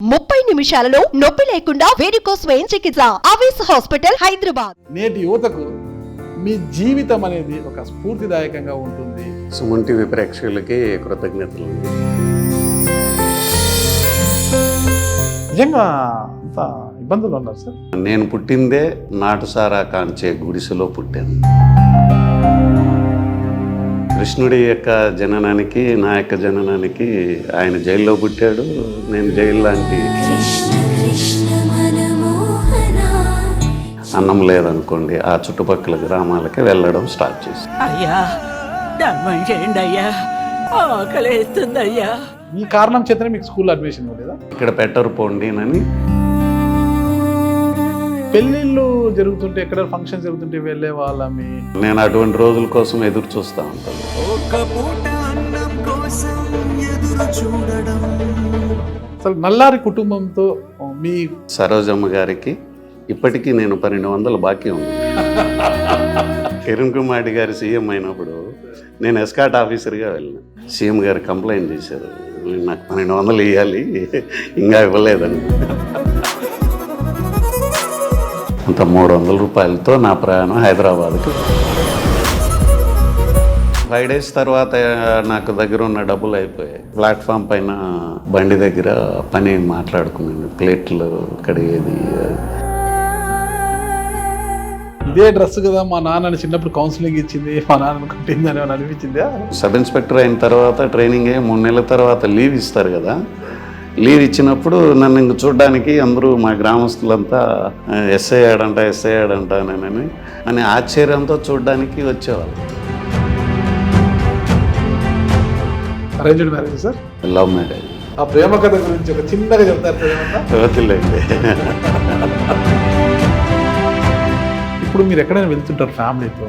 30 నిమిషాలలో నొప్పి లేకుండా వేడికోస్ స్వయం చికిత్స. ఆవేశ హాస్పిటల్, హైదరాబాద్. నేటి యువతకు మీ జీవితం అనేది ఒక స్ఫూర్తిదాయకంగా ఉంటుంది. సుమన్ టీవీ ప్రేక్షకులకి కృతజ్ఞతలు. నిజంగా అంత ఇబ్బందులు ఉన్నారు సార్. నేను పుట్టిందే నాటుసారా కాంచే గుడిసెలో పుట్టాను. కృష్ణుడి యొక్క జననానికి నా యొక్క జననానికి ఆయన జైల్లో పుట్టాడు, నేను జైలు లాంటి. అన్నం లేదనుకోండి, ఆ చుట్టుపక్కల గ్రామాలకి వెళ్ళడం స్టార్ట్ చేసి. అయ్యా ధర్మం చేయండి అయ్యా, ఆకలేస్తుంది అయ్యా. ఈ కారణం చేతనే మీకు స్కూల్ అడ్మిషన్ ఇవ్వలేదా? ఇక్కడ పెట్టరు పోండినని. పెళ్ళిళ్ళు జరుగుతుంటే, ఎక్కడ ఫంక్షన్ జరుగుతుంటే వెళ్ళే వాళ్ళమి. నేను అటువంటి రోజుల కోసం ఎదురు చూస్తూ ఉంటాను. అసలు నల్లారి కుటుంబంతో మీ సరోజమ్మ గారికి ఇప్పటికీ నేను 1200 బాకీ ఉంది. కిరణ్ కుమార్ గారు సీఎం అయినప్పుడు నేను ఎస్కాట్ ఆఫీసర్గా వెళ్ళిన. సీఎం గారు కంప్లైంట్ చేశారు, నాకు 1200 ఇవ్వాలి, ఇంకా ఇవ్వలేదని. అంత 300 రూపాయలతో నా ప్రయాణం హైదరాబాద్కి. 5 days తర్వాత నాకు దగ్గర ఉన్న డబ్బులు అయిపోయాయి. ప్లాట్ఫామ్ పైన బండి దగ్గర పని మాట్లాడుకున్నాను, ప్లేట్లు కడిగేది. ఇదే డ్రెస్ కదా మా నాన్నని చిన్నప్పుడు కౌన్సిలింగ్ ఇచ్చింది, మా నాన్నని కొట్టిందని అని అనిపించిందా? సబ్ ఇన్స్పెక్టర్ అయిన తర్వాత ట్రైనింగ్ 3 నెలల తర్వాత లీవ్ ఇస్తారు కదా. లీవ్ ఇచ్చినప్పుడు నన్ను ఇంక చూడడానికి అందరూ మా గ్రామస్తులంతా ఎస్ఐ ఆడంట అని ఆశ్చర్యంతో చూడడానికి వచ్చేవాళ్ళు. Arranged marriage sir? Love marriage. ఆ ప్రేమ కథ గురించి ఒక చిన్నగా చెప్తారు. వదిలేండి. ఇప్పుడు మీరు ఎక్కడైనా వెళ్తుంటారు ఫ్యామిలీతో,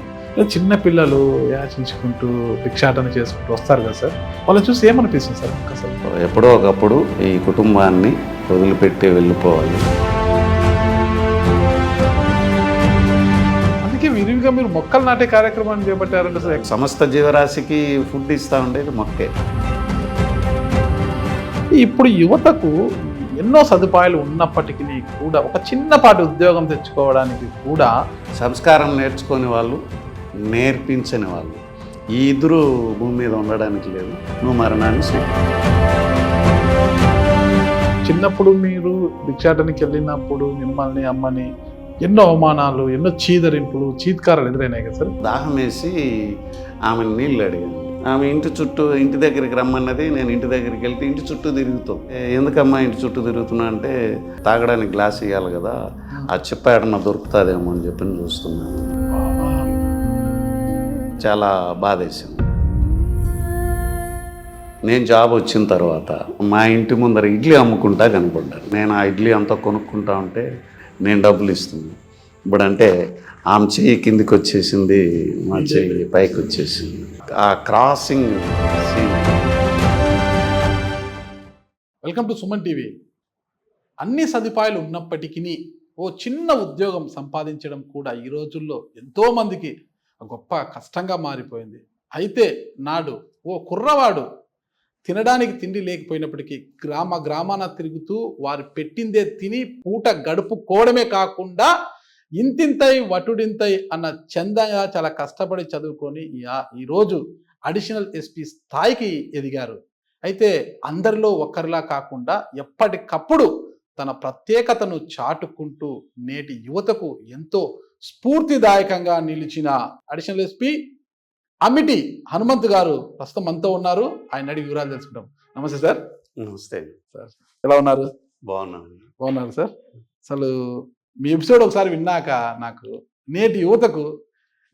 చిన్న పిల్లలు యాచించుకుంటూ భిక్షాటన చేసుకుంటూ వస్తారు కదా సార్, వాళ్ళని చూసి ఏమనిపిస్తుంది సార్ అసలు? ఎప్పుడో ఒకప్పుడు ఈ కుటుంబాన్ని వదిలిపెట్టి వెళ్ళిపోవాలి. అందుకే విరివిగా మీరు మొక్కలు నాటే కార్యక్రమాన్ని చేపట్టారంటే సార్. సమస్త జీవరాశికి ఫుడ్ ఇస్తూ ఉండేది మొక్కే. ఇప్పుడు యువతకు ఎన్నో సదుపాయాలు ఉన్నప్పటికీ కూడా ఒక చిన్నపాటి ఉద్యోగం తెచ్చుకోవడానికి కూడా సంస్కారం నేర్చుకునే వాళ్ళు, నేర్పించని వాళ్ళు, ఈ ఇద్దరు భూమి మీద ఉండడానికి లేదు. నువ్వు మరణాన్ని చిన్నప్పుడు మీరు భిక్షాటనకి వెళ్ళినప్పుడు మిమ్మల్ని అమ్మని ఎన్నో అవమానాలు, ఎన్నో చీదరింపులు, చీత్కారాలు ఎదురైనాయి కదా సార్. దాహం వేసి ఆమెను నీళ్ళు అడిగాను. ఆమె ఇంటి దగ్గరికి రమ్మన్నది. నేను ఇంటి దగ్గరికి వెళ్తే ఇంటి చుట్టూ తిరుగుతాం. ఎందుకమ్మా ఇంటి చుట్టూ తిరుగుతున్నా అంటే, తాగడానికి గ్లాస్ ఇవ్వాలి కదా, ఆ చెప్పాడన్నా దొరుకుతుందేమో అని చెప్పి చూస్తున్నాను. చాలా బాధేసింది. నేను జాబ్ వచ్చిన తర్వాత మా ఇంటి ముందర ఇడ్లీ అమ్ముకుంటా కనపడ్డాను. నేను ఆ ఇడ్లీ అంతా కొనుక్కుంటా ఉంటే నేను డబ్బులు ఇస్తున్నాను. ఇప్పుడంటే ఆమె చెయ్యి కిందికి వచ్చేసింది, మా చెయ్యి పైకి వచ్చేసింది. ఆ crossing scene. Welcome to Suman TV. అన్ని సదుపాయాలు ఉన్నప్పటికీ ఓ చిన్న ఉద్యోగం సంపాదించడం కూడా ఈ రోజుల్లో ఎంతోమందికి గొప్ప కష్టంగా మారిపోయింది. అయితే నాడు ఓ కుర్రవాడు తినడానికి తిండి లేకపోయినప్పటికీ గ్రామాన తిరుగుతూ వారు పెట్టిందే తిని పూట గడుపుకోవడమే కాకుండా ఇంతింతై వటుడింతై అన్న చందంగా చాలా కష్టపడి చదువుకొని ఈరోజు అడిషనల్ ఎస్పీ స్థాయికి ఎదిగారు. అయితే అందరిలో ఒక్కరిలా కాకుండా ఎప్పటికప్పుడు తన ప్రత్యేకతను చాటుకుంటూ నేటి యువతకు ఎంతో స్ఫూర్తిదాయకంగా నిలిచిన అడిషనల్ ఎస్పీ అమిటి హనుమంత్ గారు ప్రస్తుతం మనతో ఉన్నారు. ఆయన అడిగి వివరాలు తెలుసుకుంటాం. నమస్తే సార్. నమస్తే సార్, ఎలా ఉన్నారు? బాగున్నాను సార్. అసలు మీ ఎపిసోడ్ ఒకసారి విన్నాక నాకు నేటి యువతకు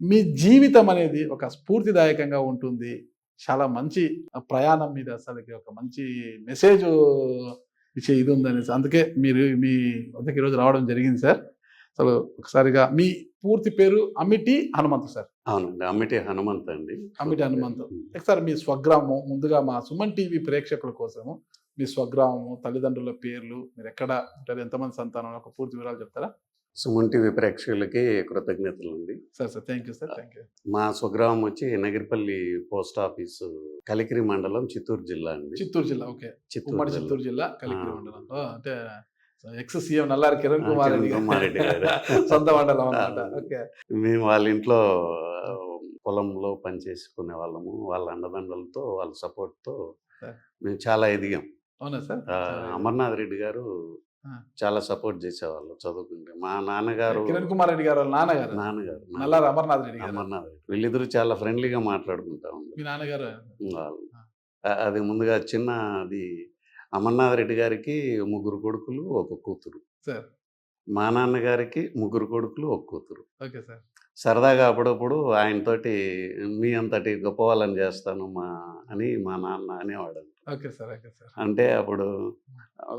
మీ జీవితం అనేది ఒక స్ఫూర్తిదాయకంగా ఉంటుంది, చాలా మంచి ప్రయాణం మీద అసలుకి ఒక మంచి మెసేజ్ ఇచ్చే ఇది ఉందనేసి, అందుకే మీరు మీ వద్దకు ఈరోజు రావడం జరిగింది సార్. అసలు ఒకసారిగా మీ పూర్తి పేరు అమిటి హనుమంత్ సార్? అవునండి, అమిటి హనుమంత్ అండి. అమిటి హనుమంత్. ఒకసారి మీ స్వగ్రామం, ముందుగా మా సుమన్ టీవీ ప్రేక్షకుల కోసము మీ స్వగ్రామము, తల్లిదండ్రుల పేర్లు, మీరు ఎక్కడ ఉంటారు, ఎంతమంది సంతానం, ఒక పూర్తి వివరాలు చెప్తారా? సుమన్ టీవీ ప్రేక్షకులకి కృతజ్ఞతలండి. Sir thank you sir, thank you. మా స్వగ్రామం వచ్చి నగిరిపల్లి పోస్ట్ ఆఫీసు, కలికిరి మండలం, చిత్తూరు జిల్లా అండి. చిత్తూరు జిల్లా, ఓకే. ఉమ్మడి జిల్లా. చిత్తూరు జిల్లా, కలికిరి మండలం. అంటే ఎక్స్ సీఎం నల్లారి కిరణ్ కుమార్ రెడ్డి కిరణ్ కుమార్ రెడ్డి గారు. సొంత మండలం అన్నమాట. ఓకే. మేము వాళ్ళ ఇంట్లో పొలంలో పనిచేసుకునే వాళ్ళము. వాళ్ళ అండదండలతో, వాళ్ళ సపోర్ట్తో మేము చాలా ఎదిగాం. అవునా సార్? అమర్నాథ్ రెడ్డి గారు ఆ. చాలా సపోర్ట్ చేసేవాళ్ళు చదువుకుంటే. మా నాన్నగారు, కిరణ్ కుమార్ రెడ్డి గారు వాళ్ళ నాన్నగారు నల్లారి అమర్నాథ్ రెడ్డి గారు. అమర్నాథ్ రెడ్డి, వీళ్ళిద్దరూ చాలా ఫ్రెండ్లీగా మాట్లాడుకుంటా మీ ఉంటారు నాన్నగారు? వాళ్ళు. అది ముందుగా అది అమర్నాథ్ రెడ్డి గారికి 3 కొడుకులు, 1 కూతురు. సార్. మా నాన్నగారికి 3 కొడుకులు, 1 కూతురు. Okay sir. సరదాగా అప్పుడప్పుడు ఆయనతోటి మీ అంతటి గొప్ప వాళ్ళని చేస్తాను అని మా నాన్న అనేవాడు. Okay sir, okay sir. అంటే అప్పుడు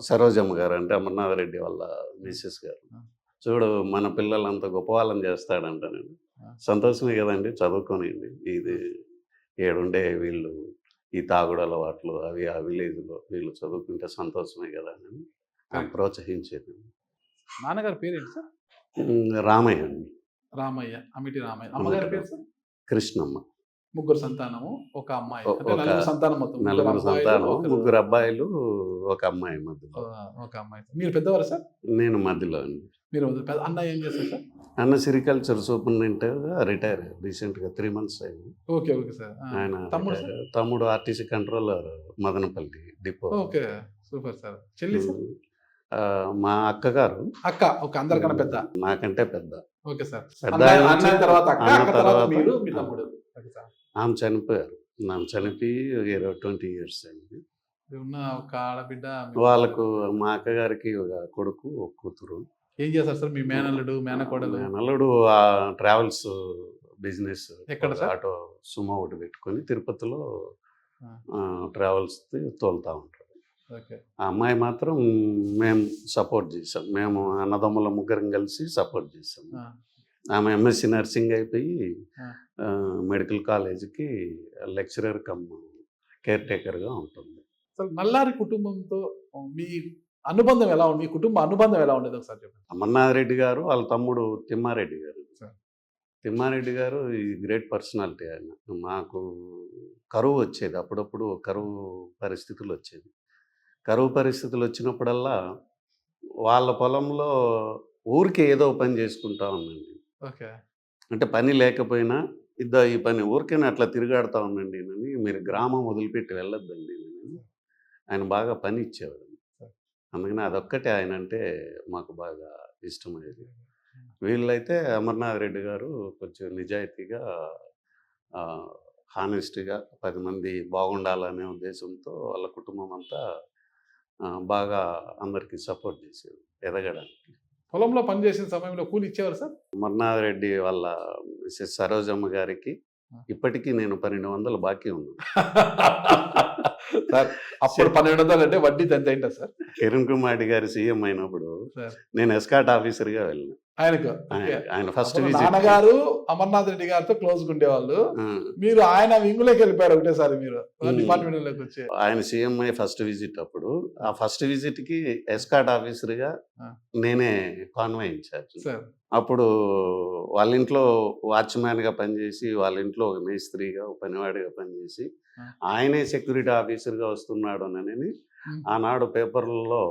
సరోజమ్మ గారు, అంటే అమర్నాథ్ రెడ్డి వాళ్ళ మిస్సెస్ గారు, చూడు మన పిల్లలు అంత గొప్ప వాళ్ళని చేస్తాడంట. నేను సంతోషమే కదండి, చదువుకోనండి. ఇది ఏడుండే వీళ్ళు ఈ తాగుడు అలవాట్లు అవి ఆ విలేజ్లో వీళ్ళు చదువుకుంటే సంతోషమే కదా అని ప్రోత్సహించేది. నాన్నగారి పేరు ఏంటి సార్? రామయ్య అండి. రామయ్య, అమిటి రామయ్య. అమ్మగారి పేరు సార్? కృష్ణమ్మ. 3 సంతానము, 1 అమ్మాయి. అంటే ఒక 4 సంతానం మొత్తం. 4 సంతానం, 3 అబ్బాయిలు, 1 అమ్మాయి మధ్యలో. 1 అమ్మాయి. మీరు పెద్దవారు సార్? నేను మధ్యలో అండి. మీరు అన్న ఏం చేస్తారు సార్? అన్న సిరికల్చర్ సూపరింటెండెంట్గా రిటైర్ రీసెంట్గా 3 months అయింది. Okay, okay sir. ఆయన తమ్ముడు retired. తమ్ముడు RTC controller, Madanapalle depot. Okay, super sir. చెల్లి సార్? మా అక్కగారు. అక్క? ఓకే, అందరికన్నా పెద్ద? నాకంటే పెద్ద. Okay sir. పెద్ద అన్నయ్య తర్వాత అక్క, అన్న అక్క తర్వాత తర్వాత మీరు, మీ తమ్ముడు. Okay sir. ఆమె చనిపోయారు. ఆమె చనిపోయి 20 years అయింది. ఉన్న ఒక ఆడబిడ్డ వాళ్ళకు, మా అక్కగారికి 1 కొడుకు, 1 కూతురు. ఏం చేస్తారు సార్ మీ మేనల్లుడు, మేనకోడలు? నల్లుడు ట్రావెల్స్ బిజినెస్, ఎక్కడ సార్? ఆటో సుమో ఒకటి పెట్టుకొని తిరుపతిలో ట్రావెల్స్ తోలుతా ఉంటారు. ఓకే. ఆ అమ్మాయి మాత్రం మేము సపోర్ట్ చేసాం. మేము అన్నదమ్ముల 3 కలిసి సపోర్ట్ చేసాం. ఆమె ఎంఎస్సి నర్సింగ్ అయిపోయి మెడికల్ కాలేజీకి లెక్చరర్ కమ్ కేర్ టేకర్గా ఉంటుంది. అసలు నల్లారి కుటుంబంతో మీ అనుబంధం ఎలా ఉంది? మీ కుటుంబ అనుబంధం ఎలా ఉండేది ఒకసారి చెప్పండి. అమర్నాథ్ రెడ్డి గారు, వాళ్ళ తమ్ముడు తిమ్మారెడ్డి గారు. సార్. తిమ్మారెడ్డి గారు ఈ గ్రేట్ పర్సనాలిటీ. ఆయన మాకు కరువు వచ్చేది, అప్పుడప్పుడు కరువు పరిస్థితులు వచ్చేది. కరువు పరిస్థితులు వచ్చినప్పుడల్లా వాళ్ళ పొలంలో ఊరికి ఏదో పని చేసుకుంటా ఉండండి. ఓకే. అంటే పని లేకపోయినా ఈ పని ఊరికైనా అట్లా తిరిగాడుతూ ఉండండి అని, మీరు గ్రామం వదిలిపెట్టి వెళ్ళొద్దండి అని ఆయన బాగా పని ఇచ్చేవాడు. అందుకని అదొక్కటే ఆయన అంటే మాకు బాగా ఇష్టమయ్యేది. వీళ్ళైతే అమర్నాథ్ రెడ్డి గారు కొంచెం నిజాయితీగా, హానెస్ట్గా 10 మంది బాగుండాలనే ఉద్దేశంతో వాళ్ళ కుటుంబం అంతా బాగా అందరికీ సపోర్ట్ చేసేది ఎదగడానికి. పొలంలో పనిచేసిన సమయంలో కూలి ఇచ్చేవారు సార్? అమర్నాథ్ రెడ్డి వాళ్ళ మిసెస్ సరోజమ్మ గారికి ఇప్పటికీ నేను 1200 బాకీ ఉన్నాను. సార్ అప్పుడు 1200 అంటే వడ్డీ ఎంత అయింటా సార్? కిరణ్ కుమార్ గారి సీఎం అయినప్పుడు సార్ నేను ఎస్కాట్ ఆఫీసర్గా వెళ్ళిన. ఆయనకు ఆయన ఫస్ట్ నాన్నగారు అమర్నాథ్ రెడ్డి గారితో క్లోజ్ ఉండేవాళ్ళు. మీరు ఆయన వింగులోకి వెళ్ళిపోయారు ఒకటేసారి, మీరు డిపార్ట్మెంట్ లోకి వచ్చి. ఆయన సీఎం అయ్యి ఫస్ట్ విజిట్ అప్పుడు, ఆ ఫస్ట్ విజిట్ కి ఎస్కాట్ ఆఫీసర్గా నేనే కాన్వాయ్ ఇన్ఛార్జ్. అప్పుడు వాళ్ళ ఇంట్లో వాచ్మ్యాన్గా పనిచేసి, వాళ్ళ ఇంట్లో ఒక మేస్త్రిగా, ఒక పనివాడిగా పనిచేసి, ఆయనే సెక్యూరిటీ ఆఫీసర్గా వస్తున్నాడు అని ఆనాడు పేపర్లలో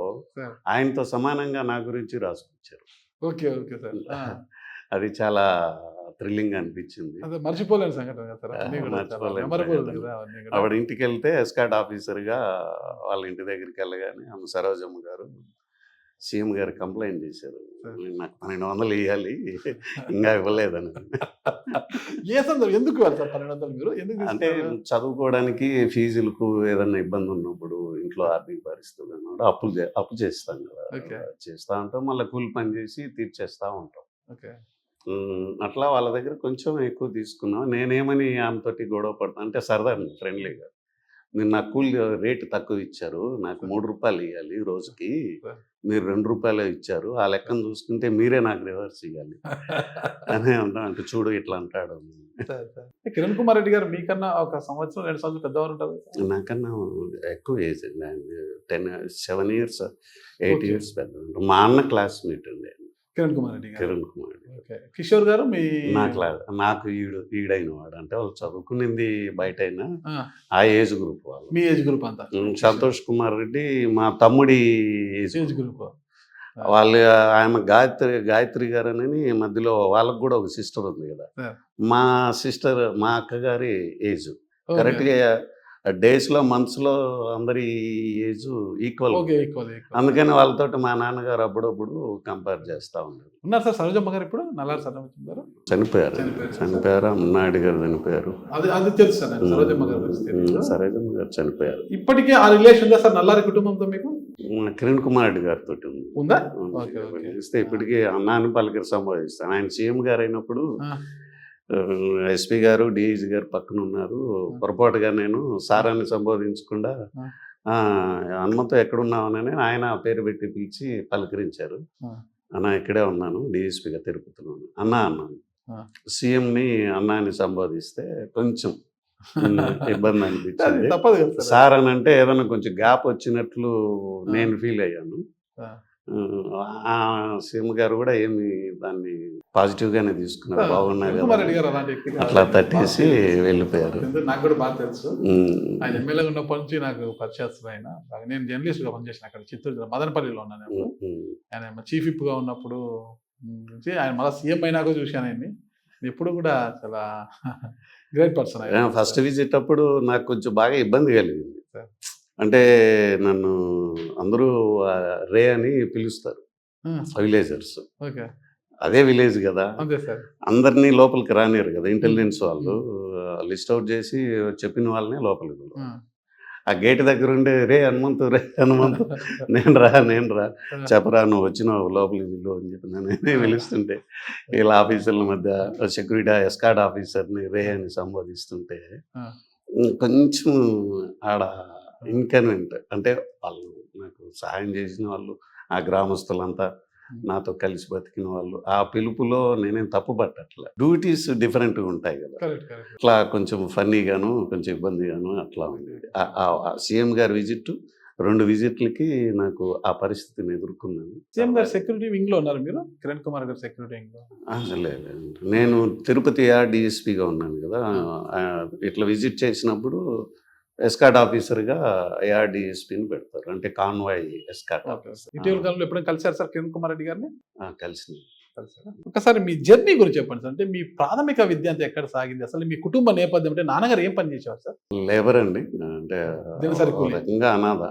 ఆయనతో సమానంగా నా గురించి రాసుకొచ్చారు. Okay, okay sir. అది చాలా థ్రిల్లింగ్ అనిపించింది. మర్చిపోలేని సంఘటన. ఆవిడ ఇంటికి వెళ్తే ఎస్కాట్ ఆఫీసర్గా వాళ్ళ ఇంటి దగ్గరికి వెళ్ళగానే ఆమె సరోజమ్మ గారు సీఎం గారు కంప్లైంట్ చేశారు, నాకు 1200 ఇవ్వాలి, ఇంకా ఇవ్వలేదని. ఏ సందర్భం? ఎందుకు వెళ్తారు 1200 మీరు? ఎందుకు? అంటే చదువుకోవడానికి, ఫీజులకు ఏదన్నా ఇబ్బంది ఉన్నప్పుడు, ఇంట్లో ఆర్థిక పరిస్థితులు అన్నప్పుడు అప్పు చేస్తాం కదా, చేస్తూ ఉంటాం. మళ్ళీ కూలి పని చేసి తీర్చేస్తూ ఉంటాం. అట్లా వాళ్ళ దగ్గర కొంచెం ఎక్కువ తీసుకున్నాం. నేనేమని ఆమెతోటి గొడవ పడతాను అంటే, సరదా ఫ్రెండ్లీగా, మీరు నాకు కూలి రేటు తక్కువ ఇచ్చారు, నాకు 3 రూపాయలు ఇవ్వాలి రోజుకి, మీరు 2 రూపాయలు ఇచ్చారు, ఆ లెక్కను చూసుకుంటే మీరే నాకు రివర్స్ ఇవ్వాలి అనే ఉంటాం. అంటే చూడు ఇట్లా అంటాడు. కిరణ్ కుమార్ రెడ్డి గారు మీకన్నా 1 సంవత్సరం 2 సంవత్సరాలు పెద్దవారు ఉంటారు. నాకన్నా ఎక్కువ ఏజ్ అండి. 7 years 8 years పెద్ద. మా అన్న క్లాస్మేట్ అండి. కిరణ్ కుమార్ రెడ్డి గారు. కిరణ్ కుమార్ రెడ్డి. ఓకే. కిషోర్ గారు మీ నాకు ఈడైన వాడు, అంటే వాళ్ళు చదువుకునింది బయట అయినా ఆ, ఆ ఏజ్ గ్రూప్ వాళ్ళు. మీ ఏజ్ గ్రూప్ అంతా సంతోష్ కుమార్ రెడ్డి మా తమ్ముడి ఏజ్ ఏజ్ గ్రూప్. వాళ్ళు. ఆమె గాయత్రి గారు అని మధ్యలో వాళ్ళకు కూడా ఒక సిస్టర్ ఉంది కదా, Yeah. మా సిస్టర్ మా అక్కగారి ఏజ్ కరెక్ట్గా డేస్లో మంత్స్లో అందరి ఏజ్ ఈక్వల్. Okay, equal. అందుకని వాళ్ళతోటి మా నాన్నగారు అప్పుడప్పుడు కంపేర్ చేస్తూ ఉన్నారు. ఉన్నారు సార్ సరోజమ్మ గారు ఇప్పుడు, నల్లారి సరోజమ్మ గారు చనిపోయారు. మున్నాయుడు గారు చనిపోయారు. అది తెలుసు సార్, నాకు సరోజమ్మ గారు గురించి తెలియదు. సరోజమ్మ గారు చనిపోయారు. ఇప్పటికీ ఆ రిలేషన్ ఉందా సార్ నల్లారి కుటుంబంతో మీకు? కిరణ్ కుమార్ రెడ్డి గారితో ఉంది. ఉందా? ఇస్తే ఇప్పటికీ అన్నాన్ని పలకరి సంబోధిస్తాను. ఆయన సీఎం గారు అయినప్పుడు ఆ, ఎస్పీ గారు డిఐజీ గారు పక్కన ఉన్నారు. పొరపాటుగా నేను సారాన్ని సంబోధించకుండా హనుమంతో ఎక్కడున్నామని ఆయన పేరు పెట్టి పిలిచి పలకరించారు. అన్న ఇక్కడే ఉన్నాను, డిఎస్పీగా తిరుపతిలో అన్నాను. సీఎంని అన్నాన్ని సంబోధిస్తే కొంచెం ఇబ్బంది అనిపించింది. తప్పదు కదా సార్. సార్ అని అంటే ఏదైనా కొంచెం గ్యాప్ వచ్చినట్లు నేను ఫీల్ అయ్యాను. సీఎం గారు కూడా ఏమి దాన్ని పాజిటివ్ గానే తీసుకున్నారు. బాగున్నా కుమార్ రెడ్డి గారు అలాంటి వ్యక్తి కాదు. అట్లా తట్టేసి వెళ్ళిపోయారు. నాకు కూడా బాగా తెలుసు. ఆయన ఎమ్మెల్యేగా ఉన్నప్పటి నుంచి నాకు పరిచయం. ఆయన నేను జర్నలిస్ట్ గా పనిచేసిన అక్కడ చిత్తూరు జిల్లా మదనపల్లిలో ఉన్నాను అప్పుడు. ఆయన చీఫ్ విప్ గా ఉన్నప్పుడు నుంచి ఆయన మళ్ళీ సీఎం అయినాక చూశాను ఆయన్ని. ఎప్పుడు కూడా చాలా గ్రేట్ పర్సన్. ఫస్ట్ విజిట్ అప్పుడు నాకు కొంచెం బాగా ఇబ్బంది కలిగింది. అంటే నన్ను అందరూ రే అని పిలుస్తారు విలేజర్స్. ఓకే, అదే విలేజ్ కదా, అంతే సార్. అందరినీ లోపలికి రానియరు కదా. ఇంటెలిజెన్స్ వాళ్ళు లిస్ట్ అవుట్ చేసి చెప్పిన వాళ్ళనే లోపలికి. ఆ గేట్ దగ్గర ఉండే రే హనుమంతు నేను రా చెప్పరా నువ్వు వచ్చినావు లోపలికి వెళ్ళు అని చెప్పి నేనే పిలుస్తుంటే వీళ్ళ ఆఫీసర్ల మధ్య సెక్యూరిటీ ఎస్కార్ట్ ఆఫీసర్ని రే అని సంబోధిస్తుంటే కొంచెం ఆడ ఇన్కన్వెంట్. అంటే వాళ్ళు నాకు సహాయం చేసిన వాళ్ళు, ఆ గ్రామస్తులంతా నాతో కలిసి బతికిన వాళ్ళు, ఆ పిలుపులో నేనేం తప్పు పట్టట్లే. డ్యూటీస్ డిఫరెంట్గా ఉంటాయి కదా, అట్లా కొంచెం ఫన్నీగాను కొంచెం ఇబ్బందిగాను అట్లా ఉంది. సీఎం గారి విజిట్ 2 విజిట్లకి నాకు ఆ పరిస్థితిని ఎదుర్కొన్నాను. సీఎం గారు సెక్యూరిటీ వింగ్ లో ఉన్నారు మీరు? కిరణ్ కుమార్ గారు సెక్యూరిటీ వింగ్ లో? లేదు, నేను తిరుపతి డిఎస్పీగా ఉన్నాను కదా. ఇట్లా విజిట్ చేసినప్పుడు ఎస్కార్ట్ ఆఫీసర్గా ఏఆర్డిఎస్పీని పెడతారు, అంటే కాన్వాయ్ ఎస్కార్ట్ ఆఫీసర్. ఇటీవల కాలంలో ఎప్పుడైనా కలిసారు సార్ కిరణ్ కుమార్ రెడ్డి గారిని? కలిసి. ఒకసారి మీ జర్నీ గురించి చెప్పండి సార్. అంటే మీ ప్రాథమిక విద్య అంతా ఎక్కడ సాగింది, అసలు మీ కుటుంబ నేపథ్యం అంటే నాన్నగారు ఏం పని చేసేవారు సార్? లేబర్ అండి, అంటే రకంగా అనాథ.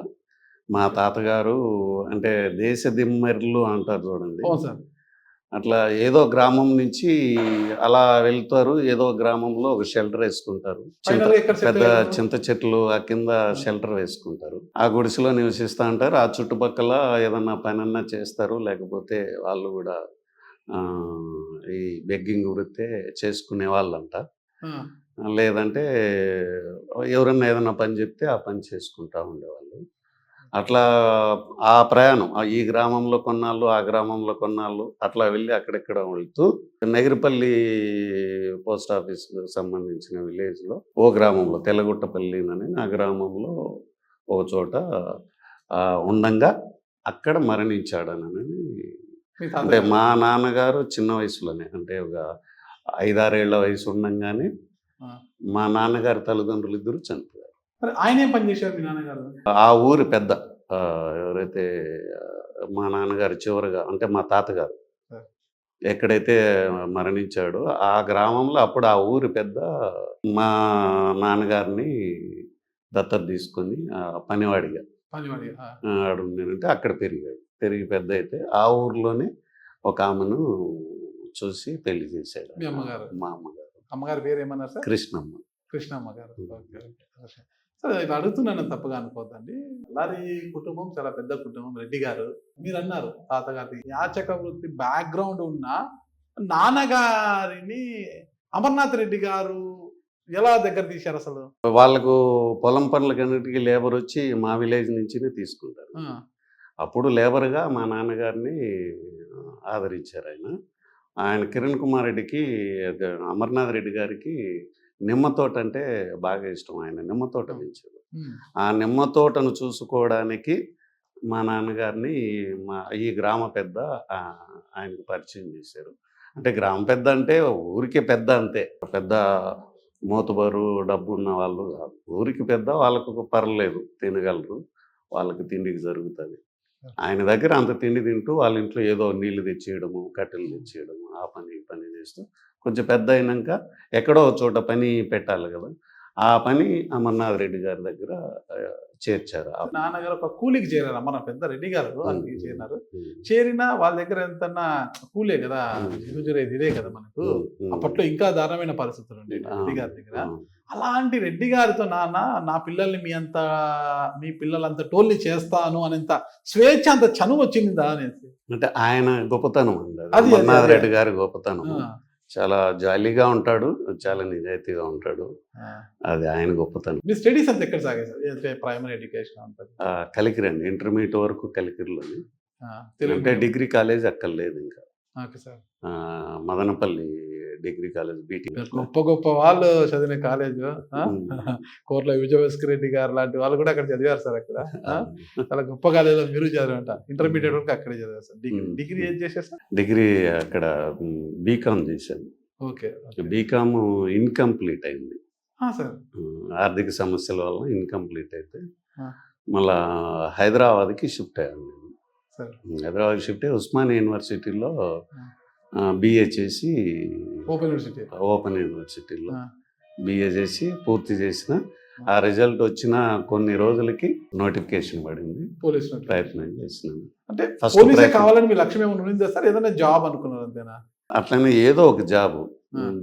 మా తాతగారు అంటే దేశ దిమ్మర్లు అంటారు చూడండి, సార్. అట్లా ఏదో గ్రామం నుంచి అలా వెళ్తారు, ఏదో గ్రామంలో ఒక షెల్టర్ వేసుకుంటారు. పెద్ద చింత చెట్లు ఆ కింద షెల్టర్ వేసుకుంటారు. ఆ గుడిసెలో నివసిస్తూ ఉంటారు. ఆ చుట్టుపక్కల ఏదన్నా పనన్నా చేస్తారు, లేకపోతే వాళ్ళు కూడా ఈ బెగ్గింగ్ వృత్తే చేసుకునే వాళ్ళంట. లేదంటే ఎవరన్నా ఏదన్నా పని చెప్తే ఆ పని చేసుకుంటూ ఉండేవాళ్ళు. అట్లా ఆ ప్రయాణం ఈ గ్రామంలో కొన్నాళ్ళు, ఆ గ్రామంలో కొన్నాళ్ళు అట్లా వెళ్ళి అక్కడెక్కడ వెళ్తూ నగిరిపల్లి పోస్ట్ ఆఫీస్కు సంబంధించిన విలేజ్లో ఓ గ్రామంలో తెల్లగుట్టపల్లి అని ఆ గ్రామంలో ఒక చోట ఉండంగా అక్కడ మరణించాడనని. అంటే మా నాన్నగారు చిన్న వయసులోనే, అంటే ఒక 5-6 ఏళ్ల వయసు ఉండంగానే మా నాన్నగారి తల్లిదండ్రులు ఇద్దరు చనిపోయారు. ఆయన ఏం పని చేశారు మీ నాన్నగారు? ఆ ఊరి పెద్ద ఎవరైతే మా నాన్నగారు చివరిగా, అంటే మా తాతగారు ఎక్కడైతే మరణించాడో ఆ గ్రామంలో అప్పుడు ఆ ఊరి పెద్ద మా నాన్నగారిని దత్తత తీసుకొని పనివాడిగా ఆడుండేనంటే అక్కడ పెరిగి పెద్ద అయితే ఆ ఊర్లోనే ఒక ఆమెను చూసి పెళ్లి చేశాడు మా అమ్మగారు. అమ్మగారి పేరు ఏమన్నారు సార్? కృష్ణమ్మ గారు. సరే, ఇలా అడుగుతున్నాను తప్పుగా అనుకోవద్దండి. అలారి కుటుంబం చాలా పెద్ద కుటుంబం. రెడ్డి గారు మీరు అన్నారు తాతగారి యాచక వృత్తి బ్యాక్గ్రౌండ్ ఉన్న నాన్నగారిని అమర్నాథ్ రెడ్డి గారు ఎలా దగ్గర తీశారు అసలు? వాళ్ళకు పొలం పనులకన్నిటికీ లేబర్ వచ్చి మా విలేజ్ నుంచినే తీసుకుంటారు. అప్పుడు లేబర్గా మా నాన్నగారిని ఆదరించారు. ఆయన కిరణ్ కుమార్ రెడ్డికి, అమర్నాథ్ రెడ్డి గారికి నిమ్మ తోట అంటే బాగా ఇష్టం. ఆయన నిమ్మ తోట పెంచారు. ఆ నిమ్మ తోటను చూసుకోవడానికి మా నాన్నగారిని ఈ గ్రామ పెద్ద ఆయనకు పరిచయం చేశారు. అంటే గ్రామ పెద్ద అంటే ఊరికే పెద్ద అంతే, పెద్ద మోతుబరు డబ్బు ఉన్న వాళ్ళు కాదు. ఊరికి పెద్ద, వాళ్ళకు పర్లేదు, తినగలరు, వాళ్ళకి తిండికి జరుగుతుంది. ఆయన దగ్గర అంత తిండి తింటూ వాళ్ళ ఇంట్లో ఏదో నీళ్లు తెచ్చేయడము, కట్టెలు తెచ్చేయడము, ఆ పని ఈ పని చేస్తూ కొంచెం పెద్ద అయినాక ఎక్కడో చోట పని పెట్టాలి కదా, ఆ పని అమర్నాథ్ రెడ్డి గారి దగ్గర చేర్చారు. నాన్నగారు ఒక కూలికి చేరారు, మన పెద్ద రెడ్డి గారు వాళ్ళకి చేరినారు. చేరినా వాళ్ళ దగ్గర ఎంతన్నా కూలే కదా, ఇదే కదా మనకు. అప్పట్లో ఇంకా దారుణమైన పరిస్థితులు ఉండే రెడ్డి గారి దగ్గర. అలాంటి రెడ్డి గారితో నాన్న నా పిల్లల్ని మీ పిల్లలంత టోల్ని చేస్తాను అనేంత స్వేచ్ఛ, అంత చనువు వచ్చిందా అనేసి. అంటే ఆయన గొప్పతనం అండి, అమర్నాథ్ రెడ్డి గారి గొప్పతనం. చాలా జాలీగా ఉంటాడు, చాలా నిజాయితీగా ఉంటాడు, అది ఆయన గొప్పతనం. మీ స్టడీస్ అంతా ఎక్కడ సాగాయి సార్? ప్రైమరీ ఎడ్యుకేషన్ అంతా కలికిరండి, ఇంటర్మీడియట్ వరకు కలికిరిలోని. అంటే డిగ్రీ కాలేజ్ అక్కడ లేదు ఇంకా. Madanapalle degree college BT. గొప్ప గొప్ప వాళ్ళు చదివిన కాలేజ్, కోర్ల విజయభాస్కర్ రెడ్డి గారు లాంటి వాళ్ళు కూడా అక్కడ చదివారు సార్. అక్కడ చాలా గొప్ప కాలేజ్ మీరు చదివారంట. ఇంటర్మీడియట్ వరకు అక్కడే చదివారు సార్. డిగ్రీ ఏం చేశారు సార్? డిగ్రీ అక్కడ బీకామ్ చేశాను. ఓకే. బీకామ్ ఇన్కంప్లీట్ అయింది సార్, ఆర్థిక సమస్యల వల్ల ఇన్కంప్లీట్ అయితే మళ్ళా హైదరాబాద్కి షిఫ్ట్ అయ్యాను. హైదరాబాద్ షిఫ్ట్ అయ్యి ఉస్మానియా యూనివర్సిటీలో బిఏ చేసి, ఓపెన్ యూనివర్సిటీలో బిఏ చేసి పూర్తి చేసిన. ఆ రిజల్ట్ వచ్చిన కొన్ని రోజులకి నోటిఫికేషన్ పడింది, ప్రయత్నం చేసినాను. అంటే ఫస్ట్ కావాలని మీ లక్ష్యం ఏమైనా ఉండిందా సార్? ఏదైనా జాబ్ అనుకున్నారు అంతేనా? అట్లనే ఏదో ఒక జాబ్,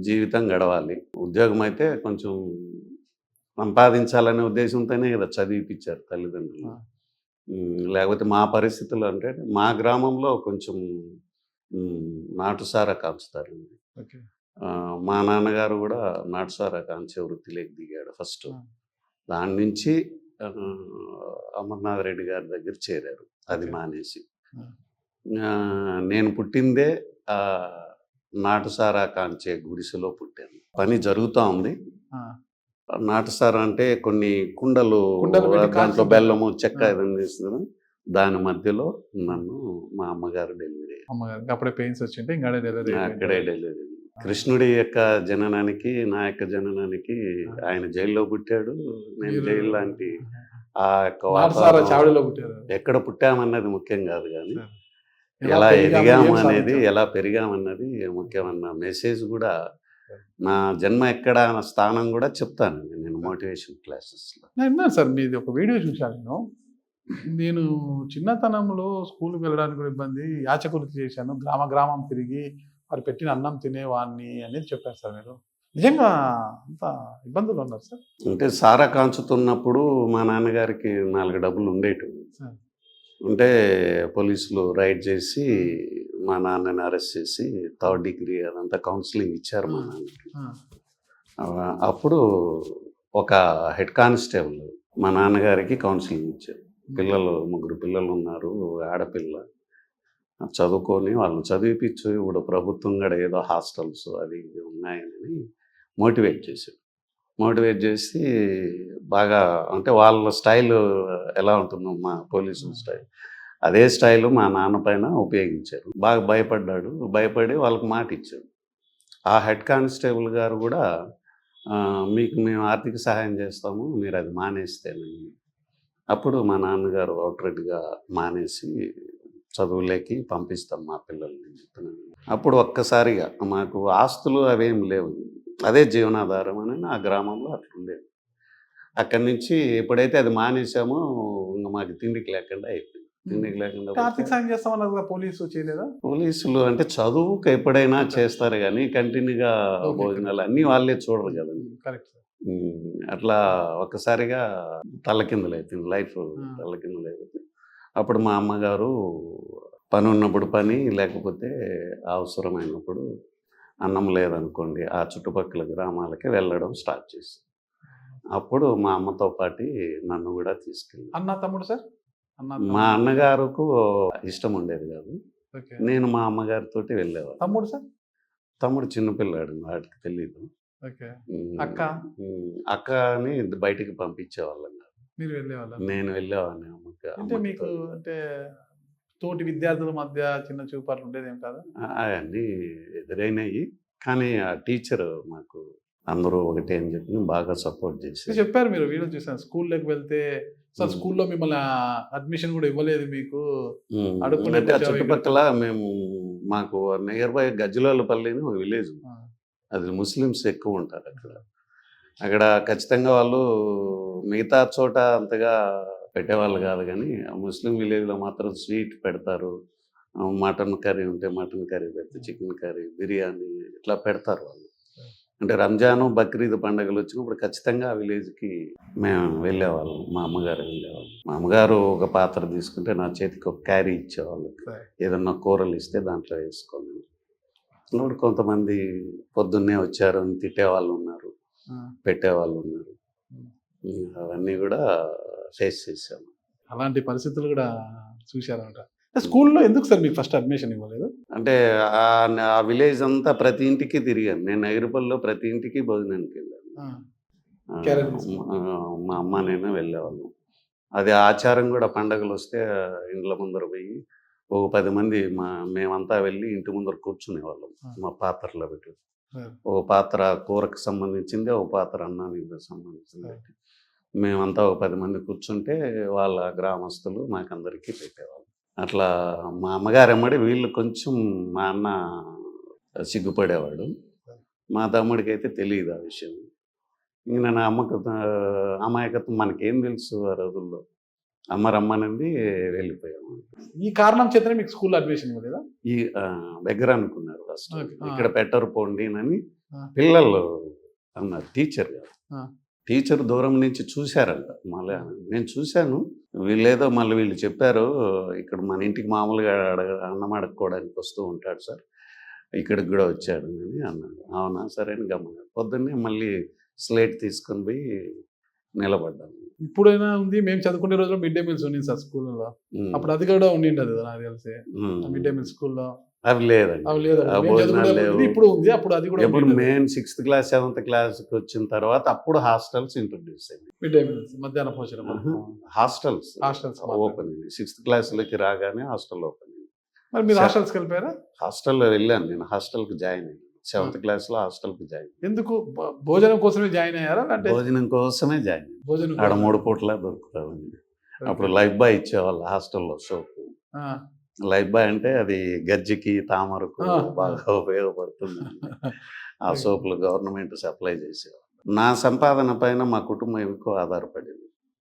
జీవితం గడవాలి. ఉద్యోగం అయితే కొంచెం సంపాదించాలనే ఉద్దేశంతోనే కదా చదివిపించారు తల్లిదండ్రులు. లేకపోతే మా పరిస్థితులు అంటే మా గ్రామంలో కొంచెం నాటుసారా కాంచుతారండి. మా నాన్నగారు కూడా నాటుసారా కాంచే వృత్తిలోకి దిగాడు ఫస్ట్. దాని నుంచి అమర్నాథ్ రెడ్డి గారి దగ్గర చేరారు, అది మానేసి. నేను పుట్టిందే నాటుసారా కాంచే గుడిసెలో పుట్టాను. పని జరుగుతూ ఉంది. నాటుసారా అంటే కొన్ని కుండలు, దాంట్లో బెల్లము, చెక్క ఏదైనా తీస్తున్నారు, దాని మధ్యలో నన్ను మా అమ్మగారు డెలివరీ. అప్పుడే పెయిన్స్ వచ్చింటే అక్కడే డెలివరీ. కృష్ణుడి యొక్క జననానికి, నా యొక్క జననానికి ఆయన జైల్లో పుట్టాడు, నేను జైలు లాంటి ఆ యొక్క ఎక్కడ పుట్టామన్నది ముఖ్యం కాదు, కానీ ఎలా ఎదిగాము అనేది, ఎలా పెరిగామన్నది ముఖ్యమన్న మెసేజ్ కూడా. నా జన్మ ఎక్కడ అన్న స్థానం కూడా చెప్తాను నేను మోటివేషన్ క్లాసెస్లో. విన్నాను సార్, మీది ఒక వీడియో చూశాను నేను చిన్నతనంలో స్కూల్కి వెళ్ళడానికి కూడా ఇబ్బంది, యాచకులకి చేశాను, గ్రామం తిరిగి వారు పెట్టిన అన్నం తినేవాడిని అనేది చెప్పారు సార్. మీరు నిజంగా అంత ఇబ్బందులు ఉన్నారు సార్? అంటే సారా కాంచుతున్నప్పుడు మా నాన్నగారికి 4 డబ్బులు ఉండేటివి. ఉంటే పోలీసులు రైడ్ చేసి మా నాన్నని అరెస్ట్ చేసి 3rd డిగ్రీ అదంతా కౌన్సిలింగ్ ఇచ్చారు మా నాన్నకి. అప్పుడు ఒక హెడ్ కానిస్టేబుల్ మా నాన్నగారికి కౌన్సిలింగ్ ఇచ్చారు. పిల్లలు 3 పిల్లలు ఉన్నారు, ఆడపిల్ల, చదువుకొని వాళ్ళని చదివిపించు, ఇప్పుడు ప్రభుత్వం కూడా ఏదో హాస్టల్స్ అది ఉన్నాయని మోటివేట్ చేశాడు. మోటివేట్ చేసి బాగా, అంటే వాళ్ళ స్టైల్ ఎలా ఉంటుందో మా పోలీసుల స్టైల్, అదే స్టైల్ మా నాన్న పైన ఉపయోగించారు. బాగా భయపడ్డాడు, భయపడి వాళ్ళకి మాట ఇచ్చాడు. ఆ హెడ్ కానిస్టేబుల్ గారు కూడా మీకు మేము ఆర్థిక సహాయం చేస్తాము, మీరు అది మానేస్తేనని. అప్పుడు మా నాన్నగారు అవుట్రెడ్గా మానేసి చదువులేకి పంపిస్తాం మా పిల్లల్ని చెప్తున్నాను. అప్పుడు ఒక్కసారిగా మాకు ఆస్తులు అవేం లేవు, అదే జీవనాధారం అని ఆ గ్రామంలో అట్లుండేది. అక్కడి నుంచి ఎప్పుడైతే అది మానేసామో ఇంకా మాకు తిండికి లేకుండా అయిపోయింది. తిండికి లేకుండా ఆర్థిక సాయం చేస్తామన్నారు, పోలీసు చేయలేదా? పోలీసులు అంటే చదువుకు ఎప్పుడైనా చేస్తారు కానీ కంటిన్యూగా భోజనాలు అన్నీ వాళ్ళే చూడరు కదండి. కరెక్ట్. అట్లా ఒక్కసారిగా తల్లకిందులైపోయింది, లైఫ్ తల్లకిందులైపోయింది. అప్పుడు మా అమ్మగారు పని ఉన్నప్పుడు పని, లేకపోతే అవసరమైనప్పుడు అన్నం లేదనుకోండి ఆ చుట్టుపక్కల గ్రామాలకి వెళ్ళడం స్టార్ట్ చేసి, అప్పుడు మా అమ్మతో పాటు నన్ను కూడా తీసుకెళ్ళి. అన్న తమ్ముడు సార్? మా అన్నగారుకు ఇష్టం ఉండేది కాదు, నేను మా అమ్మగారితో వెళ్ళేవాడు. తమ్ముడు సార్? తమ్ముడు చిన్నపిల్లాడు, వాడికి తెలియదు. అక్కని బయటికి పంపించేవాళ్ళం కాదు. మీరు వెళ్ళేవాళ్ళ? నేను వెళ్ళేవాడిని అంటే అమ్మకి మీకు అంటే తోటి విద్యార్థుల మధ్య చిన్న చూపు అట్లా ఉండేదేం కాదా? అవన్నీ ఎదురైనాయి. కానీ ఆ టీచర్ మాకు అందరూ ఒకటే అని చెప్పి బాగా సపోర్ట్ మీరు చేసి చెప్పారు, మీరు వీడియో చూసాను, స్కూల్లోకి వెళ్తే అసలు స్కూల్లో మిమ్మల్ని అడ్మిషన్ కూడా ఇవ్వలేదు మీకు, అడుక్కునే అంటే ఆ వచ్చావు చుట్టుపక్కల మేము మాకు నియర్ బై గజ్జలపల్లి అని ఒక విలేజ్, ఆ, అది ముస్లిమ్స్ ఎక్కువ ఉంటారు అక్కడ. అక్కడ ఖచ్చితంగా వాళ్ళు మిగతా చోట అంతగా పెట్టేవాళ్ళు కాదు, కానీ ఆ ముస్లిం విలేజ్లో మాత్రం స్వీట్ పెడతారు. మటన్ కర్రీ ఉంటే మటన్ కర్రీ పెడితే చికెన్ కర్రీ, బిర్యానీ ఇట్లా పెడతారు వాళ్ళు. అంటే రంజాను బక్రీద్ పండుగలు వచ్చినప్పుడు ఖచ్చితంగా ఆ విలేజ్కి మేము వెళ్ళేవాళ్ళం. మా అమ్మగారు వెళ్ళేవాళ్ళు. మా అమ్మగారు ఒక పాత్ర తీసుకుంటే నా చేతికి ఒక క్యారీ ఇచ్చేవాళ్ళు. సరే. ఏదన్నా కూరలు ఇస్తే దాంట్లో వేసుకోవాలి. ఇప్పుడు కొంతమంది పొద్దున్నే వచ్చారు అని తిట్టేవాళ్ళు ఉన్నారు, ఆ. పెట్టేవాళ్ళు ఉన్నారు. అవన్నీ కూడా ఫేస్ చేశాము. అలాంటి పరిస్థితులు కూడా చూశారంట. స్కూల్లో ఎందుకు సార్ మీకు ఫస్ట్ అడ్మిషన్ ఇవ్వలేదు? అంటే ఆ విలేజ్ అంతా ప్రతి ఇంటికి తిరిగాను. నేను నగిరిపల్లిలో ప్రతి ఇంటికి భోజనానికి వెళ్ళాను. ఆ, ఆ, క్యారెట్ తీసుకుని. మా అమ్మ నేను వెళ్ళేవాళ్ళం. అది ఆచారం కూడా. పండగలు వస్తే ఇండ్ల ముందర పోయి ఒక 10 మంది మేమంతా వెళ్ళి ఇంటి ముందర కూర్చునేవాళ్ళం. మా పాత్రలో పెట్టి సరే. ఒక పాత్ర కూరకు సంబంధించింది, ఒక పాత్ర అన్నానికి సంబంధించింది. మేమంతా ఒక 10 మంది కూర్చుంటే వాళ్ళ గ్రామస్తులు మాకందరికీ పెట్టేవాళ్ళు. అట్లా మా అమ్మగారు ఎమ్మడి వీళ్ళు కొంచెం మా అన్న సిగ్గుపడేవాడు. మా తమ్ముడికి అయితే తెలియదు ఆ విషయం. ఇంక నేను అమాయకత్వం మనకేం తెలుసు ఆ రోజుల్లో. అమ్మ రమ్మనింది, వెళ్ళిపోయాము. ఈ కారణం చేతనే మీకు స్కూల్లో అడ్మిషన్ ఇవ్వలేదా? ఈ దగ్గర అనుకున్నారు ఫస్ట్. ఓకే. ఇక్కడ పెట్టరు పోండి అని ఆ. పిల్లలు అన్నారు, టీచర్ గారు. ఆ. టీచర్ దూరం నుంచి చూశారంట. మళ్ళీ నేను చూశాను. వీళ్ళేదో మళ్ళీ వీళ్ళు చెప్పారు, ఇక్కడ మన ఇంటికి మామూలుగా అన్నం అడుక్కోవడానికి వస్తూ ఉంటాడు సార్, ఇక్కడికి కూడా వచ్చాడు అని అన్నాడు. అవునా సరే అని గమ్మన్నాడు. పొద్దున్నే మళ్ళీ స్లేట్ తీసుకొని పోయి నిలబడ్డాను. ఇప్పుడైనా ఉంది, మేము చదువుకునే రోజుల్లో మిడ్ డే మీల్స్ ఉండింది సార్ స్కూల్లో. అప్పుడు అది కూడా ఉండిండదు నాకు తెలిసి. మిడ్ డే మీల్ స్కూల్లో అవి లేదండి. అవి లేదు. ఆ మేము భోజనాలు చదువుకునే లేవు. రోజుల్లో ఇప్పుడు ఉంది, అప్పుడు అది కూడా ఎప్పుడు మేము 6th క్లాస్ 7th క్లాస్కి వచ్చిన తర్వాత అప్పుడు హాస్టల్స్ ఇంట్రొడ్యూస్ అయింది. మిడ్ డే మీల్స్ మధ్యాహ్న భోజనం. హాస్టల్స్ హాస్టల్స్ ఓపెన్ అయింది. 6th క్లాస్లోకి రాగానే హాస్టల్ ఓపెన్ అయింది. మరి మీరు హాస్టల్స్కి వెళ్ళిపోయారా? హాస్టల్లో వెళ్ళాను. నేను హాస్టల్కి జాయిన్ అయ్యాను. 7th క్లాస్లో హాస్టల్కి జాయిన్ అయ్యాను. ఎందుకు? భోజనం కోసమే జాయిన్ అయ్యారా? అంటే భోజనం కోసమే జాయిన్ అయ్యాను. భోజనం ఆడ కోసం. 3 పూట్ల దొరుకుతామండి. అప్పుడు లైఫ్ బాయ్ ఇచ్చేవాళ్ళు హాస్టల్లో సోపు. ఆ, లైఫ్ బాయ్ అంటే అది గజ్జికి తామరకు ఆ. బాగా ఉపయోగపడుతుంది. ఆ సోపులు గవర్నమెంట్ సప్లై చేసేవాళ్ళు. నా సంపాదన పైన మా కుటుంబం ఎక్కువ ఆధారపడేది.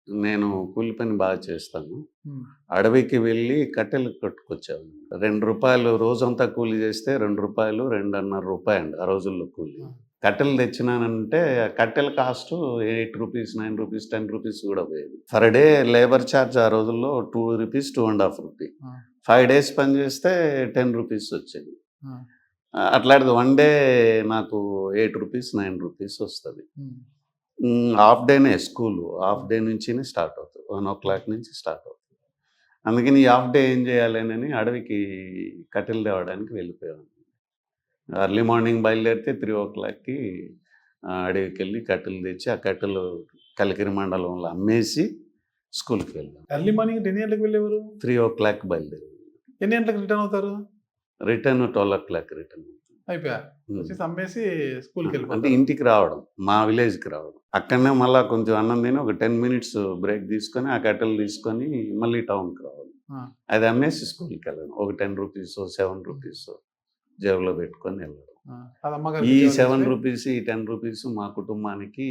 నేను కూలి పని బాగా చేస్తాను. ఉమ్, అడవికి వెళ్ళి కట్టెలు కట్టుకొచ్చాను. ₹2 రోజంతా కూలి చేస్తే ₹2, ₹2.5 అండి ఆ రోజుల్లో కూలి. కట్టెలు తెచ్చినానంటే కట్టెల కాస్ట్ ₹8, ₹9, ₹10 కూడా పోయేది. పర్ డే లేబర్ ఛార్జ్ ఆ రోజుల్లో ₹2, ₹2.5. ఆ, 5 days పని చేస్తే ₹10 వచ్చేది. ఆ, అట్లాంటిది 1 day నాకు ₹8, ₹9 వస్తుంది. ఉమ్, హాఫ్ డేనే స్కూలు. హాఫ్ డే నుంచినే స్టార్ట్ అవుతుంది. 1 o'clock నుంచి స్టార్ట్ అవుతుంది. అందుకని ఈ హాఫ్ డే ఏం చేయాలని అడవికి కట్టెలు తేవడానికి వెళ్ళిపోయాను. ఎర్లీ మార్నింగ్ బయలుదేరితే 3 o'clockకి అడవికి వెళ్ళి కట్టెలు తెచ్చి ఆ కట్టెలు కలికిరి మండలంలో అమ్మేసి స్కూల్కి వెళ్ళాను. ఎర్లీ మార్నింగ్ ఎన్ని గంటలకు వెళ్ళేవారు? 3 o'clock బయలుదేరి ఎన్ని గంటలకు రిటర్న్ అవుతారు? Return 12 o'clock return. అయిపోయా వచ్చేసి అమ్మేసి స్కూల్కి అంటే వెళ్ళిపోతారు. ఇంటికి రావడం, మా విలేజ్కి రావడం. అక్కడనే మళ్ళీ కొంచెం అన్నం తిని ఒక 10 minutes బ్రేక్ తీసుకొని ఆ కట్టెలు తీసుకొని మళ్ళీ టౌన్కి రావాలి. ఆ, అది అమ్మేసి స్కూల్కి వెళ్ళడం. ఒక ₹10, ₹7 జేబులో పెట్టుకొని వెళ్ళడం. ఆ, అది అమ్మగారు ఈ ఇచ్చేవాళ్ళు ₹7, ఈ ₹10 మా కుటుంబానికి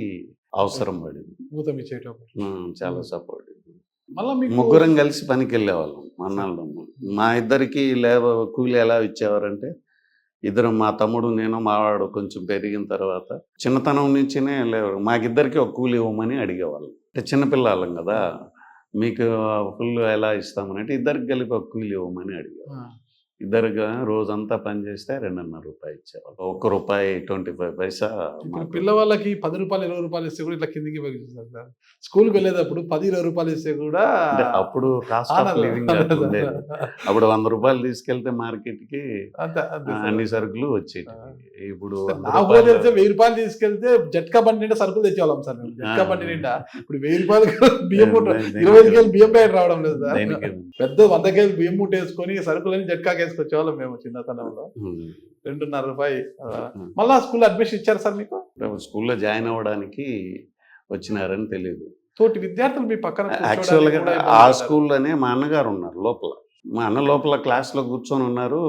అవసరం పడింది. ఊతం ఇచ్చేటప్పుడు. చాలా సపోర్ట్. మళ్ళీ మీకు ముగ్గురం కలిసి పనికి వెళ్ళేవాళ్ళం అన్నాళ్ళు. మా ఇద్దరికి కూలి ఎలా ఇచ్చేవారంటే, ఇద్దరు మా తమ్ముడు నేను మావాడు కొంచెం పెరిగిన తర్వాత చిన్నతనం నుంచినే లేవారు. మాకిద్దరికి ఒక కూలి ఇవ్వమని అడిగేవాళ్ళం. అంటే చిన్నపిల్లలం కదా, మీకు ఫుల్ ఎలా ఇస్తామని అంటే ఇద్దరికి కలిపి ఒక కూలి ఇవ్వమని అడిగేవాళ్ళం. ఆ, ఇద్దరుగా రోజంతా పని చేస్తే 2.5 రూపాయలు ఇచ్చేవాళ్ళు. ₹1.25 ఇప్పుడు మాకు. పిల్లవాళ్ళకి 10 రూపాయలు 20 రూపాయలు ఇస్తే కూడా ఇట్లా కిందికి పంపిస్తారు సార్. స్కూల్కి వెళ్ళేటప్పుడు 10 20 రూపాయలు ఇస్తే కూడా అంటే అప్పుడు కాస్ట్ ఆఫ్ ఆనందం. లివింగ్ అట్లా ఉండేది. అప్పుడు 100 రూపాయలు తీసుకెళ్తే మార్కెట్కి అంతే అంతే సార్. అన్ని సరుకులు వచ్చేటి. ఇప్పుడు 100 నా ఊళ్ళో తెలిస్తే 1000 రూపాయలు తీసుకెళ్తే జట్కా బండి నిండా సరుకులు తెచ్చేవాళ్ళం సార్ మేము. జట్కా బండి నిండా ఇప్పుడు 1000 రూపాయలు బియ్యం మూట 20 కేజీలు బియ్యం ప్యాకెట్ రావడం లేదు సార్. దేనికి? పెద్ద 100 కేజీలు బియ్యం మూట వేసుకొని సరుకులని జట్కాకి వేసుకొచ్చేవాళ్ళం మేము చిన్నతనంలో. 2.5 రూపాయలు. మళ్ళా స్కూల్లో అడ్మిషన్ ఇచ్చారు సార్ మీకు? స్కూల్లో జాయిన్ అవ్వడానికి వచ్చినారని తెలియదు. తోటి విద్యార్థులు మీ పక్కన యాక్చువల్గా ఆ స్కూల్లోనే మా అన్నగారు ఉన్నారు లోపల. మా అన్న లోపల క్లాస్లో కూర్చొని ఉన్నారు.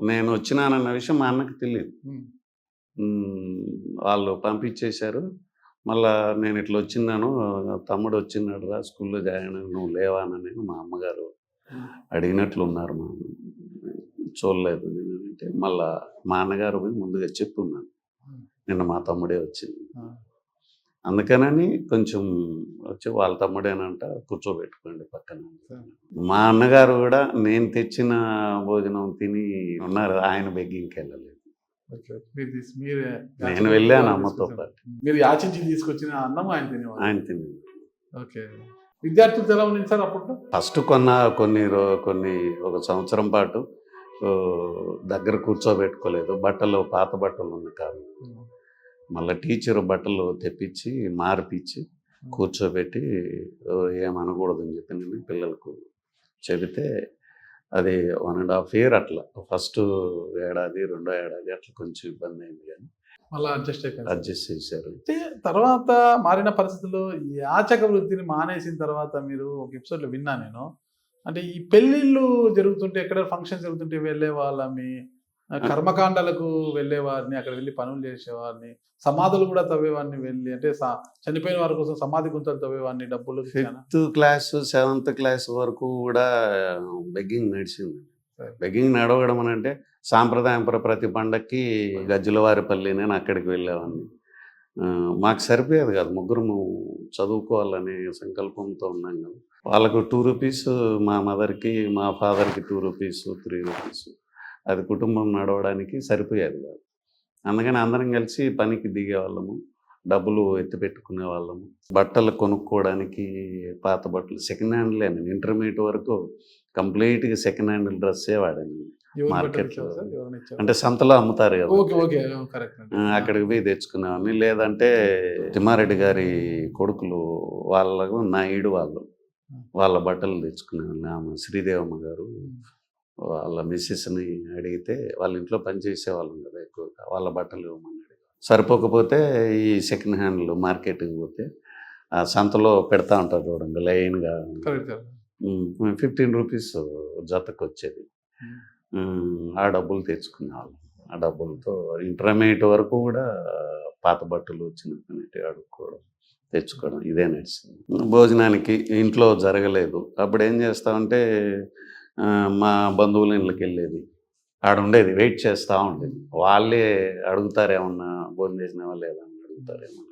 నేను వచ్చినానన్న విషయం మా అన్నకి తెలియదు. వాళ్ళు పంపించేశారు. మళ్ళా నేను ఇట్లా వచ్చిన్నాను, తమ్ముడు వచ్చిన్నాడు రా స్కూల్లో జాయిన్ నువ్వు లేవానని మా అమ్మగారు అడిగినట్లు ఉన్నారు. మా చూడలేదు నేను అంటే మళ్ళా మా అన్నగారు పోయి ముందుగా చెప్పున్నాను, నిన్న మా తమ్ముడే వచ్చింది. అందుకనని కొంచెం వచ్చి వాళ్ళ తమ్ముడేనంట కూర్చోబెట్టుకోండి పక్కన. మా అన్నగారు కూడా నేను తెచ్చిన భోజనం తిని ఉన్నారు, ఆయన బెగ్గింగ్కి వెళ్ళలేదు. నేను వెళ్ళాను అమ్మతో పాటు. మీరు యాచించి తీసుకొచ్చిన అన్నం ఆయన తినేవారు. ఆయన తిని ఓకే. విద్యార్థులు ఎలా ఉంది సార్ అప్పుడు? ఫస్ట్ కొన్ని ఒక సంవత్సరం పాటు దగ్గర కూర్చోబెట్టుకోలేదు. పాత బట్టలు ఉన్న కాదు. మళ్ళీ టీచర్ బట్టలు తెప్పించి మార్పిచ్చి కూర్చోబెట్టి ఏమనకూడదని చెప్పి నేను పిల్లలకు చెబితే అది 1.5 year అట్లా ఫస్ట్ ఏడాది రెండో ఏడాది అట్లా కొంచెం ఇబ్బంది అయింది, కానీ మళ్ళీ అడ్జస్ట్ చేశారు. తర్వాత మారిన పరిస్థితుల్లో యాచక వృత్తిని మానేసిన తర్వాత మీరు ఒక ఎపిసోడ్లో విన్నా నేను, అంటే ఈ పెళ్ళిళ్ళు జరుగుతుంటే ఎక్కడ ఫంక్షన్స్ జరుగుతుంటే వెళ్ళే వాళ్ళని, కర్మకాండాలకు వెళ్ళేవారిని, అక్కడ వెళ్ళి పనులు చేసేవారిని, సమాధులు కూడా తవ్వేవారిని వెళ్ళి, అంటే చనిపోయిన వారి కోసం సమాధి గుంతలు తవ్వేవారిని డబ్బులు. 5th class 7th class వరకు కూడా బెగ్గింగ్ నడిచింది. బెగ్గింగ్ నడవడం అని అంటే సాంప్రదాయం ప్రతి పండక్కి గజ్జులవారిపల్లి నేను అక్కడికి వెళ్ళేవాడిని. మాకు సరిపోయేది కాదు, ముగ్గురు చదువుకోవాలనే సంకల్పంతో ఉన్నాం కదా. వాళ్ళకు 2 రూపీస్, మా మదర్కి మా ఫాదర్కి 2 రూపీస్ 3 రూపీస్, అది కుటుంబం నడవడానికి సరిపోయేది కాదు. అందుకని అందరం కలిసి పనికి దిగేవాళ్ళము, డబ్బులు ఎత్తిపెట్టుకునే వాళ్ళము. బట్టలు కొనుక్కోవడానికి పాత బట్టలు సెకండ్ హ్యాండ్లే. నేను ఇంటర్మీడియట్ వరకు కంప్లీట్గా సెకండ్ హ్యాండ్ డ్రెస్సే వాడాను మార్కెట్లో. అంటే సంతలో అమ్ముతారు కదా, అక్కడికి పోయి తెచ్చుకునేవాడిని. లేదంటే తిమ్మారెడ్డి గారి కొడుకులు వాళ్ళకు నాయుడు వాళ్ళ బట్టలు తెచ్చుకునేవాడిని. ఆమె శ్రీదేవమ్మ గారు వాళ్ళ మిస్సెస్ని అడిగితే వాళ్ళ ఇంట్లో పనిచేసేవాళ్ళం కదా ఎక్కువగా, వాళ్ళ బట్టలు ఇవ్వమని అడిగారు. సరిపోకపోతే ఈ సెకండ్ హ్యాండ్లు మార్కెట్కి పోతే ఆ సంతలో పెడతా ఉంటారు చూడండి లైన్గా, 15 రూపీస్ జతకు వచ్చేది. ఆ డబ్బులు తెచ్చుకునేవాళ్ళం. ఆ డబ్బులతో ఇంటర్మీడియట్ వరకు కూడా పాత బట్టలు చిన్నప్పటి అడుక్కోవడం తెచ్చుకోవడం ఇదే నడిచింది. భోజనానికి ఇంట్లో జరగలేదు. అప్పుడు ఏం చేస్తామంటే మా బంధువుల ఇళ్ళకి వెళ్ళేది, ఆడ ఉండేది, వెయిట్ చేస్తూ ఉండేది. వాళ్ళే అడుగుతారేమన్నా భోజనం చేసిన వాళ్ళు ఏదన్నా అడుగుతారేమన్నా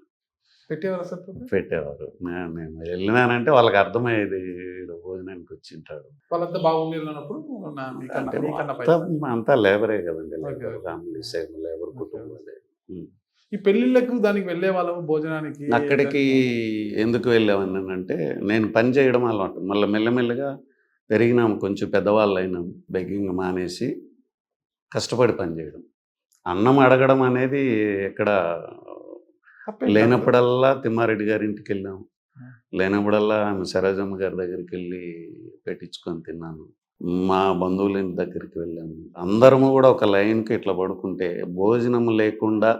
పెట్టేవారు. నేను వెళ్ళినానంటే వాళ్ళకి అర్థమయ్యేది భోజనానికి వచ్చింటాడు. వాళ్ళంతా బాగుండేటప్పుడు అంతా లేబరే కదండి, ఫ్యామిలీ సేమ్ లేబర్ కుటుంబాలే. ఈ పెళ్ళిళ్ళకు దానికి వెళ్ళే వాళ్ళము భోజనానికి. అక్కడికి ఎందుకు వెళ్ళామని అంటే నేను పని చేయడం అలవాటు. మళ్ళీ మెల్లమెల్లగా పెరిగినాము, కొంచెం పెద్దవాళ్ళు అయినాం. బెగ్గింగ్ మానేసి కష్టపడి పని చేయడం, అన్నం అడగడం అనేది ఎక్కడ లేనప్పుడల్లా తిమ్మారెడ్డి గారి ఇంటికి వెళ్ళాము, లేనప్పుడల్లా ఆమె సరోజమ్మ గారి దగ్గరికి వెళ్ళి పెట్టించుకొని తిన్నాను. మా బంధువుల ఇంటి దగ్గరికి వెళ్ళాము. అందరము కూడా ఒక లైన్కి ఇట్లా పడుకుంటే భోజనం లేకుండా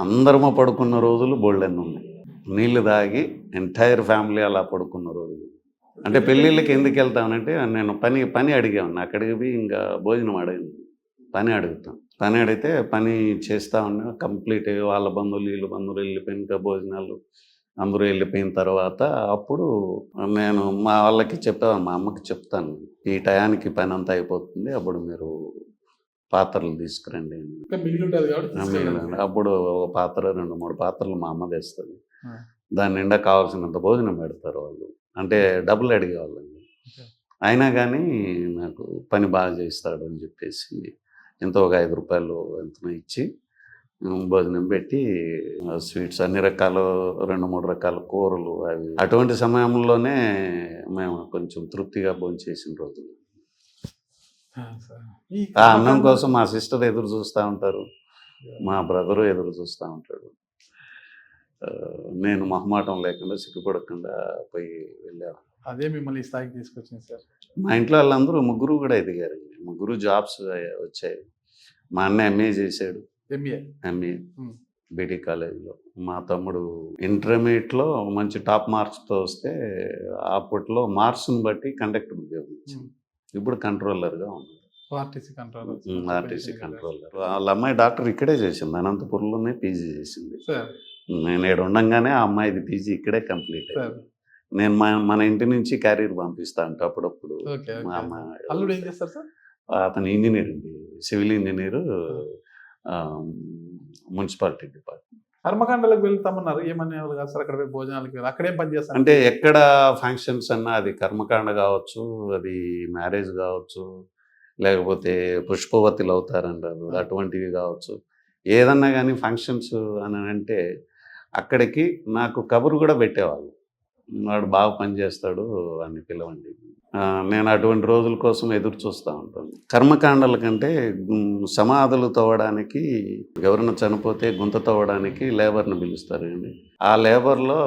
అందరము పడుకున్న రోజులు బోల్డెన్ ఉన్నాయి. నీళ్లు తాగి ఎంటైర్ ఫ్యామిలీ అలా పడుకున్న రోజులు. అంటే పెళ్ళిళ్ళకి ఎందుకు వెళ్తామనంటే నేను పని అడిగాను. అక్కడికి పోయి ఇంకా భోజనం అడిగింది, పని అడుగుతాం. పని అడిగితే పని చేస్తూ ఉన్నా కంప్లీట్ వాళ్ళ బంధువులు వీళ్ళ బంధువులు వెళ్ళిపోయిన భోజనాలు అందరూ వెళ్ళిపోయిన తర్వాత అప్పుడు నేను మా వాళ్ళకి చెప్పాను, మా అమ్మకి చెప్తాను, ఈ టయానికి పని అంతా అయిపోతుంది, అప్పుడు మీరు పాత్రలు తీసుకురండి. అప్పుడు ఒక పాత్ర 2-3 పాత్రలు మా అమ్మ తెస్తుంది. దాని నిండా కావాల్సినంత భోజనం పెడతారు వాళ్ళు. అంటే డబ్బులు అడిగేవాళ్ళండి. అయినా కానీ నాకు పని బాగా చేస్తాడు అని చెప్పేసి ఎంతో ఒక ₹5 ఎంతనో ఇచ్చి భోజనం పెట్టి స్వీట్స్ అన్ని రకాలు 2-3 రకాల కూరలు అవి అటువంటి సమయంలోనే మేము కొంచెం తృప్తిగా భోంచేసిన రోజులు. ఈ ఆ అన్నం కోసం మా సిస్టర్ ఎదురు చూస్తూ ఉంటారు, మా బ్రదరు ఎదురు చూస్తూ ఉంటాడు. నేను మొహమాటం లేకుండా సిగ్గుపడకుండా పోయి వెళ్ళాను. అదే మిమ్మల్ని ఈ స్థాయికి తీసుకొచ్చింది సార్. మా ఇంట్లో వాళ్ళందరూ ముగ్గురు కూడా ఎదిగారండి, ముగ్గురు జాబ్స్ వచ్చాయి. మా అన్న ఎంఏ చేశాడు, ఎంఏ ఎంఏ బీటీ కాలేజీలో. మా తమ్ముడు ఇంటర్మీడియట్లో మంచి టాప్ మార్క్స్తో వస్తే అప్పట్లో మార్క్స్ని బట్టి కండక్టర్ ఉద్యోగం ఇచ్చింది. ఇప్పుడు కంట్రోలర్గా ఉంది, ఆర్టీసీ కంట్రోలర్. RTC controller. వాళ్ళ అమ్మాయి డాక్టర్ ఇక్కడే చేసింది, అనంతపురంలోనే పీజీ చేసింది. సార్ నేను ఇక్కడ ఉండగానే ఆ అమ్మాయిది పీజీ ఇక్కడే కంప్లీట్ సార్. అయింది. నేను మన ఇంటి నుంచి క్యారియర్ పంపిస్తా అంటే అప్పుడప్పుడు. ఓకే మా ఓకే. అమ్మ అల్లుడు ఏం చేస్తారు సార్? అతను ఇంజనీర్ అండి, సివిల్ ఇంజనీరు, మున్సిపాలిటీ డిపార్ట్మెంట్. కర్మకాండలకు వెళ్తామన్నారు, ఏమనేవాళ్ళు కాదు సార్? అక్కడ పోయి భోజనాలకు వెళ్ళి అక్కడేం పని చేస్తారు? అంటే ఎక్కడ ఫంక్షన్స్ అన్నా, అది కర్మకాండ కావచ్చు, అది మ్యారేజ్ కావచ్చు, లేకపోతే పుష్పవతిలు అవుతారంటారు అటువంటివి కావచ్చు, ఏదన్నా కానీ ఫంక్షన్స్ అని అంటే అక్కడికి నాకు కబురు కూడా పెట్టేవాళ్ళు, వాడు బాగా పనిచేస్తాడు అని పిలవండి. నేను అటువంటి రోజుల కోసం ఎదురు చూస్తూ ఉంటాను. కర్మకాండల కంటే సమాధులు తవ్వడానికి, ఎవరైనా చనిపోతే గుంత తవ్వడానికి లేబర్ని పిలుస్తారు అండి. ఆ లేబర్లో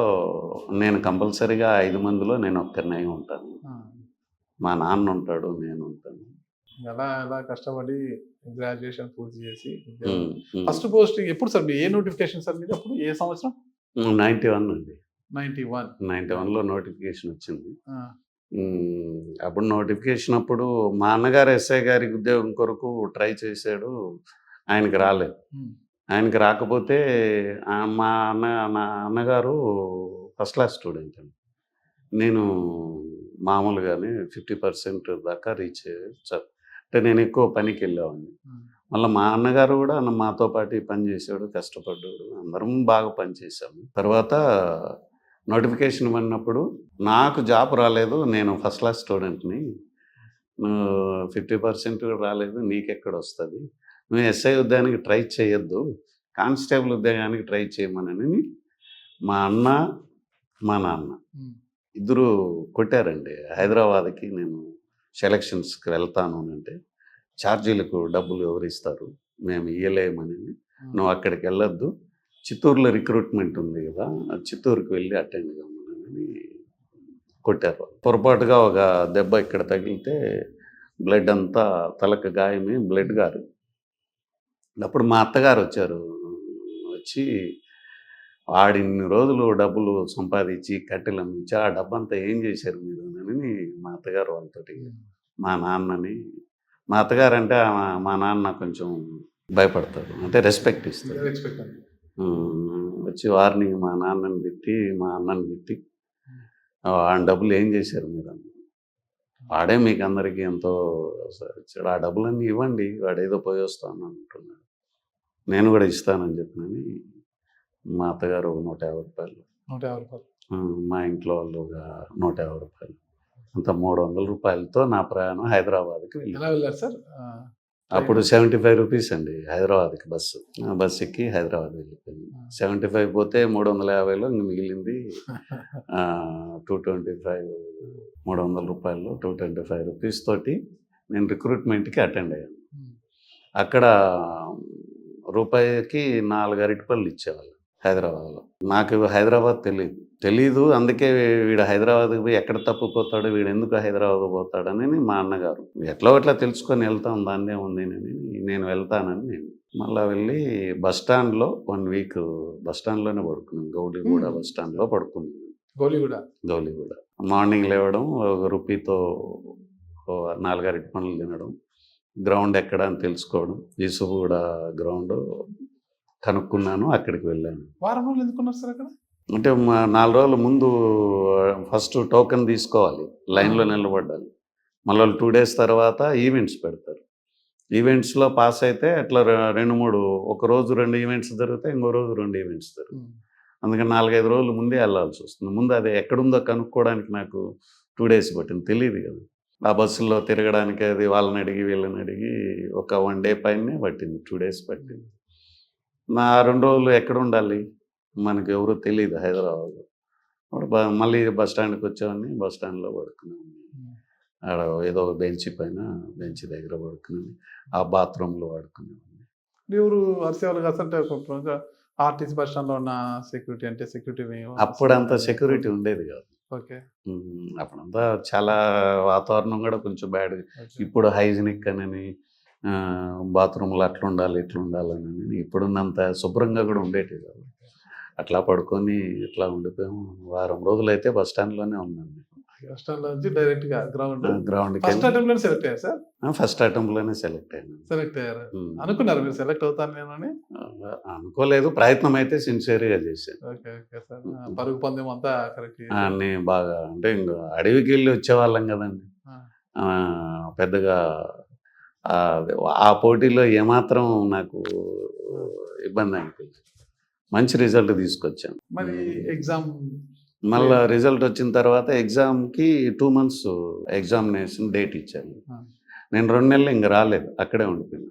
నేను కంపల్సరీగా 5 మందిలో నేను ఒక్కరినే ఉంటాను. మా నాన్న ఉంటాడు, నేను ఉంటాను. ఎలా ఎలా కష్టపడి గ్రాడ్యుయేషన్ పూర్తి చేసి ఫస్ట్ పోస్టింగ్ ఎప్పుడు సార్? ఏ నోటిఫికేషన్ సార్ మీరు అప్పుడు? ఏ సంవత్సరం? 91 అండి. 91లో నోటిఫికేషన్ వచ్చింది. అప్పుడు నోటిఫికేషన్ అప్పుడు మా అన్నగారు ఎస్ఐ గారికి ఉద్యోగం కొరకు ట్రై చేశాడు, ఆయనకి రాలేదు. ఆయనకి రాకపోతే మా అన్నగారు ఫస్ట్ క్లాస్ స్టూడెంట్ అండి, నేను మామూలుగానే 50% దాకా రీచ్ అంటే నేను ఎక్కువ పనికి వెళ్ళేవాడిని. మళ్ళీ మా అన్నగారు కూడా మాతో పాటు పని చేసాడు, కష్టపడ్డాడు, అందరం బాగా పని చేసాము. తర్వాత నోటిఫికేషన్ పడినప్పుడు నాకు జాబ్ రాలేదు, నేను ఫస్ట్ క్లాస్ స్టూడెంట్ని, 50% కూడా రాలేదు, నీకెక్కడ వస్తుంది, నువ్వు ఎస్ఐ ఉద్యోగానికి ట్రై చేయొద్దు, కానిస్టేబుల్ ఉద్యోగానికి ట్రై చేయమనని మా అన్న మా నాన్న ఇద్దరు కొట్టారండి. హైదరాబాద్కి నేను సెలక్షన్స్కి వెళ్తాను అంటే ఛార్జీలకు డబ్బులు ఎవరిస్తారు, మేము ఇయ్యలేమని, నువ్వు అక్కడికి వెళ్ళొద్దు, చిత్తూరులో రిక్రూట్మెంట్ ఉంది కదా, చిత్తూరుకి వెళ్ళి అటెండ్ కామని కొట్టారు. పొరపాటుగా ఒక దెబ్బ ఇక్కడ తగిలితే బ్లడ్ అంతా తలకు గాయమే, బ్లడ్ గారు. అప్పుడు మా అత్తగారు వచ్చారు, వచ్చి ఆడిన్ని రోజులు డబ్బులు సంపాదించి కట్టెలు అమ్మించి ఆ డబ్బంతా ఏం చేశారు మీరు అని మా అత్తగారు వాళ్ళతోటి, మా నాన్నని, మా అత్తగారు అంటే మా నాన్న కొంచెం భయపడతారు, అంటే రెస్పెక్ట్ ఇస్తారు. వచ్చి వారిని మా నాన్నని తిట్టి మా అన్నని తిట్టి ఆ డబ్బులు ఏం చేశారు మీరు అన్న, వాడే మీకు అందరికీ ఎంతో ఇచ్చాడు, ఆ డబ్బులన్నీ ఇవ్వండి, వాడు ఏదో పోయి వస్తాను అంటున్నాడు, నేను కూడా ఇస్తానని చెప్పినని మా అత్తగారు ఒక ₹150, మా ఇంట్లో వాళ్ళు ఒక ₹150, అంత ₹300 నా ప్రయాణం హైదరాబాద్కి వెళ్ళారు సార్. అప్పుడు ₹75 అండి హైదరాబాద్కి బస్సు ఎక్కి హైదరాబాద్ వెళ్ళిపోయింది. 75 పోతే 350లో ఇంక మిగిలింది ₹225, ₹225 తోటి నేను రిక్రూట్మెంట్కి అటెండ్ అయ్యాను. అక్కడ రూపాయికి 4 అరటిపళ్ళు ఇచ్చేవాళ్ళు హైదరాబాద్లో. నాకు హైదరాబాద్ తెలీదు, అందుకే వీడు హైదరాబాద్కి పోయి ఎక్కడ తప్పిపోతాడు, వీడు ఎందుకు హైదరాబాద్ పోతాడని మా అన్నగారు, ఎట్లా తెలుసుకొని వెళ్తాం, దాన్నే ఉంది అని నేను వెళ్తానని నేను మళ్ళీ వెళ్ళి బస్ స్టాండ్లో 1 వీక్ బస్ స్టాండ్లోనే పడుకున్నాను. గౌలిగూడ బస్ స్టాండ్లో పడుకున్నాను. గౌలిగూడ మార్నింగ్ లేవడం, ₹1 4 అరటిపళ్ళు తినడం, గ్రౌండ్ ఎక్కడ అని తెలుసుకోవడం, యూసుఫ్గూడ గ్రౌండ్ కనుక్కున్నాను, అక్కడికి వెళ్ళాను. వారం రోజులు ఎందుకున్నారు సార్ అక్కడ? అంటే 4 రోజుల ముందు ఫస్ట్ టోకెన్ తీసుకోవాలి, లైన్లో నిలబడాలి, మళ్ళీ 2 days తర్వాత ఈవెంట్స్ పెడతారు. ఈవెంట్స్లో పాస్ అయితే అట్లా 2-3, ఒక రోజు 2 ఈవెంట్స్ జరుగుతాయి, ఇంకో రోజు 2 ఈవెంట్స్ జరుగుతాయి. అందుకని 4-5 రోజులు ముందే వెళ్ళాల్సి వస్తుంది. ముందు అది ఎక్కడుందో కనుక్కోవడానికి నాకు 2 days పట్టింది, తెలియదు కదా. ఆ బస్సుల్లో తిరగడానికి అది వాళ్ళని అడిగి వీళ్ళని అడిగి ఒక 1 డే పైనే పట్టింది, 2 days పట్టింది. నా 2 రోజులు ఎక్కడ ఉండాలి, మనకు ఎవరు తెలియదు హైదరాబాద్లో. అప్పుడు మళ్ళీ బస్ స్టాండ్కి వచ్చేవాడిని, బస్ స్టాండ్లో పడుకున్నాను. ఆడ ఏదో బెంచ్ దగ్గర పడుకున్నాను, ఆ బాత్రూంలో పడుకునేవాడిని. ఎవరు అరిసేవాళ్ళు కాదంటే ఆర్టీసీ బస్ స్టాండ్లో ఉన్న సెక్యూరిటీ అంటే సెక్యూరిటీ అప్పుడంత సెక్యూరిటీ ఉండేది కాదు. ఓకే. అప్పుడంతా చాలా వాతావరణం కూడా కొంచెం బ్యాడ్. ఇప్పుడు హైజీనిక్ అని బాత్రూంలో అట్లా ఉండాలి ఇట్లా ఉండాలని ఇప్పుడున్నంత శుభ్రంగా కూడా ఉండేటివి కాదు. అట్లా పడుకొని ఇట్లా ఉండిపోయాము. వారం రోజులైతే బస్ స్టాండ్లోనే ఉన్నాను. బస్ స్టాండ్ నుంచి డైరెక్ట్గా గ్రౌండ్కి ఫస్ట్ అటెంప్ట్ సెలెక్ట్ అయ్యారు సార్? ఫస్ట్ అటెంప్ట్లోనే సెలెక్ట్ అయ్యాను. సెలెక్ట్ అయ్యారు. అనుకున్నారు మీరు సెలెక్ట్ అవుతాను నేను అని? అనుకోలేదు, ప్రయత్నం అయితే సిన్సియర్గా చేశాను. Okay okay sir. పరుగు పందెం అంతా కరెక్ట్ అన్నీ బాగా, అంటే ఇంకా అడవికి వెళ్ళి వచ్చేవాళ్ళం కదండి, పెద్దగా ఆ పోటీలో ఏమాత్రం నాకు ఇబ్బంది అనిపించింది. మంచి రిజల్ట్ తీసుకొచ్చాను. మరి ఎగ్జామ్ మళ్ళీ రిజల్ట్ వచ్చిన తర్వాత ఎగ్జామ్కి 2 months ఎగ్జామినేషన్ డేట్ ఇచ్చాను. నేను 2 నెలలు ఇంక రాలేదు, అక్కడే ఉండిపోయాను.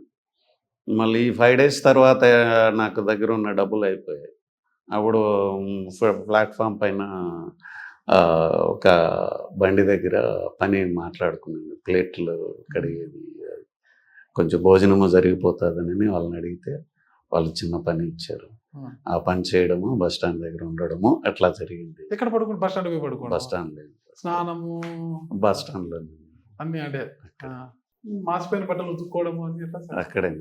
మళ్ళీ 5 days తర్వాత నాకు దగ్గర ఉన్న డబ్బులు అయిపోయాయి. అప్పుడు ప్లాట్ఫామ్ పైన ఒక బండి దగ్గర పని మాట్లాడుకున్నాను, ప్లేట్లు కడిగేది, కొంచెం భోజనము జరిగిపోతుందని వాళ్ళని అడిగితే వాళ్ళు చిన్న పని ఇచ్చారు. ఆ పని చేయడము, బస్ స్టాండ్ దగ్గర ఉండడము అట్లా జరిగింది. ఎక్కడ పడుకుంటు? బస్ స్టాండ్ పోయి పడుకోండి. బస్ స్టాండ్, స్నానము బస్ స్టాండ్లో అన్ని అడే. మాసిపోయిన బట్టలు ఉతుక్కోవడము అని అక్కడే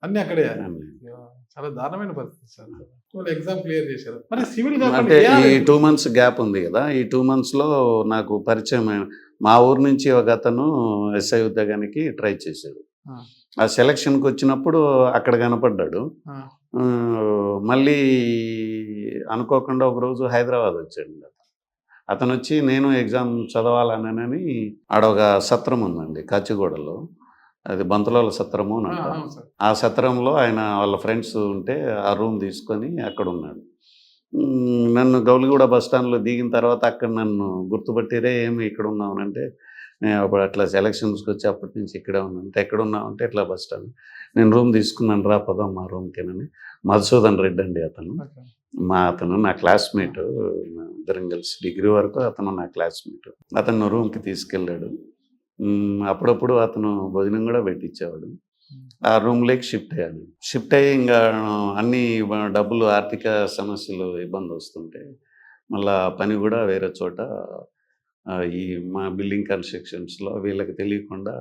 అన్ని అక్కడే. చాలా దారుణమైన పరిస్థితి సార్. ఎగ్జామ్ క్లియర్ చేశారు. మరి సివిల్ అంటే ఈ 2 months గ్యాప్ ఉంది కదా, ఈ 2 monthsలో నాకు పరిచయం మా ఊరు నుంచి ఒక అతను ఎస్ఐ ఉద్యోగానికి ట్రై చేశాడు. ఆ సెలక్షన్కి వచ్చినప్పుడు అక్కడ కనపడ్డాడు. మళ్ళీ అనుకోకుండా ఒకరోజు హైదరాబాద్ వచ్చాడు అతను. వచ్చి నేను ఎగ్జామ్ చదవాలనని ఆడొక సత్రం ఉందండి కాచిగూడలో, అది బంతలోల సత్రము అని అంటారు. ఆ సత్రంలో ఆయన వాళ్ళ ఫ్రెండ్స్ ఉంటే ఆ రూమ్ తీసుకొని అక్కడ ఉన్నాడు. నన్ను గౌలిగూడ బస్ స్టాండ్లో దిగిన తర్వాత అక్కడ నన్ను గుర్తుపట్టిరే, ఏమి ఇక్కడ ఉన్నామనంటే, నేను అప్పుడు అట్లా సెలక్షన్స్కి వచ్చి అప్పటి నుంచి ఇక్కడే ఉన్నాను. అంటే ఎక్కడ ఉన్నావు అంటే ఇట్లా బస్ స్టాండ్. నేను రూమ్ తీసుకున్నాను, రా పదం మా రూమ్కేనని. మధుసూదన్ రెడ్డి అండి అతను, అతను నా క్లాస్మేట్, ఇద్దరం కలిసి డిగ్రీ వరకు అతను నా క్లాస్మేట్. అతను రూమ్కి తీసుకెళ్ళాడు. అప్పుడప్పుడు అతను భోజనం కూడా పెట్టించేవాడు. ఆ రూమ్లోకి షిఫ్ట్ అయ్యాను. షిఫ్ట్ అయ్యి ఇంకా అన్ని డబ్బులు, ఆర్థిక సమస్యలు, ఇబ్బంది వస్తుంటే మళ్ళీ పని కూడా వేరే చోట ఈ మా బిల్డింగ్ కన్స్ట్రక్షన్స్లో వీళ్ళకి తెలియకుండా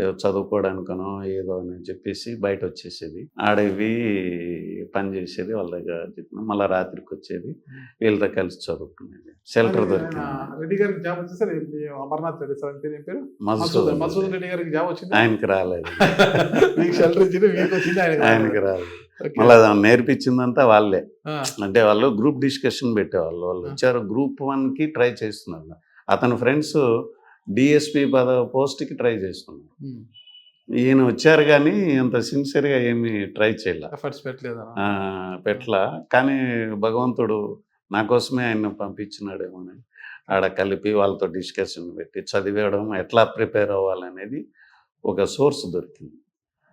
ఏదో చదువుకోవడానికనో ఏదో అని చెప్పేసి బయట వచ్చేసేది. ఆడవి పని చేసేది, వాళ్ళ దగ్గర మళ్ళీ రాత్రికి వచ్చేది, వీళ్ళతో కలిసి చదువుకునేది. షెల్టర్ దొరికింది. రెడ్డి గారికి జాబ్ వచ్చేసరి అమర్నాథ్ రెడ్డి సార్ పేరు మధుసూదన్ రెడ్డి గారికి జాబ్ వచ్చింది. ఆయనకి రాలేదు. మీకు షెల్టర్ ఇచ్చింది, మీకు వచ్చింది, ఆయనకి రాలేదు. మళ్ళీ నేర్పించిందంతా వాళ్ళే. అంటే వాళ్ళు గ్రూప్ డిస్కషన్ పెట్టేవాళ్ళు. వాళ్ళు వచ్చారు గ్రూప్ 1కి ట్రై చేస్తున్నారు. అతని ఫ్రెండ్స్ డిఎస్పి పోస్ట్కి ట్రై చేస్తున్నారు. ఈయన వచ్చారు కానీ అంత సిన్సియర్గా ఏమీ ట్రై చేయలే, ఎఫర్ట్స్ పెట్టలా. కానీ భగవంతుడు నా కోసమే ఆయన పంపించినాడేమోని ఆడ కలిపి వాళ్ళతో డిస్కషన్ పెట్టి చదివేయడం, ఎట్లా ప్రిపేర్ అవ్వాలనేది ఒక సోర్స్ దొరికింది.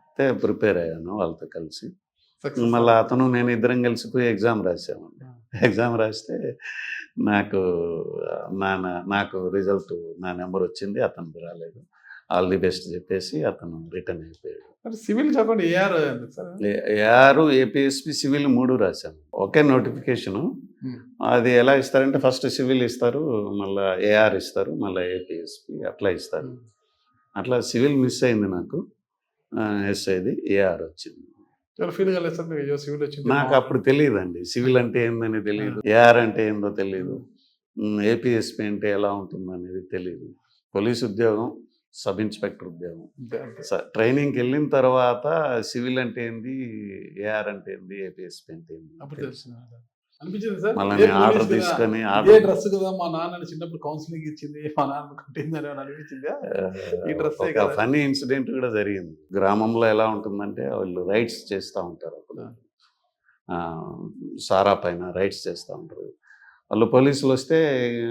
అయితే ప్రిపేర్ అయ్యాను వాళ్ళతో కలిసి. మళ్ళీ అతను నేను ఇద్దరం కలిసిపోయి ఎగ్జామ్ రాసామండి. ఎగ్జామ్ రాస్తే నాకు రిజల్ట్, నా నెంబర్ వచ్చింది, అతనికి రాలేదు. ఆల్ ది బెస్ట్ చెప్పేసి అతను రిటర్న్ అయిపోయాడు. సివిల్ కాకుండా ఏఆర్, ఏపీఎస్పి, సివిల్ 3 రాశాను. ఒకే నోటిఫికేషను. అది ఎలా ఇస్తారంటే ఫస్ట్ సివిల్ ఇస్తారు, మళ్ళీ ఏఆర్ ఇస్తారు, మళ్ళీ ఏపీఎస్పి అట్లా ఇస్తారు. అట్లా సివిల్ మిస్ అయింది నాకు, ఎస్ఐది ఏఆర్ వచ్చింది. నాకు అప్పుడు తెలియదండి సివిల్ అంటే ఏందని తెలియదు, ఏఆర్ అంటే ఏందో తెలియదు, ఏపీఎస్పి అంటే ఎలా ఉంటుందనేది తెలియదు. పోలీస్ ఉద్యోగం, సబ్ ఇన్స్పెక్టర్ ఉద్యోగం. ట్రైనింగ్కి వెళ్ళిన తర్వాత సివిల్ అంటే ఏంది, ఏఆర్ అంటే ఏంది, ఏపీఎస్పి అంటే ఏంది అనిపించింది సార్. మళ్ళీ నేను ఆర్డర్ తీసుకొని డ్రెస్ కదా మా నాన్న చిన్నప్పుడు కౌన్సిలింగ్ ఇచ్చింది, మా నాన్న కొట్టిందని అనిపించింది. ఈ డ్రెస్ ఒక ఫన్నీ ఇన్సిడెంట్ కూడా జరిగింది. గ్రామంలో ఎలా ఉంటుందంటే వాళ్ళు రైడ్స్ చేస్తూ ఉంటారు. అప్పుడు సారా పైన రైడ్స్ చేస్తూ ఉంటారు. వాళ్ళు పోలీసులు వస్తే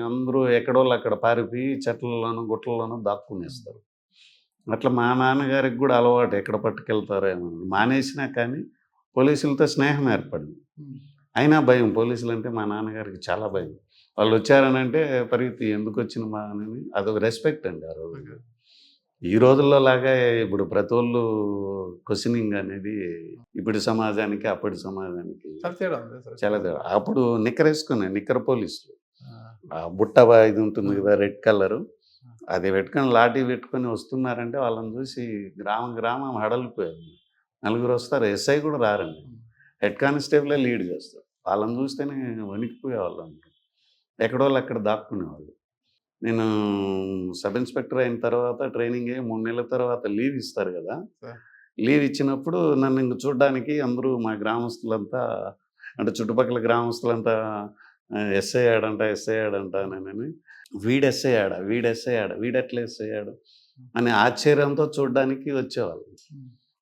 అందరూ ఎక్కడోళ్ళు అక్కడ పారిపోయి చెట్లలోనూ గుట్టల్లోనూ దాక్కునేస్తారు. అట్లా మా నాన్నగారికి కూడా అలవాటు, ఎక్కడ పట్టుకెళ్తారేమో మానేసినా కానీ పోలీసులతో స్నేహం ఏర్పడింది. అయినా భయం, పోలీసులు అంటే మా నాన్నగారికి చాలా భయం. వాళ్ళు వచ్చారనంటే పరిగెత్తి ఎందుకు వచ్చిన మా అని, అదొక రెస్పెక్ట్ అండి ఆ రోజు. ఈ రోజుల్లో లాగా ఇప్పుడు ప్రతి ఒళ్ళు క్వశ్చనింగ్ అనేది ఇప్పుడు సమాజానికి అప్పటి సమాజానికి చాలా తేడా. అప్పుడు నిక్కర పోలీసులు, ఆ బుట్ట ఇది ఉంటుంది కదా రెడ్ కలరు, అది పెట్టుకొని లాఠీ పెట్టుకొని వస్తున్నారంటే వాళ్ళని చూసి గ్రామం హడలిపోయారు. నలుగురు వస్తారు, ఎస్ఐ కూడా రారండి, హెడ్ కానిస్టేబులే లీడ్ చేస్తారు. వాళ్ళని చూస్తేనే వణికిపోయేవాళ్ళు, ఎక్కడోళ్ళు అక్కడ దాక్కునేవాళ్ళు. నేను సబ్ ఇన్స్పెక్టర్ అయిన తర్వాత ట్రైనింగ్ 3 నెలల తర్వాత లీవ్ ఇస్తారు కదా, లీవ్ ఇచ్చినప్పుడు నన్ను ఇంక చూడడానికి అందరూ మా గ్రామస్తులంతా, అంటే చుట్టుపక్కల గ్రామస్తులంతా ఎస్ఐ ఆడంట అని, వీడు ఎస్ఐ ఆడా వీడెట్లా ఎస్ఐ ఆడు అని ఆశ్చర్యంతో చూడడానికి వచ్చేవాళ్ళు.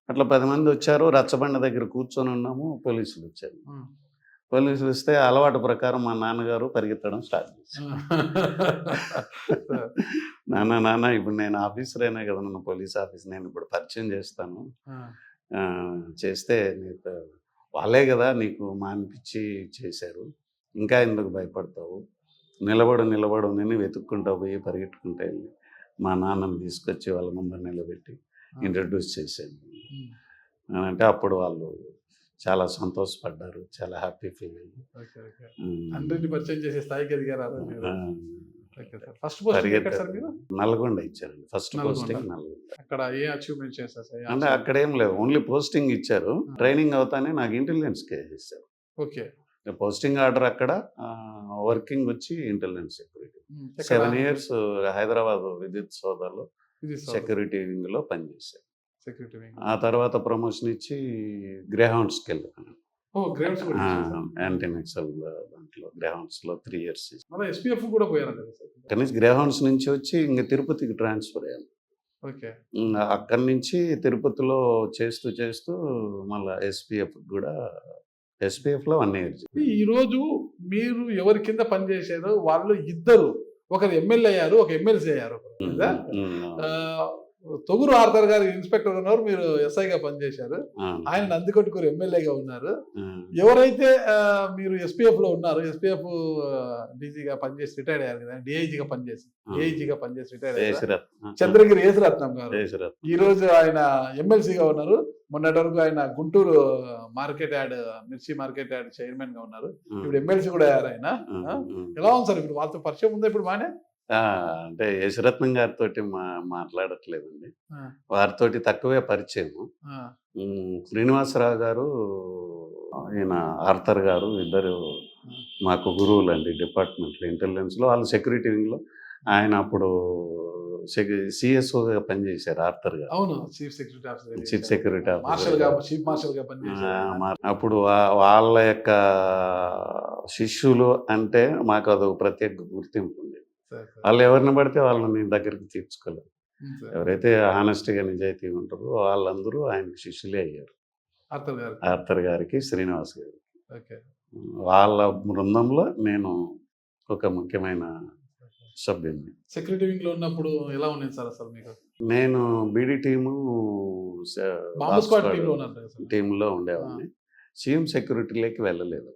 అట్లా 10 మంది వచ్చారు, రచ్చబండ దగ్గర కూర్చొని ఉన్నాము, పోలీసులు వచ్చారు. పోలీసులు వస్తే అలవాటు ప్రకారం మా నాన్నగారు పరిగెత్తడం స్టార్ట్ చేశారు. నాన్న ఇప్పుడు నేను ఆఫీసర్ అయినా కదా, నన్ను పోలీస్ ఆఫీసర్, నేను ఇప్పుడు పరిచయం చేస్తాను, చేస్తే నీకు వాళ్ళే కదా నీకు మానిపించి చేశారు, ఇంకా ఎందుకు భయపడతావు, నిలబడు నేను వెతుక్కుంటా పోయి పరిగెట్టుకుంటా వెళ్ళి మా నాన్నని తీసుకొచ్చి వాళ్ళ ముందర నిలబెట్టి ఇంట్రడ్యూస్ చేశాను అని అంటే అప్పుడు వాళ్ళు చాలా సంతోషపడ్డారు, చాలా హ్యాపీ ఫీల్ అయ్యి నల్గొండ ఇచ్చారండి ఫస్ట్ పోస్టింగ్. అంటే అక్కడ ఏం లేదు, ఓన్లీ పోస్టింగ్ ఇచ్చారు. ట్రైనింగ్ అవుతానే నాకు ఇంటెలిజెన్స్ కేసు ఇచ్చారు. పోస్టింగ్ ఆర్డర్ అక్కడ, వర్కింగ్ వచ్చి ఇంటెలిజెన్స్ సెక్యూరిటీ. 7 years హైదరాబాద్ విద్యుత్ సోదాలో సెక్యూరిటీ వింగ్లో పనిచేశారు. ఆ తర్వాత ప్రమోషన్ ఇచ్చి గ్రేహౌండ్స్కి వెళ్ళాను, యాంటీ నక్సల్ దాంట్లో గ్రేహౌండ్స్లో 3 years. కానీ గ్రేహౌండ్స్ నుంచి వచ్చి ఇంక తిరుపతికి ట్రాన్స్ఫర్ అయ్యాను. అక్కడి నుంచి తిరుపతిలో చేస్తూ మళ్ళీ ఎస్పీఎఫ్ కూడా, ఎస్పీఎఫ్లో 1 year. ఈరోజు మీరు ఎవరి కింద పనిచేసారో వాళ్ళు ఇద్దరు, ఒకరు ఎమ్మెల్యే అయ్యారు, ఒక ఎమ్మెల్సీ అయ్యారు. తొగురు ఆర్థర్ గారు ఇన్స్పెక్టర్ ఉన్నారు, మీరు ఎస్ఐగా పనిచేశారు. ఆయన నందికొట్కూరు ఎమ్మెల్యేగా ఉన్నారు. ఎవరైతే మీరు ఎస్పీఎఫ్ లో ఉన్నారు, ఎస్పీఎఫ్ డీజీగా పనిచేసి రిటైర్డ్ అయ్యారు కదా, డిఐజీగా పనిచేసి ఏఐజీగా పనిచేసి రిటైర్డ్ అయ్యారు చంద్రగిరి యేసురత్నం గారు. ఈ రోజు ఆయన ఎమ్మెల్సీగా ఉన్నారు. మొన్నటి వరకు ఆయన గుంటూరు మార్కెట్ యార్డ్, మిర్చి మార్కెట్ యార్డ్ చైర్మన్ గా ఉన్నారు. ఇప్పుడు ఎమ్మెల్సీ కూడా అయ్యారు ఆయన. ఎలా ఉంది సార్, ఇప్పుడు వాళ్ళతో పరిచయం ఉందా ఇప్పుడు బానే? అంటే యేసురత్నం గారితో మాట్లాడట్లేదండి, వారితోటి తక్కువే పరిచయం. శ్రీనివాసరావు గారు, ఈయన ఆర్థర్ గారు ఇద్దరు మాకు గురువులు అండి డిపార్ట్మెంట్లో, ఇంటెలిజెన్స్లో. వాళ్ళు సెక్యూరిటీ వింగ్లో, ఆయన అప్పుడు సిఎస్ఓగా పనిచేశారు ఆర్థర్ గారు. అవును, చీఫ్ సెక్యూరిటీ ఆఫీసర్. అప్పుడు వాళ్ళ యొక్క శిష్యులు అంటే మాకు అదొక ప్రత్యేక గుర్తింపు ఉంది. వాళ్ళు ఎవరిని పడితే వాళ్ళని దగ్గరికి తీర్చుకోలేదు. ఎవరైతే హానెస్ట్గా నిజాయితీగా ఉంటారో వాళ్ళందరూ ఆయనకు శిష్యులే అయ్యారు. ఆర్థర్ గారికి, శ్రీనివాస్ గారికి. వాళ్ళ బృందంలో నేను ఒక ముఖ్యమైన సభ్యుని. సెక్యూరిటీ వింగ్ లో ఉన్నప్పుడు ఎలా ఉండేది సార్ అసలు మీకు? నేను బీడీ టీంలో ఉండేవాడిని. సీఎం సెక్యూరిటీలోకి వెళ్ళలేదు.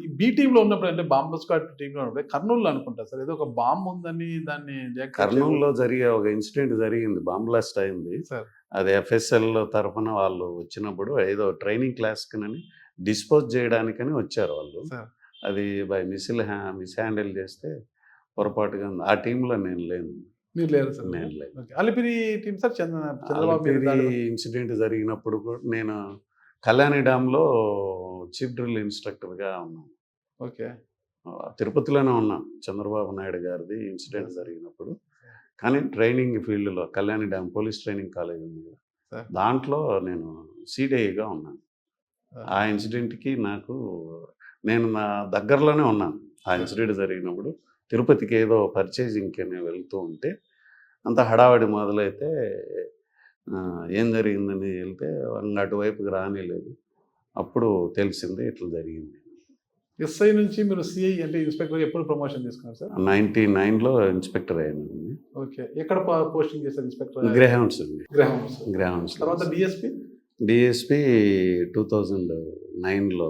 ఈ బి టీమ్ లో ఉన్నప్పుడు, అంటే బాంబు స్క్వాడ్ టీమ్ లో ఉన్నప్పుడు కర్నూలు అనుకుంటా సార్, ఏదో ఒక బాంబు ఉందని దాన్ని కర్నూలులో జరిగే ఒక ఇన్సిడెంట్ జరిగింది, బాంబ్ బ్లాస్ట్ అయింది. అది ఎఫ్ఎస్ఎల్ తరఫున వాళ్ళు వచ్చినప్పుడు ఏదో ట్రైనింగ్ క్లాస్కి డిస్పోజ్ చేయడానికని వచ్చారు వాళ్ళు. అది బై మిస్ హ్యాండిల్ చేస్తే పొరపాటుగా ఆ టీంలో నేను లేను. మీరు లేరు సార్? నేను లేదు. Alipiri team sir, Chandrababu incident జరిగినప్పుడు కూడా నేను కళ్యాణి డ్యామ్లో చీఫ్ డ్రిల్ ఇన్స్ట్రక్టర్గా ఉన్నాను. తిరుపతిలోనే ఉన్నాను చంద్రబాబు నాయుడు గారిది ఇన్సిడెంట్ జరిగినప్పుడు. కానీ ట్రైనింగ్ ఫీల్డ్లో Kalyani dam police training college ఉంది కదా, దాంట్లో నేను సిడిఐగా ఉన్నాను. ఆ ఇన్సిడెంట్కి నేను నా దగ్గరలోనే ఉన్నాను. ఆ ఇన్సిడెంట్ జరిగినప్పుడు తిరుపతికి ఏదో పర్చేజింగ్కి నేను వెళ్తూ ఉంటే అంత హడావడి మొదలైతే ఏం జరిగిందని వెళ్తే అటువైపుకి రానిలేదు. అప్పుడు తెలిసింది ఇట్లా జరిగింది. ఎస్ఐ నుంచి మీరు సిఐ అంటే ఇన్స్పెక్టర్ ఎప్పుడు ప్రమోషన్ తీసుకున్నారు సార్? 99లో ఇన్స్పెక్టర్ అయ్యానండి. ఓకే. ఎక్కడ పోస్టింగ్ చేశారు ఇన్స్పెక్టర్? గ్రేహౌండ్స్ అండి. గ్రేహౌండ్స్ తర్వాత డిఎస్పి 2009లో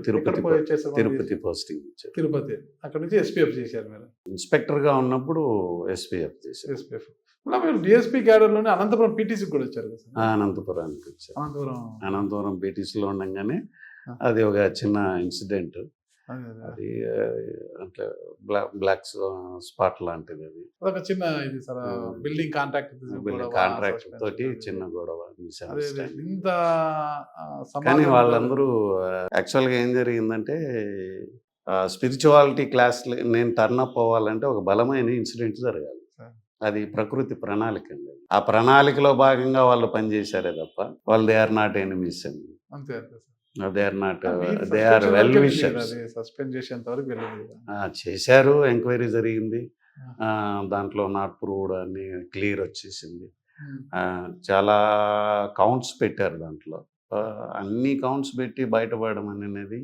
తిరుపతి పోస్టింగ్ ఇచ్చారు. తిరుపతి అక్కడ నుంచి ఎస్పీఎఫ్ చేశారు మీరు. ఇన్స్పెక్టర్గా ఉన్నప్పుడు ఎస్పీఎఫ్ చేశారు. ఎస్పీఎఫ్ మీరు డిఎస్పీ క్యాడర్లోనే అనంతపురం పీటీసీకి కూడా వచ్చారు కదా సార్? అనంతపురానికి వచ్చారు. అనంతపురం పీటీసీలో ఉండగానే అది ఒక చిన్న ఇన్సిడెంట్. అది అంటే బ్లాక్ స్పాట్ లాంటిది. అది ఒక చిన్న ఇది సార్, బిల్డింగ్ కాంట్రాక్ట్ తోటి చిన్న గొడవ. ఇంత కానీ వాళ్ళందరూ యాక్చువల్గా ఏం జరిగిందంటే స్పిరిచువాలిటీ క్లాస్ నేను టర్నప్ అవ్వాలంటే ఒక బలమైన ఇన్సిడెంట్ జరగాలి. అది ప్రకృతి ప్రణాళిక అండి. ఆ ప్రణాళికలో భాగంగా వాళ్ళు పనిచేశారే తప్ప వాళ్ళు దే ఆర్ నాట్ ఎనిమీస్ అండి. అంతే they are well wishers. Suspend చేసేంత వరకు చేశారు. ఎంక్వైరీ జరిగింది. దాంట్లో నాట్ ప్రూవ్డ్ అని క్లియర్ వచ్చేసింది. చాలా కౌంట్స్ పెట్టారు దాంట్లో. అన్ని కౌంట్స్ పెట్టి బయటపడడం అనేది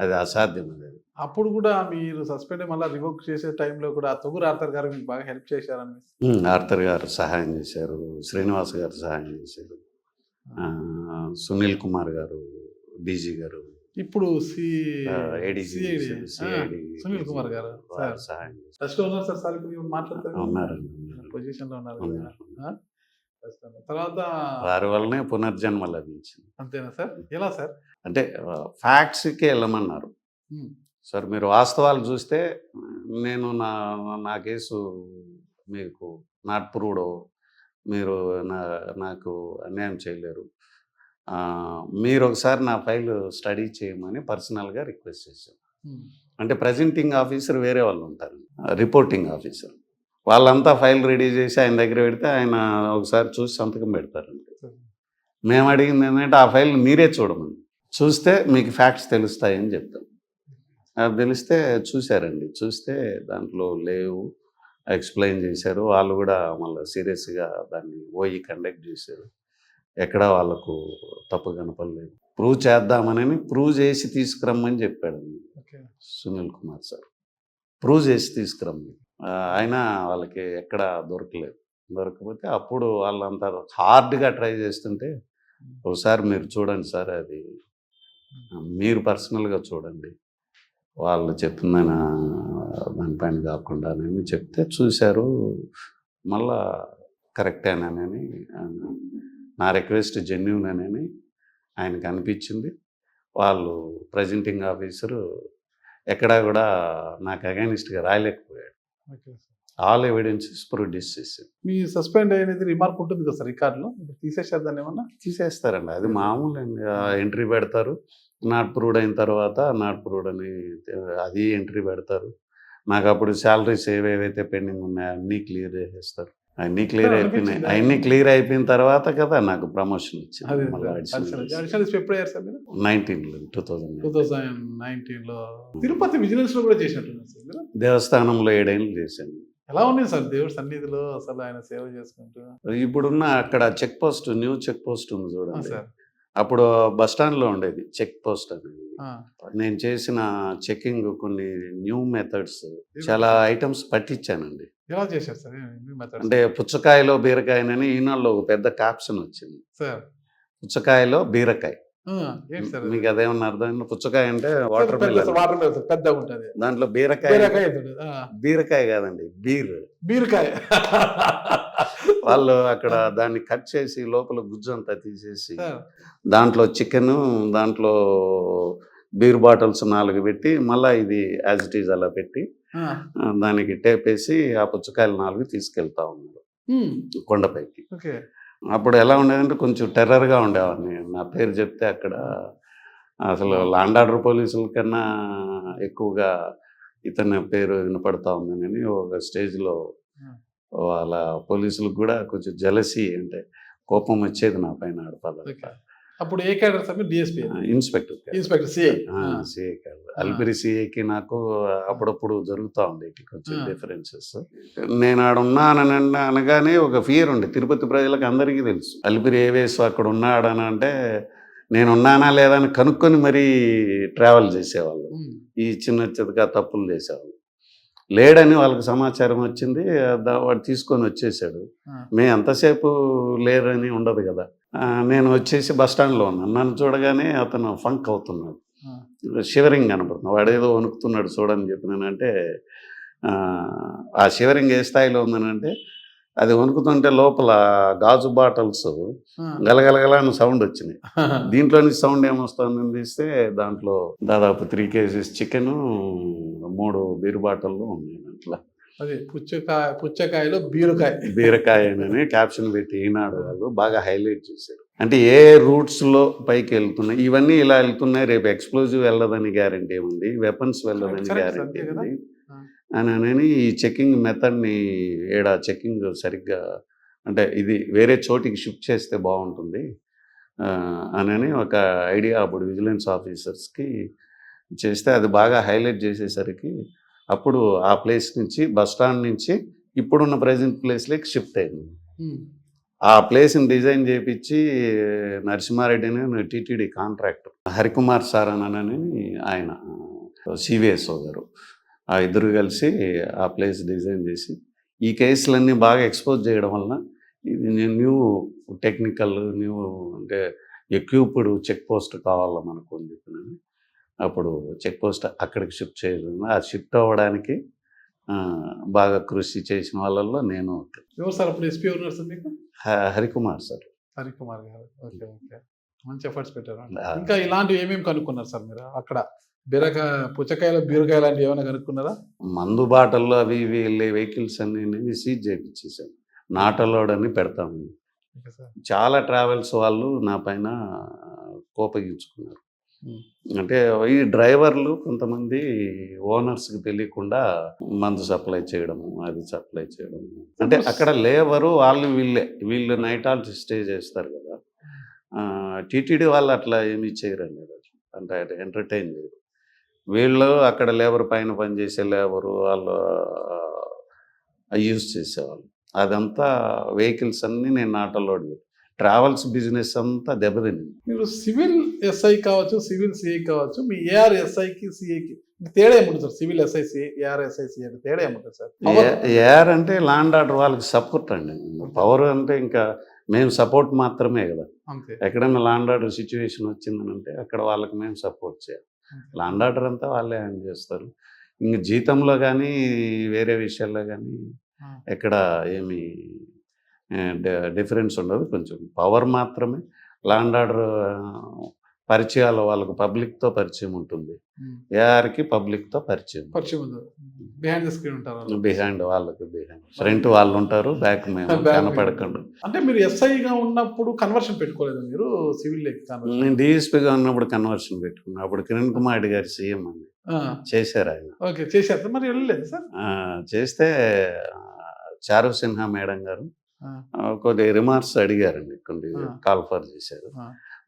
అది అసాధ్యం. అనేది అప్పుడు కూడా మీరు సస్పెండ్ మళ్ళీ రివోక్ చేసే టైంలో కూడా తొగురు ఆర్థర్ గారు మీకు బాగా హెల్ప్ చేశారని. ఆర్థర్ గారు సహాయం చేశారు, శ్రీనివాస్ గారు సహాయం చేశారు, సునీల్ కుమార్ గారు, డీజీ గారు, ఇప్పుడు సునీల్ కుమార్ గారు సహాయం ఉన్నారు. తర్వాత వారి వల్లనే పునర్జన్మ లభించింది. అంతేనా సార్? ఎలా సార్? అంటే ఫ్యాక్ట్స్కి వెళ్ళమన్నారు సార్. మీరు వాస్తవాలు చూస్తే నేను నా కేసు మీకు నాట్ ప్రూవ్డ్, మీరు నాకు అన్యాయం చేయలేరు, మీరు ఒకసారి నా ఫైల్ స్టడీ చేయమని పర్సనల్గా రిక్వెస్ట్ చేశాను. అంటే ప్రజెంటింగ్ ఆఫీసర్ వేరే వాళ్ళు ఉంటారు, రిపోర్టింగ్ ఆఫీసర్, వాళ్ళంతా ఫైల్ రెడీ చేసి ఆయన దగ్గర పెడితే ఆయన ఒకసారి చూసి సంతకం పెడతారండి. మేము అడిగింది ఏంటంటే ఆ ఫైల్ మీరే చూడమని, చూస్తే మీకు ఫ్యాక్ట్స్ తెలుస్తాయని చెప్తాం. అది తెలిస్తే చూశారండి. చూస్తే దాంట్లో లేవు, ఎక్స్ప్లెయిన్ చేశారు. వాళ్ళు కూడా మళ్ళీ సీరియస్గా దాన్ని ఓయి కండక్ట్ చేశారు. ఎక్కడ వాళ్ళకు తప్పు కనపడలేదు. ప్రూవ్ చేద్దామని ప్రూవ్ చేసి తీసుకురమ్మని చెప్పాడు సునీల్ కుమార్ సార్. ప్రూవ్ చేసి తీసుకురమ్మని అయినా వాళ్ళకి ఎక్కడ దొరకలేదు. దొరకకపోతే అప్పుడు వాళ్ళంతా హార్డ్గా ట్రై చేస్తుంటే ఒకసారి మీరు చూడండి సార్, అది మీరు పర్సనల్గా చూడండి, వాళ్ళు చెప్పిందన దానిపైన కాకుండా అని చెప్తే చూశారు. మళ్ళా కరెక్టేనని, నా రిక్వెస్ట్ జెన్యూన్ అని ఆయనకు అనిపించింది. వాళ్ళు ప్రజెంటింగ్ ఆఫీసరు ఎక్కడా కూడా నాకు అగైనిస్ట్గా రాయలేకపోయాడు. ఆల్ ఎవిడెన్సెస్ ప్రొడ్యూస్ చేశారు. మీ సస్పెండ్ అనేది రిమార్క్ ఉంటుంది కదా సార్ రికార్డులో, తీసేసారు దాన్ని ఏమన్నా? తీసేస్తారండి, అది మామూలు అండి. ఎంట్రీ పెడతారు, నాట్ ప్రూవ్డ్ అయిన తర్వాత నాట్ ప్రూవ్డ్ అని అది ఎంట్రీ పెడతారు. నాకు అప్పుడు శాలరీస్ ఏవేవైతే పెండింగ్ ఉన్నాయో అన్నీ క్లియర్ చేసేస్తారు. అన్నీ క్లియర్ అయిపోయినాయి. అవన్నీ క్లియర్ అయిపోయిన తర్వాత కదా నాకు ప్రమోషన్ వచ్చింది. 2019లో తిరుపతి విజిలెన్స్ లో కూడా చేసినట్టు. దేవస్థానంలో 7 ఏళ్ళు చేశాను. ఎలా ఉంది సార్ దేవుడి సన్నిధిలో అసలు ఆయన సేవ చేసుకుంటూ? ఇప్పుడున్న అక్కడ check post, new check post ఉంది చూడండి. అప్పుడు బస్టాండ్లో ఉండేది చెక్ పోస్ట్ అనేది. నేను చేసిన చెకింగ్ కొన్ని న్యూ మెథడ్స్, చాలా ఐటమ్స్ పట్టించానండి. ఎలా చేశారు సార్? అంటే పుచ్చకాయలో బీరకాయనని ఈనాడులో ఒక పెద్ద క్యాప్షన్ వచ్చింది సార్. పుచ్చకాయలో బీరకాయ, మీకు అదేమన్నా అర్థమైంది? పుచ్చకాయ అంటే వాటర్ మిలన్ పెద్దగా ఉంటుంది, దాంట్లో బీరకాయ కాదండి, బీరకాయ. వాళ్ళు అక్కడ దాన్ని కట్ చేసి లోపల గుజ్జు అంతా తీసేసి దాంట్లో చికెన్, దాంట్లో బీర్ బాటిల్స్ 4 పెట్టి మళ్ళీ ఇది యాజ్ ఇట్ ఈజ్ అలా పెట్టి దానికి టేప్ వేసి ఆ పుచ్చకాయలు 4 తీసుకెళ్తా ఉన్నారు కొండపైకి. అప్పుడు ఎలా ఉండేదంటే కొంచెం టెర్రర్గా ఉండేవాడిని. నా పేరు చెప్తే అక్కడ అసలు లాండ్ ఆర్డర్ పోలీసుల కన్నా ఎక్కువగా ఇతని పేరు వినపడతా ఉందని ఒక స్టేజ్లో వాళ్ళ పోలీసులకు కూడా కొంచెం జలసి, అంటే కోపం వచ్చేది నా పైన. అప్పుడు ఏ cadre sir? DSP, inspector, CI cadre. అల్పిరి సిఐకి నాకు అప్పుడప్పుడు జరుగుతూ ఉండేది కొంచెం డిఫరెన్సెస్. నేను ఆడ ఉన్నానని అనగానే ఒక ఫియర్ ఉండే. తిరుపతి ప్రజలకు అందరికీ తెలుసు అల్పిరి ఏవేస్ అక్కడ ఉన్నాడని అంటే నేను ఉన్నానా లేదా అని కనుక్కొని మరీ ట్రావెల్ చేసేవాళ్ళు. ఉమ్. ఈ చిన్న చితకా తప్పులు చేసేవాళ్ళు. లేడని వాళ్ళకి సమాచారం వచ్చింది. వాడు తీసుకొని వచ్చేసాడు. ఆ. మేము ఎంతసేపు లేరని ఉండదు కదా. నేను వచ్చేసి బస్ స్టాండ్లో ఉన్నాను. నన్ను చూడగానే అతను ఫంక్ అవుతున్నాడు, ఆ. షివరింగ్ కనపడుతున్నాడు. వాడేదో వణుకుతున్నాడు చూడని చెప్పినానంటే ఆ షివరింగ్ ఏ స్థాయిలో ఉందనంటే అది వణుకుతుంటే లోపల గాజు బాటిల్స్ ఆ. గలగలగల అని సౌండ్ వచ్చినాయి. దీంట్లో నుంచి సౌండ్ ఏమొస్తుందని తీస్తే దాంట్లో దాదాపు 3 కేజీస్ చికెన్, 3 బీర్ బాటిల్లో ఉన్నాయి. అట్లా అది పుచ్చకాయలో బీరకాయ అని క్యాప్షన్ పెట్టి ఈనాడు వాళ్ళు బాగా హైలైట్ చేశారు. అంటే ఏ రూట్స్లో పైకి వెళ్తున్నాయి, ఇవన్నీ ఇలా వెళ్తున్నాయి, రేపు ఎక్స్ప్లోజివ్ వెళ్ళదని గ్యారంటీ ఉంది, వెపన్స్ వెళ్ళదని గ్యారంటీ ఉంది అని ఈ చెకింగ్ మెథడ్ని చెకింగ్ సరిగ్గా అంటే ఇది వేరే చోటికి షిఫ్ట్ చేస్తే బాగుంటుంది అని ఒక ఐడియా అప్పుడు విజిలెన్స్ ఆఫీసర్స్కి చేస్తే అది బాగా హైలైట్ చేసేసరికి అప్పుడు ఆ ప్లేస్ నుంచి బస్ స్టాండ్ నుంచి ఇప్పుడున్న ప్రజెంట్ ప్లేస్లోకి షిఫ్ట్ అయింది. ఆ ప్లేస్ని డిజైన్ చేయించి నరసింహారెడ్డిని టీటీడీ కాంట్రాక్టర్ హరికుమార్ సార్ అని ఆయన సివిఎస్ఓ గారు, ఆ ఇద్దరు కలిసి ఆ ప్లేస్ డిజైన్ చేసి ఈ కేసులన్నీ బాగా ఎక్స్పోజ్ చేయడం వలన ఇది న్యూ టెక్నికల్ న్యూ అంటే ఎక్విప్డ్ చెక్ పోస్ట్ కావాలా మనకు అని చెప్పినని అప్పుడు చెక్ పోస్ట్ అక్కడికి షిఫ్ట్ చేయడం. ఆ షిఫ్ట్ అవ్వడానికి బాగా కృషి చేసిన వాళ్ళల్లో నేను. ఎవరు సార్ అప్పుడు ఎస్పీ ఉన్నారు సార్ మీకు? హరికుమార్ సార్. హరికుమార్ గారు. ఓకే ఓకే, మంచి ఎఫర్ట్స్ పెట్టారు. ఇంకా ఇలాంటివి ఏమేమి కనుక్కున్నారు సార్ మీరు అక్కడ? పుచ్చకాయలు బీరకాయ లాంటివి ఏమైనా కనుక్కున్నారా? మందు బాటల్లో అవి ఇవి వెళ్ళే వెహికల్స్ అన్ని సీజ్ చేయించేసాను. నాట్ అలౌడ్ అని పెడతాము. చాలా ట్రావెల్స్ వాళ్ళు నా పైన కోపగించుకున్నారు. అంటే ఈ డ్రైవర్లు కొంతమంది ఓనర్స్కి తెలియకుండా మందు సప్లై చేయడము, అది సప్లై చేయడము. అంటే అక్కడ లేబరు వీళ్ళు నైట్ ఆల్ స్టే చేస్తారు కదా. టీటీడీ వాళ్ళు అట్లా ఏమీ చేయరండి, అంటే ఎంటర్టైన్ చేయరు. వీళ్ళు అక్కడ లేబర్ పైన పనిచేసే లేబరు వాళ్ళు యూజ్ చేసేవాళ్ళు. అదంతా వెహికల్స్ అన్నీ నేను నాట్ అలౌడ్. ట్రావెల్స్ బిజినెస్ అంతా దెబ్బతింది. మీరు సివిల్ ఎస్ఐ కావచ్చు, సివిల్ సిఐ కావచ్చు, మీ ఏఆర్ ఎస్ఐకి సిఐకి తేడా ఏముంటుంది sir? Civil SI CI, AR SI సిఐకి తేడా ఏముంటుంది సార్? ఏఆర్ అంటే ల్యాండ్ ఆర్డర్ వాళ్ళకి సపోర్ట్ అండి. పవర్ అంటే ఇంకా మేము సపోర్ట్ మాత్రమే కదా. ఎక్కడైనా ల్యాండ్ ఆర్డర్ సిచ్యువేషన్ వచ్చిందనంటే అక్కడ వాళ్ళకి మేము సపోర్ట్ చేయాలి. ల్యాండ్ ఆర్డర్ అంతా వాళ్ళే హ్యాండ్ చేస్తారు. ఇంక జీతంలో కానీ వేరే విషయాల్లో కానీ ఎక్కడ ఏమి డిఫరెన్స్ ఉండదు. కొంచెం పవర్ మాత్రమే. ల్యాండ్ ఆర్డర్ పరిచయాలు వాళ్ళకు పబ్లిక్తో పరిచయం ఉంటుంది, ఏఆర్కి పబ్లిక్తో పరిచయం ఉంది. బిహైండ్ ద స్క్రీన్ ఉంటారు, బిహైండ్ వాళ్ళకి బిహైండ్ ఫ్రంట్ వాళ్ళు ఉంటారు, బ్యాక్ మేము కనపడకుండా. అంటే మీరు ఎస్ఐగా ఉన్నప్పుడు కన్వర్షన్ పెట్టుకోలేదు మీరు సివిల్? నేను డిఎస్పీగా ఉన్నప్పుడు కన్వర్షన్ పెట్టుకున్నా. అప్పుడు కిరణ్ కుమార్ రెడ్డి గారు సీఎం అండి, చేశారు ఆయన. ఓకే, చేశారు. మరి వెళ్ళలేదు సార్? చేస్తే చారు సిన్హా మేడం గారు కొద్ది రిమార్క్స్ అడిగారండి, కొన్ని కాల్ ఫర్ చేశారు.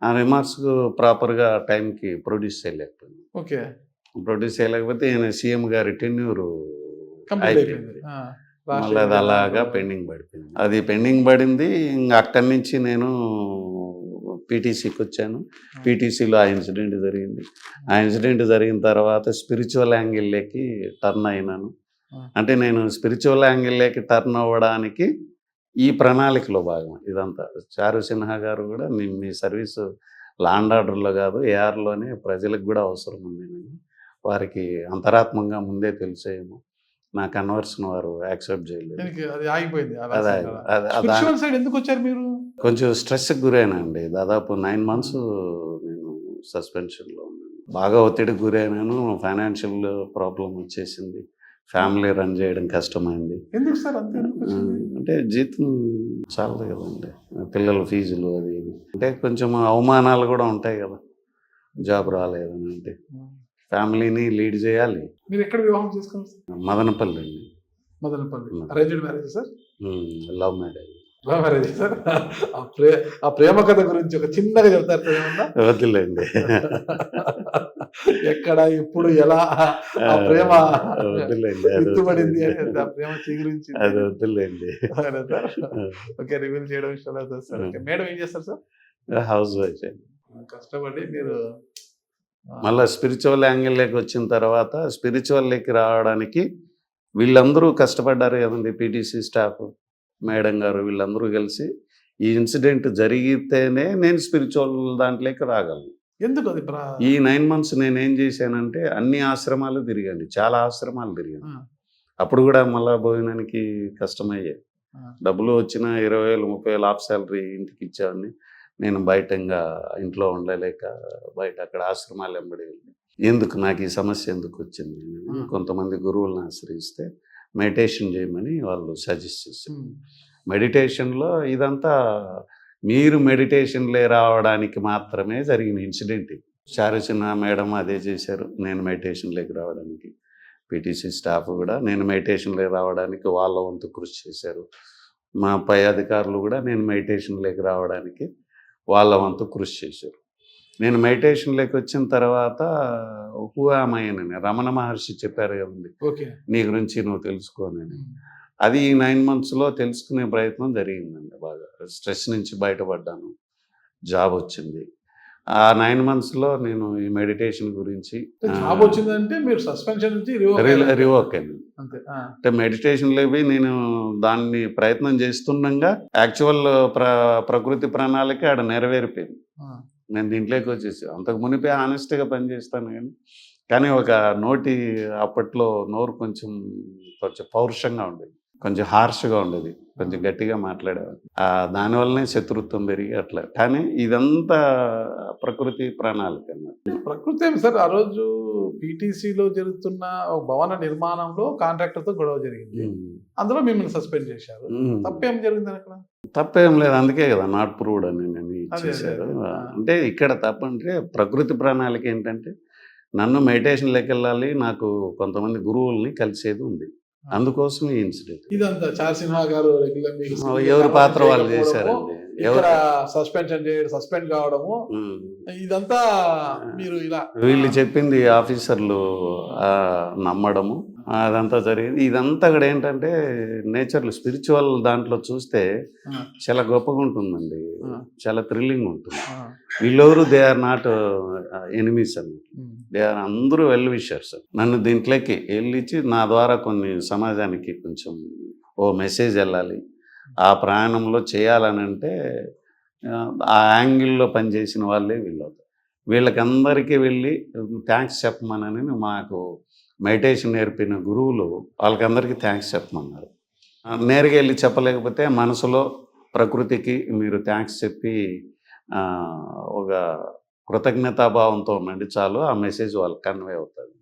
ఆ రిమార్క్స్ ప్రాపర్గా టైంకి ప్రొడ్యూస్ చేయలేకపోయింది. ఓకే, ప్రొడ్యూస్ చేయలేకపోతే ఈయన సీఎం గారి టెన్యూర్ అయిపోయింది. మళ్ళీ అది అలాగా పెండింగ్ పడిపోయింది. అది పెండింగ్ పడింది. ఇంకా అక్కడి నుంచి నేను పీటీసీకి వచ్చాను. పీటీసీలో ఆ ఇన్సిడెంట్ జరిగింది. ఆ ఇన్సిడెంట్ జరిగిన తర్వాత స్పిరిచువల్ యాంగిల్లోకి టర్న్ అయినాను. అంటే నేను స్పిరిచువల్ యాంగిల్లోకి టర్న్ అవ్వడానికి ఈ ప్రణాళికలో భాగం ఇదంతా. చారు సిన్హా గారు కూడా మీ సర్వీసు ల్యాండ్ ఆర్డర్లో కాదు, ఏఆర్లోనే ప్రజలకు కూడా అవసరం ఉంది. వారికి అంతరాత్మంగా ముందే తెలిసేమో నా కన్వర్షన్ వారు యాక్సెప్ట్ చేయలేదు. కొంచెం స్ట్రెస్కి గురైనండి. దాదాపు 9 months నేను సస్పెన్షన్లో ఉన్నాను. బాగా ఒత్తిడికి గురైనాను. ఫైనాన్షియల్ ప్రాబ్లం వచ్చేసింది. ఫ్యామిలీ రన్ చేయడం కష్టమైంది. అంటే జీతం చాలదు కదండి, పిల్లల ఫీజులు అది అంటే కొంచెం అవమానాలు కూడా ఉంటాయి కదా, జాబ్ రాలేదని. అంటే ఫ్యామిలీని లీడ్ చేయాలి. మీరు ఎక్కడ వివాహం చేసుకున్నారు? మదనపల్లి అండి. Madanapalle. Arranged marriage sir? Love marriage. Love marriage sir. ఆ ప్రేమ కథ గురించి ఒక చిన్నగా చెప్తారు? వద్దులేండి. ఎక్కడ, ఇప్పుడు, ఎలా ఆ ప్రేమ ఎత్తుబడింది, ఆ ప్రేమ చిగురించి అది వద్దులేండి. ఓకే, రివీల్ చేయడం ఇష్టం లేదు సార్. ఓకే, మేడం ఏం చేస్తారు సార్? House wife. కష్టపడి మీరు మళ్ళీ స్పిరిచువల్ యాంగిల్లోకి వచ్చిన తర్వాత స్పిరిచువల్లోకి రావడానికి వీళ్ళందరూ కష్టపడ్డారు కదండి. పీటీసీ స్టాఫ్, మేడం గారు వీళ్ళందరూ కలిసి ఈ ఇన్సిడెంట్ జరిగితేనే నేను స్పిరిచువల్ దాంట్లోకి రాగలను. ఎందుకు అది ఈ 9 months నేనేం చేశానంటే అన్ని ఆశ్రమాలు తిరిగాను, చాలా ఆశ్రమాలు తిరిగాను. అప్పుడు కూడా మళ్ళా భోజనానికి కష్టమయ్యేది. డబ్బులు వచ్చిన 20,000 30,000 ఆఫ్ శాలరీ ఇంటికి ఇచ్చేవాడిని. నేను బయట ఇంకా ఇంట్లో ఉండలేక బయట అక్కడ ఆశ్రమాలు వెంబడి వెళ్ళి ఎందుకు నాకు ఈ సమస్య ఎందుకు వచ్చింది, కొంతమంది గురువులను ఆశ్రయిస్తే మెడిటేషన్ చేయమని వాళ్ళు సజెస్ట్ చేశారు. మెడిటేషన్లో ఇదంతా మీరు మెడిటేషన్లే రావడానికి మాత్రమే జరిగిన ఇన్సిడెంట్. చారుచిన మేడం అదే చేశారు, నేను మెడిటేషన్లోకి రావడానికి. పీటీసీ స్టాఫ్ కూడా నేను మెడిటేషన్లోకి రావడానికి వాళ్ళ వంతు కృషి చేశారు. మా పై అధికారులు కూడా నేను మెడిటేషన్లోకి రావడానికి వాళ్ళ వంతు కృషి చేశారు. నేను మెడిటేషన్లోకి వచ్చిన తర్వాత హూఆమయ్యనని రమణ మహర్షి చెప్పారు కదండి, నీ గురించి నువ్వు తెలుసుకోనని. అది ఈ 9 monthsలో తెలుసుకునే ప్రయత్నం జరిగిందండి. బాగా స్ట్రెస్ నుంచి బయటపడ్డాను, జాబ్ వచ్చింది. ఆ 9 monthsలో నేను ఈ మెడిటేషన్ గురించి జాబ్ వచ్చిందంటే మీరు సస్పెన్షన్ నుంచి రివోక్ అయింది. అంటే మెడిటేషన్లో పోయి నేను దాన్ని ప్రయత్నం చేస్తుండగా యాక్చువల్ ప్రకృతి ప్రణాళిక ఆడ నెరవేరిపోయింది. నేను దీంట్లోకి వచ్చేసి అంతకు మునిపే ఆనెస్ట్గా పనిచేస్తాను కానీ ఒక నోటి అప్పట్లో నోరు కొంచెం పౌరుషంగా ఉండేది, కొంచెం హార్ష్గా ఉండేది, కొంచెం గట్టిగా మాట్లాడేవాడు. దానివల్లనే శత్రుత్వం పెరిగి అట్లా. కానీ ఇదంతా ప్రకృతి ప్రణాళిక అన్నమాట. ప్రకృతి ఏమి సార్, ఆ రోజు పీటీసీలో జరుగుతున్న ఒక భవన నిర్మాణంలో కాంట్రాక్టర్తో గొడవ జరిగింది, అందులో మిమ్మల్ని సస్పెండ్ చేశారు. తప్పేం జరిగింది అక్కడ? తప్పేం లేదు, అందుకే కదా నాట్ ప్రూవ్డ్ అని నేను ఇచ్చేసారు. అంటే ఇక్కడ తప్పంటే ప్రకృతి ప్రణాళిక ఏంటంటే నన్ను మెడిటేషన్లోకి వెళ్ళాలి, నాకు కొంతమంది గురువుల్ని కలిసేది ఉంది, అందుకోసం ఈ ఇన్సిడెంట్. ఇదంతా చార్సిన్హా గారు ఎవరి పాత్ర వాళ్ళు చేశారండి, సస్పెండ్ కావడము, ఇదంతా మీరు ఇలా వీళ్ళు చెప్పింది ఆఫీసర్లు నమ్మడము, అదంతా జరిగింది. ఇదంతా కూడా ఏంటంటే నేచర్లో స్పిరిచువల్ దాంట్లో చూస్తే చాలా గొప్పగా ఉంటుందండి, చాలా థ్రిల్లింగ్ ఉంటుంది. వీళ్ళెవరు దే ఆర్ నాట్ ఎనిమీస్ అన్నమాట, దే ఆర్ అందరూ వెల్ విషర్స్. నన్ను దీంట్లోకి వెళ్ళిచ్చి నా ద్వారా కొన్ని సమాజానికి కొంచెం ఓ మెసేజ్ వెళ్ళాలి, ఆ ప్రయాణంలో చేయాలని అంటే ఆ యాంగిల్లో పనిచేసిన వాళ్ళే వీళ్ళవుతారు. వీళ్ళకందరికీ వెళ్ళి థ్యాంక్స్ చెప్పమనని మాకు మెడిటేషన్ నేర్పిన గురువులు వాళ్ళకందరికీ థ్యాంక్స్ చెప్పమన్నారు. నేరుగా వెళ్ళి చెప్పలేకపోతే మనసులో ప్రకృతికి మీరు థ్యాంక్స్ చెప్పి ఒక కృతజ్ఞతాభావంతో ఉండండి చాలు, ఆ మెసేజ్ వాళ్ళకి కన్వే అవుతుంది.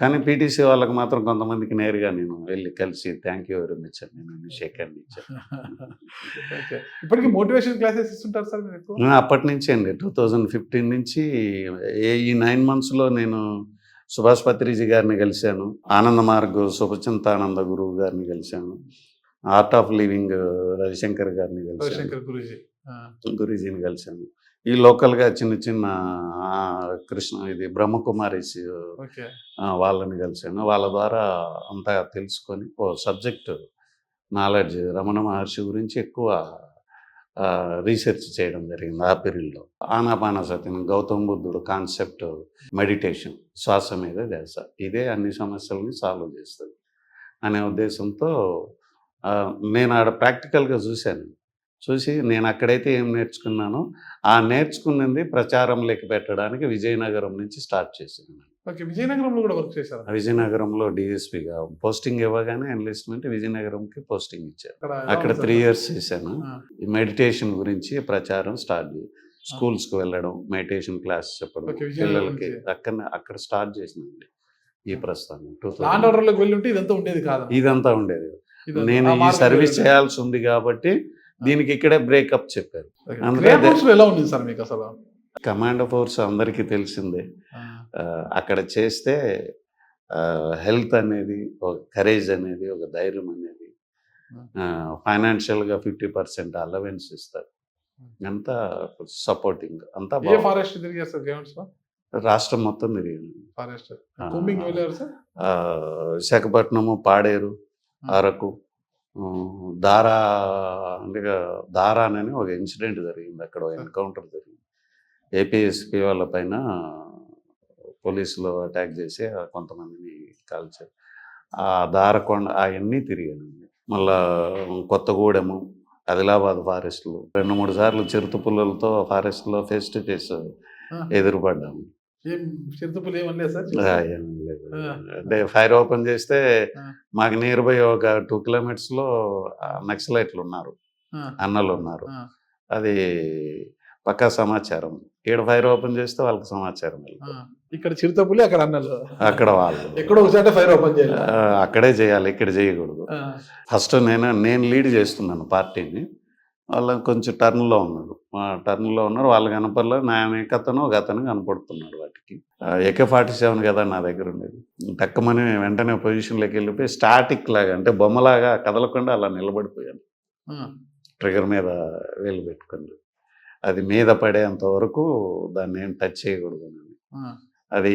కానీ పీటీసీ వాళ్ళకి మాత్రం కొంతమందికి నేరుగా నేను వెళ్ళి కలిసి థ్యాంక్ యూ వెరీ మచ్ అని నేను షేక్ హ్యాండ్ ఇచ్చాను. ఇప్పటికీ మోటివేషన్ క్లాసెస్ ఇస్తుంటారు సార్ మీరు? అప్పటి నుంచి అండి 2015 నుంచి ఈ 9 monthsలో నేను సుభాష్ పత్రిజీ గారిని కలిశాను, ఆనంద మార్గ్ సుభచింతానంద గురువు గారిని కలిశాను, ఆర్ట్ ఆఫ్ లివింగ్ రవిశంకర్ గారిని కలిశాను, గురూజీని కలిశాను. ఈ లోకల్గా చిన్న చిన్న ఇది బ్రహ్మకుమారీస్ వాళ్ళని కలిశాను. వాళ్ళ ద్వారా అంతా తెలుసుకొని ఓ సబ్జెక్ట్ నాలెడ్జ్ రమణ మహర్షి గురించి ఎక్కువ రీసెర్చ్ చేయడం జరిగింది. ఆ పీరియడ్లో ఆనాపానసతి, గౌతమ్ బుద్ధుడు కాన్సెప్ట్, మెడిటేషన్, శ్వాస మీద ధ్యాస, ఇదే అన్ని సమస్యలని సాల్వ్ చేస్తుంది అనే ఉద్దేశంతో నేను ఆడ ప్రాక్టికల్గా చూసి నేను అక్కడైతే ఏం నేర్చుకున్నానో ఆ నేర్చుకున్నది ప్రచారంలోకి పెట్టడానికి విజయనగరం నుంచి స్టార్ట్ చేశాను. విజయనగరంలో కూడా వర్క్ చేశారు? విజయనగరంలో డిఎస్పీగా పోస్టింగ్ ఇవ్వగానే ఎన్లిస్ట్మెంట్ విజయనగరంకి పోస్టింగ్ ఇచ్చారు. అక్కడ 3 years చేశాను. ఈ మెడిటేషన్ గురించి ప్రచారం స్టార్ట్ చేసి స్కూల్స్కి వెళ్ళడం, మెడిటేషన్ క్లాస్ చెప్పడం పిల్లలకి అక్కడ స్టార్ట్ చేసినండి. ఈ ప్రస్తుతం ఇదంతా ఉండేది. నేను ఈ సర్వీస్ చేయాల్సి ఉంది కాబట్టి దీనికి ఇక్కడే బ్రేకప్ చెప్పారు. కమాండ్ ఫోర్స్ అందరికీ తెలిసిందే, అక్కడ చేస్తే హెల్త్ అనేది, ఒక కరేజ్ అనేది, ఒక ధైర్యం అనేది, ఫైనాన్షియల్గా 50% అలవెన్స్ ఇస్తారు, అంతా సపోర్టింగ్, అంతా రాష్ట్రం మొత్తం తిరిగింది. విశాఖపట్నము, పాడేరు, అరకు, దారా అని ఒక ఇన్సిడెంట్ జరిగింది, అక్కడ ఎన్కౌంటర్ జరిగింది. ఏపీఎస్పీ వాళ్ళ పైన పోలీసులు అటాక్ చేసి కొంతమందిని కాల్చారు. ఆ దారకొండ అవన్నీ తిరిగానండి. మళ్ళా కొత్తగూడెము, ఆదిలాబాద్ ఫారెస్ట్లు 2-3 సార్లు చిరుత పుల్లలతో ఫారెస్ట్లో ఫేస్ టు ఫేస్ ఎదురుపడ్డాము. ఏం చిరుతపులు ఏమన్నా సార్? ఏం లేదు. అంటే ఫైర్ ఓపెన్ చేస్తే మాకు నియర్ బై ఒక 2 కిలోమీటర్స్లో నక్సలైట్లు ఉన్నారు, అన్నలు ఉన్నారు. అది పక్కా సమాచారం. ఈడ ఫైర్ ఓపెన్ చేస్తే వాళ్ళకి సమాచారం ఇక్కడ చిరుతపులి, అక్కడ అన్నలు, అక్కడ వాళ్ళు ఎక్కడో ఒకసారి ఫైర్ ఓపెన్ చేయాలి. అక్కడే చేయాలి, ఇక్కడ చేయకూడదు. ఫస్ట్ నేను లీడ్ చేస్తున్నాను పార్టీని. వాళ్ళకి కొంచెం టర్న్లో ఉన్నారు, వాళ్ళు కనపడలే. నేను ఒక అతను కనపడుతున్నాడు. వాటికి AK-47 కదా నా దగ్గర ఉండేది. టక్కమని వెంటనే పొజిషన్లోకి వెళ్ళిపోయి స్టాటిక్ లాగా, అంటే బొమ్మలాగా కదలకుండా అలా నిలబడిపోయాను. ట్రిగర్ మీద వేలు పెట్టుకుంది. అది మీద పడేంత వరకు దాన్ని ఏం టచ్ చేయకూడదు. అది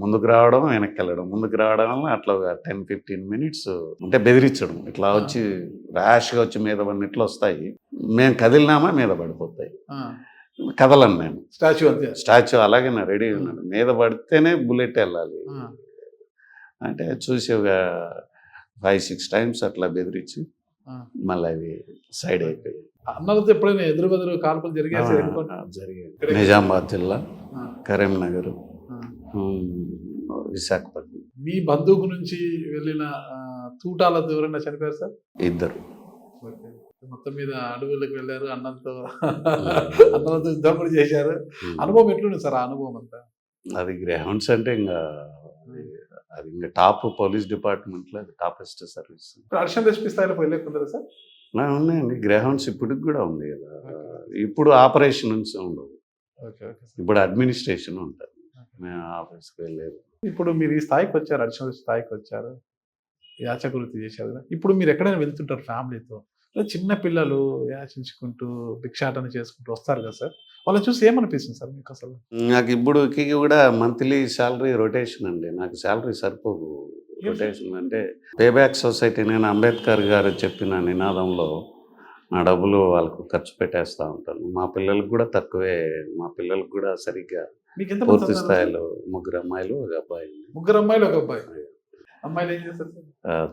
ముందుకు రావడం, వెనక్కి వెళ్ళడం, ముందుకు రావడం, అట్లా 10-15 మినిట్స్ అంటే బెదిరించడం. ఇట్లా వచ్చి ర్యాష్గా వచ్చి మీద పడిన ఇట్లా వస్తాయి. మేము కదిలినామా మీద పడిపోతాయి. కదలను నేను. స్టాచ్యూ అలాగే నా రెడీ ఉన్నాడు. మీద పడితేనే బుల్లెట్ వెళ్ళాలి. అంటే చూసి ఒక 5-6 టైమ్స్ అట్లా బెదిరించి మళ్ళీ అవి సైడ్ అయిపోయాయి. అన్నలతో ఎప్పుడైనా ఎదురు కాల్పులు జరిగాయి? నిజామాబాద్ జిల్లా, కరీంనగర్, విశాఖపట్నం. మీ బంధువు నుంచి వెళ్ళిన తూటాలతో ఎవరైనా చనిపోయారు సార్? 2. మొత్తం మీద అడవులకు వెళ్ళారు, అన్నలతో యుద్ధం కూడా చేశారు. అనుభవం ఎట్లుంది సార్ ఆ అనుభవం అంతా? అది గ్రేహౌండ్స్ అంటే అది ఇంకా టాప్ పోలీస్ డిపార్ట్మెంట్లో అది టాపెస్ట్ సర్వీస్. అడిషనల్ ఎస్పీ స్థాయిలో వెళ్ళలేకుండా సార్? ఉన్నాయండి గ్రేహౌండ్స్, ఇప్పటికి కూడా ఉంది కదా. ఇప్పుడు ఆపరేషన్స్ ఉండవు, ఇప్పుడు అడ్మినిస్ట్రేషన్ ఉంటుంది. మేము ఆఫీస్కి వెళ్ళలేదు. ఇప్పుడు మీరు ఈ స్థాయికి వచ్చారు, అడిషనల్ స్థాయికి వచ్చారు, యాచకృతి చేశారు కదా. ఇప్పుడు మీరు ఎక్కడైనా వెళ్తుంటారు ఫ్యామిలీతో, చిన్న పిల్లలు యాచించుకుంటూ భిక్షాటన చేసుకుంటూ వస్తారు కదా సార్, వాళ్ళని చూసి ఏమనిపిస్తుంది సార్ మీకు అసలు? నాకు ఇప్పుడుకి కూడా మంత్లీ శాలరీ రొటేషన్ అండి. నాకు శాలరీ సరిపోదు. రొటేషన్ అంటే పేబ్యాక్ సొసైటీ, నేను అంబేద్కర్ గారు చెప్పిన నినాదంలో నా డబ్బులు వాళ్ళకు ఖర్చు పెట్టేస్తూ ఉంటాను. మా పిల్లలకు కూడా తక్కువే, మా పిల్లలకు కూడా సరిగ్గా పూర్తి స్థాయిలో 3 అమ్మాయిలు 1 అబ్బాయి. 3 అమ్మాయిలు 1 అబ్బాయి. అమ్మాయిలు ఏం చేస్తారు?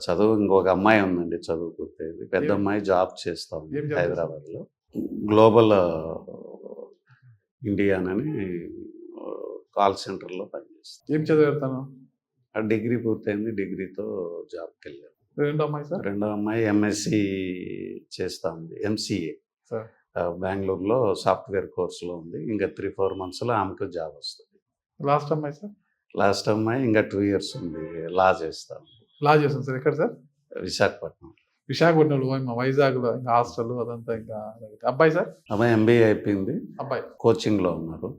చదువు, ఇంకొక అమ్మాయి ఉందండి, చదువు పూర్తయింది. పెద్ద అమ్మాయి జాబ్ చేస్తా ఉంది హైదరాబాద్లో, గ్లోబల్ ఇండియన్ అని కాల్ సెంటర్లో పనిచేస్తాను. ఏం చదివేస్తాను? డిగ్రీ పూర్తయింది, డిగ్రీతో జాబ్కి వెళ్ళాను. రెండో అమ్మాయి MSc చేస్తూ ఉంది, MCA బెంగళూరులో సాఫ్ట్వేర్ కోర్సులో ఉంది. ఇంకా 3-4 మంత్స్లో ఆమెకు జాబ్ వస్తుంది. లాస్ట్ అమ్మాయి ఇంకా 2 years ఉంది, లా చేస్తాం. లా చేస్తాం సార్. ఎక్కడ సార్? విశాఖపట్నంలో. వైజాగ్లో ఇంకా హాస్టల్ అదంతా. ఇంకా అబ్బాయి సార్? అబ్బాయి MBA అయిపోయింది, అబ్బాయి కోచింగ్లో ఉన్నారు.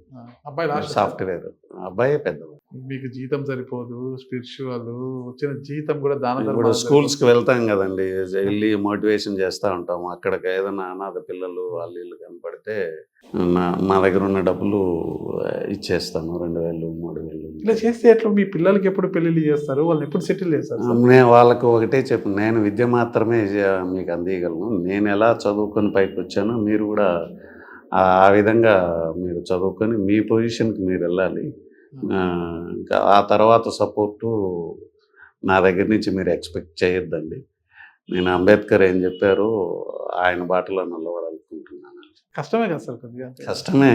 అబ్బాయి సాఫ్ట్వేర్. అబ్బాయి పెద్దవాడు. మీకు జీతం సరిపోదు, స్పిరిచువల్ వచ్చిన జీతం కూడా ఇప్పుడు స్కూల్స్కి వెళ్తాం కదండి, వెళ్ళి మోటివేషన్ చేస్తూ ఉంటాము. అక్కడికి ఏదైనా అనాథ పిల్లలు వాళ్ళు వీళ్ళు కనపడితే మా దగ్గర ఉన్న డబ్బులు ఇచ్చేస్తాను, 2,000-3,000. ఇలా చేస్తే ఎట్లా? మీ పిల్లలకి ఎప్పుడు పెళ్లిళ్ళు చేస్తారు, వాళ్ళని ఎప్పుడు సెటిల్ చేస్తారు? నేను వాళ్ళకు ఒకటే చెప్పు, నేను విద్య మాత్రమే మీకు అందియగలను. నేను ఎలా చదువుకొని పైకి వచ్చానో మీరు కూడా ఆ విధంగా మీరు చదువుకొని మీ పొజిషన్కి మీరు వెళ్ళాలి. ఆ తర్వాత సపోర్టు నా దగ్గర నుంచి మీరు ఎక్స్పెక్ట్ చేయొద్దండి. నేను అంబేద్కర్ ఏం చెప్పారో ఆయన బాటలో నిలబడాలనుకుంటున్నాను. కష్టమే కదా సార్? కొద్దిగా కష్టమే.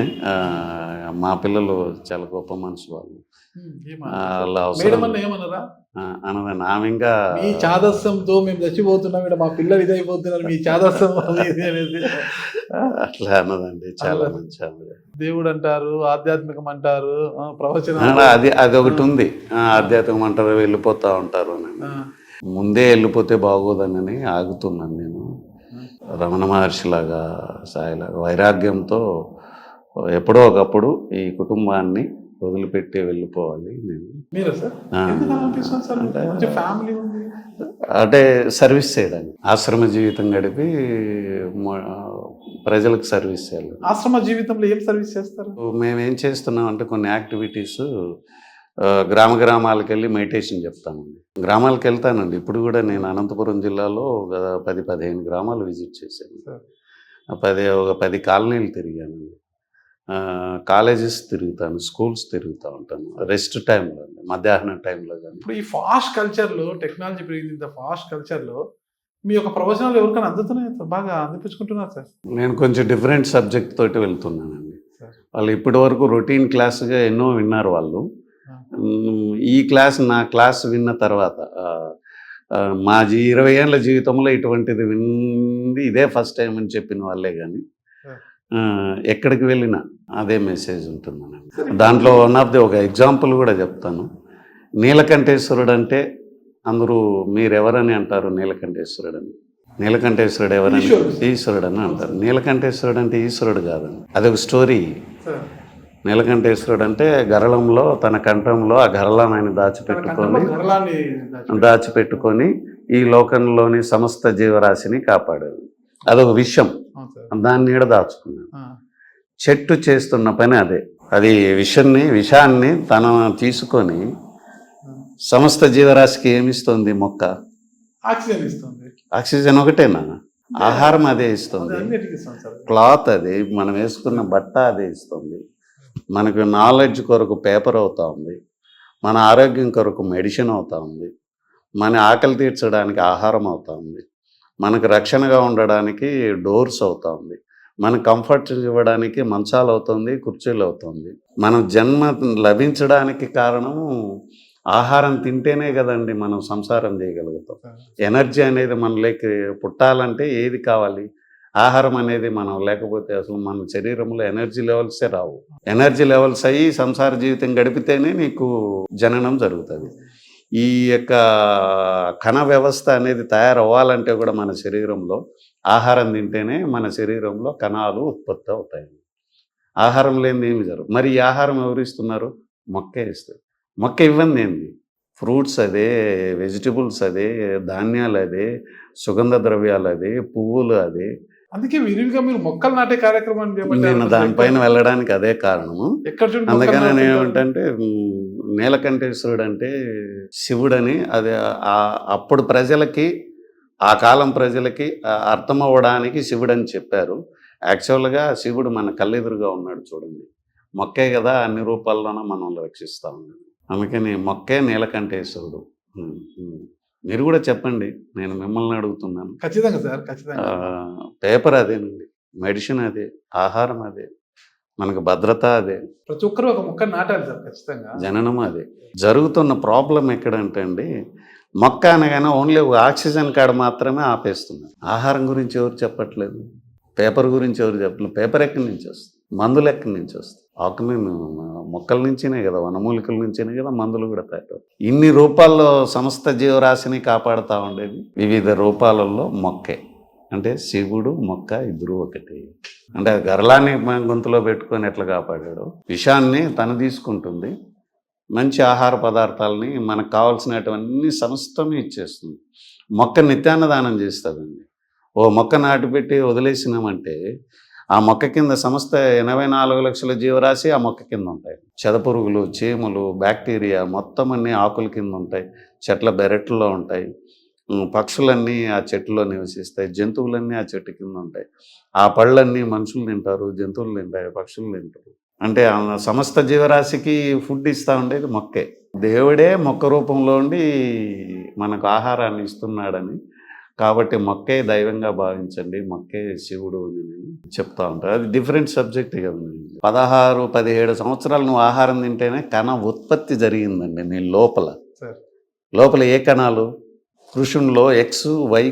మా పిల్లలు చాలా గొప్ప మనుషులు వాళ్ళు. ఏమన్నారా? అనదండి ఆమె. ఇంకా మీ చాదస్యంతో మేము చచ్చిపోతున్నాం, మా పిల్లలు ఇదైపోతున్నారు, మీ చాదస్యం అట్లా అన్నదండి. చాలా మంచి ఆమె. దేవుడు అంటారు, ఆధ్యాత్మికం అంటారు, ప్రవచనం అది ఒకటి ఉంది. ఆధ్యాత్మికం అంటారు, వెళ్ళిపోతా ఉంటారు. ముందే వెళ్ళిపోతే బాగోదనని ఆగుతున్నాను నేను. రమణ మహర్షిలాగా, సాయిలాగా వైరాగ్యంతో ఎప్పుడో ఒకప్పుడు ఈ కుటుంబాన్ని వదిలిపెట్టి వెళ్ళిపోవాలి నేను. అంటే సర్వీస్ చేయడానికి, ఆశ్రమ జీవితం గడిపి ప్రజలకు సర్వీస్ చేయాలి. ఆశ్రమ జీవితంలో ఏం సర్వీస్ చేస్తారు? మేమేం చేస్తున్నాం అంటే కొన్ని యాక్టివిటీస్ గ్రామాలకు వెళ్ళి మెడిటేషన్ చెప్తానండి. గ్రామాలకు వెళ్తానండి. ఇప్పుడు కూడా నేను అనంతపురం జిల్లాలో 10-15 గ్రామాలు విజిట్ చేశాను. ఒక 10 కాలనీలు తిరిగానండి. కాలేజెస్ తిరుగుతాను, స్కూల్స్ తిరుగుతూ ఉంటాను రెస్ట్ టైంలో, మధ్యాహ్నం టైంలో కానీ. ఇప్పుడు ఈ ఫాస్ట్ కల్చర్లో, టెక్నాలజీ పెరిగింది, ఇంత ఫాస్ట్ కల్చర్లో మీ యొక్క ప్రవచనాలు ఎవరికైనా అందుతున్నాయి సార్? బాగా అందిపించుకుంటున్నారు సార్? నేను కొంచెం డిఫరెంట్ సబ్జెక్ట్ తోటి వెళ్తున్నానండి. సార్. వాళ్ళు ఇప్పటి వరకు రొటీన్ క్లాస్గా ఎన్నో విన్నారు వాళ్ళు. ఆ. ఈ క్లాస్, నా క్లాస్ విన్న తర్వాత మా 20 ఏళ్ళ జీవితంలో ఇటువంటిది వింది ఇదే ఫస్ట్ టైం అని చెప్పిన వాళ్ళే కానీ ఎక్కడికి వెళ్ళినా అదే మెసేజ్ ఉంటుందనండి. దాంట్లో వన్ ఆఫ్ ది ఒక ఎగ్జాంపుల్ కూడా చెప్తాను. నీలకంఠేశ్వరుడు అంటే అందరూ మీరెవరని అంటారు? నీలకంఠేశ్వరుడు అని. నీలకంఠేశ్వరుడు ఎవరని? ఈశ్వరుడు అని అంటారు. నీలకంఠేశ్వరుడు అంటే ఈశ్వరుడు కాదండి, అదొక స్టోరీ. నీలకంఠేశ్వరుడు అంటే గరళంలో, తన కంఠంలో ఆ గరళాన్ని ఆయన దాచిపెట్టుకొని ఈ లోకంలోని సమస్త జీవరాశిని కాపాడాడు. అదొక విషయం, దాన్ని కూడా దాచుకున్నాడు. చెట్టు చేస్తున్న పని అదే. అది విషాన్ని తన తీసుకొని సమస్త జీవరాశికి ఏమిస్తుంది? మొక్క ఆక్సిజన్ ఇస్తుంది. ఆక్సిజన్ ఒకటేనా? ఆహారం అదే ఇస్తుంది, క్లాత్ అదే, మనం వేసుకున్న బట్ట అదే ఇస్తుంది, మనకు నాలెడ్జ్ కొరకు పేపర్ అవుతా ఉంది, మన ఆరోగ్యం కొరకు మెడిసిన్ అవుతా ఉంది, మన ఆకలి తీర్చడానికి ఆహారం అవుతా ఉంది, మనకు రక్షణగా ఉండడానికి డోర్స్ అవుతా ఉంది, మనకు కంఫర్ట్ ఇవ్వడానికి మంచాలు అవుతుంది, కుర్చీలు అవుతుంది. మనం జన్మ లభించడానికి కారణం ఆహారం తింటేనే కదండి మనం సంసారం చేయగలుగుతాం. ఎనర్జీ అనేది మనలోకి పుట్టాలంటే ఏది కావాలి? ఆహారం అనేది మనం లేకపోతే అసలు మన శరీరంలో ఎనర్జీ లెవెల్సే రావు. ఎనర్జీ లెవెల్స్ అయ్యి సంసార జీవితం గడిపితేనే నీకు జననం జరుగుతుంది. ఈ యొక్క కణ వ్యవస్థ అనేది తయారవ్వాలంటే కూడా మన శరీరంలో ఆహారం తింటేనే మన శరీరంలో కణాలు ఉత్పత్తి అవుతాయి. ఆహారం లేనిది ఏమి జరగదు. మరి ఈ ఆహారం ఎవరు ఇస్తున్నారు? మొక్కే ఇస్తుంది. మొక్క ఇవ్వండి ఏంది? ఫ్రూట్స్ అదే, వెజిటబుల్స్ అదే, ధాన్యాలు అదే, సుగంధ ద్రవ్యాలు అదే, పువ్వులు అదే. అందుకే విరివిగా మీరు మొక్కలు నాటే కార్యక్రమాన్ని నేను దానిపైన వెళ్ళడానికి అదే కారణము. అందుకని నేను ఏమిటంటే నీలకంఠేశ్వరుడు అంటే శివుడని, అది అప్పుడు ప్రజలకి, ఆ కాలం ప్రజలకి అర్థం అవ్వడానికి శివుడని చెప్పారు. యాక్చువల్గా శివుడు మన కళ్ళెదురుగా ఉన్నాడు చూడండి. మొక్కే కదా అన్ని రూపాల్లోనూ మనల్ని రక్షిస్తూ ఉన్నాడు. అందుకని మొక్కే నీలకంఠేశ్వరుడు. మీరు కూడా చెప్పండి, నేను మిమ్మల్ని అడుగుతున్నాను. ఖచ్చితంగా సార్, ఖచ్చితంగా. పేపర్ అదేనండి, మెడిసిన్ అదే, ఆహారం అదే, మనకు భద్రత అదే. ప్రతి ఒక్కరు ఒక మొక్క నాటాలి సార్, ఖచ్చితంగా. జననం అదే. జరుగుతున్న ప్రాబ్లం ఎక్కడంటే అండి, మొక్క అనగానే ఓన్లీ ఆక్సిజన్ కాడ మాత్రమే ఆపేస్తున్నారు. ఆహారం గురించి ఎవరు చెప్పట్లేదు, పేపర్ గురించి ఎవరు చెప్పట్లేదు. పేపర్ ఎక్కడి నుంచి వస్తుంది? మందులు ఎక్కడి నుంచి వస్తుంది? మొక్కల నుంచినే కదా, వనమూలికల నుంచినే కదా మందులు కూడా తయారు. ఇన్ని రూపాల్లో సమస్త జీవరాశిని కాపాడుతూ ఉండేది వివిధ రూపాలలో మొక్కే. అంటే శివుడు మొక్క ఇద్దరు ఒకటి. అంటే గరళాన్ని గొంతులో పెట్టుకొని ఎట్లా కాపాడాడు, విషాన్ని తను తీసుకుంటుంది, మంచి ఆహార పదార్థాలని మనకు కావాల్సినటువన్నీ సమస్తమే ఇచ్చేస్తుంది. మొక్క నిత్యాన్నదానం చేస్తుందండి. ఓ మొక్క నాటిపెట్టి వదిలేసినామంటే ఆ మొక్క కింద సమస్త 84 లక్షల జీవరాశి ఆ మొక్క కింద ఉంటాయి. చెదపురుగులు, చీమలు, బ్యాక్టీరియా మొత్తం అన్నీ ఆకుల కింద ఉంటాయి, చెట్ల బెరట్లో ఉంటాయి, పక్షులన్నీ ఆ చెట్టులో నివసిస్తాయి, జంతువులన్నీ ఆ చెట్టు కింద ఉంటాయి. ఆ పళ్ళన్నీ మనుషులు తింటారు, జంతువులు తింటాయి, పక్షులు తింటారు. అంటే సమస్త జీవరాశికి ఫుడ్ ఇస్తూ ఉండేది మొక్కే. దేవుడే మొక్క రూపంలో ఉండి మనకు ఆహారాన్ని ఇస్తున్నాడని, కాబట్టి మొక్కే దైవంగా భావించండి, మొక్కే శివుడు అని చెప్తా ఉంటారు. అది డిఫరెంట్ సబ్జెక్ట్ కదండి. 16-17 సంవత్సరాలు నువ్వు ఆహారం తింటేనే కణ ఉత్పత్తి జరిగిందండి నీ లోపల. ఏ కణాలు? పురుషునిలో XY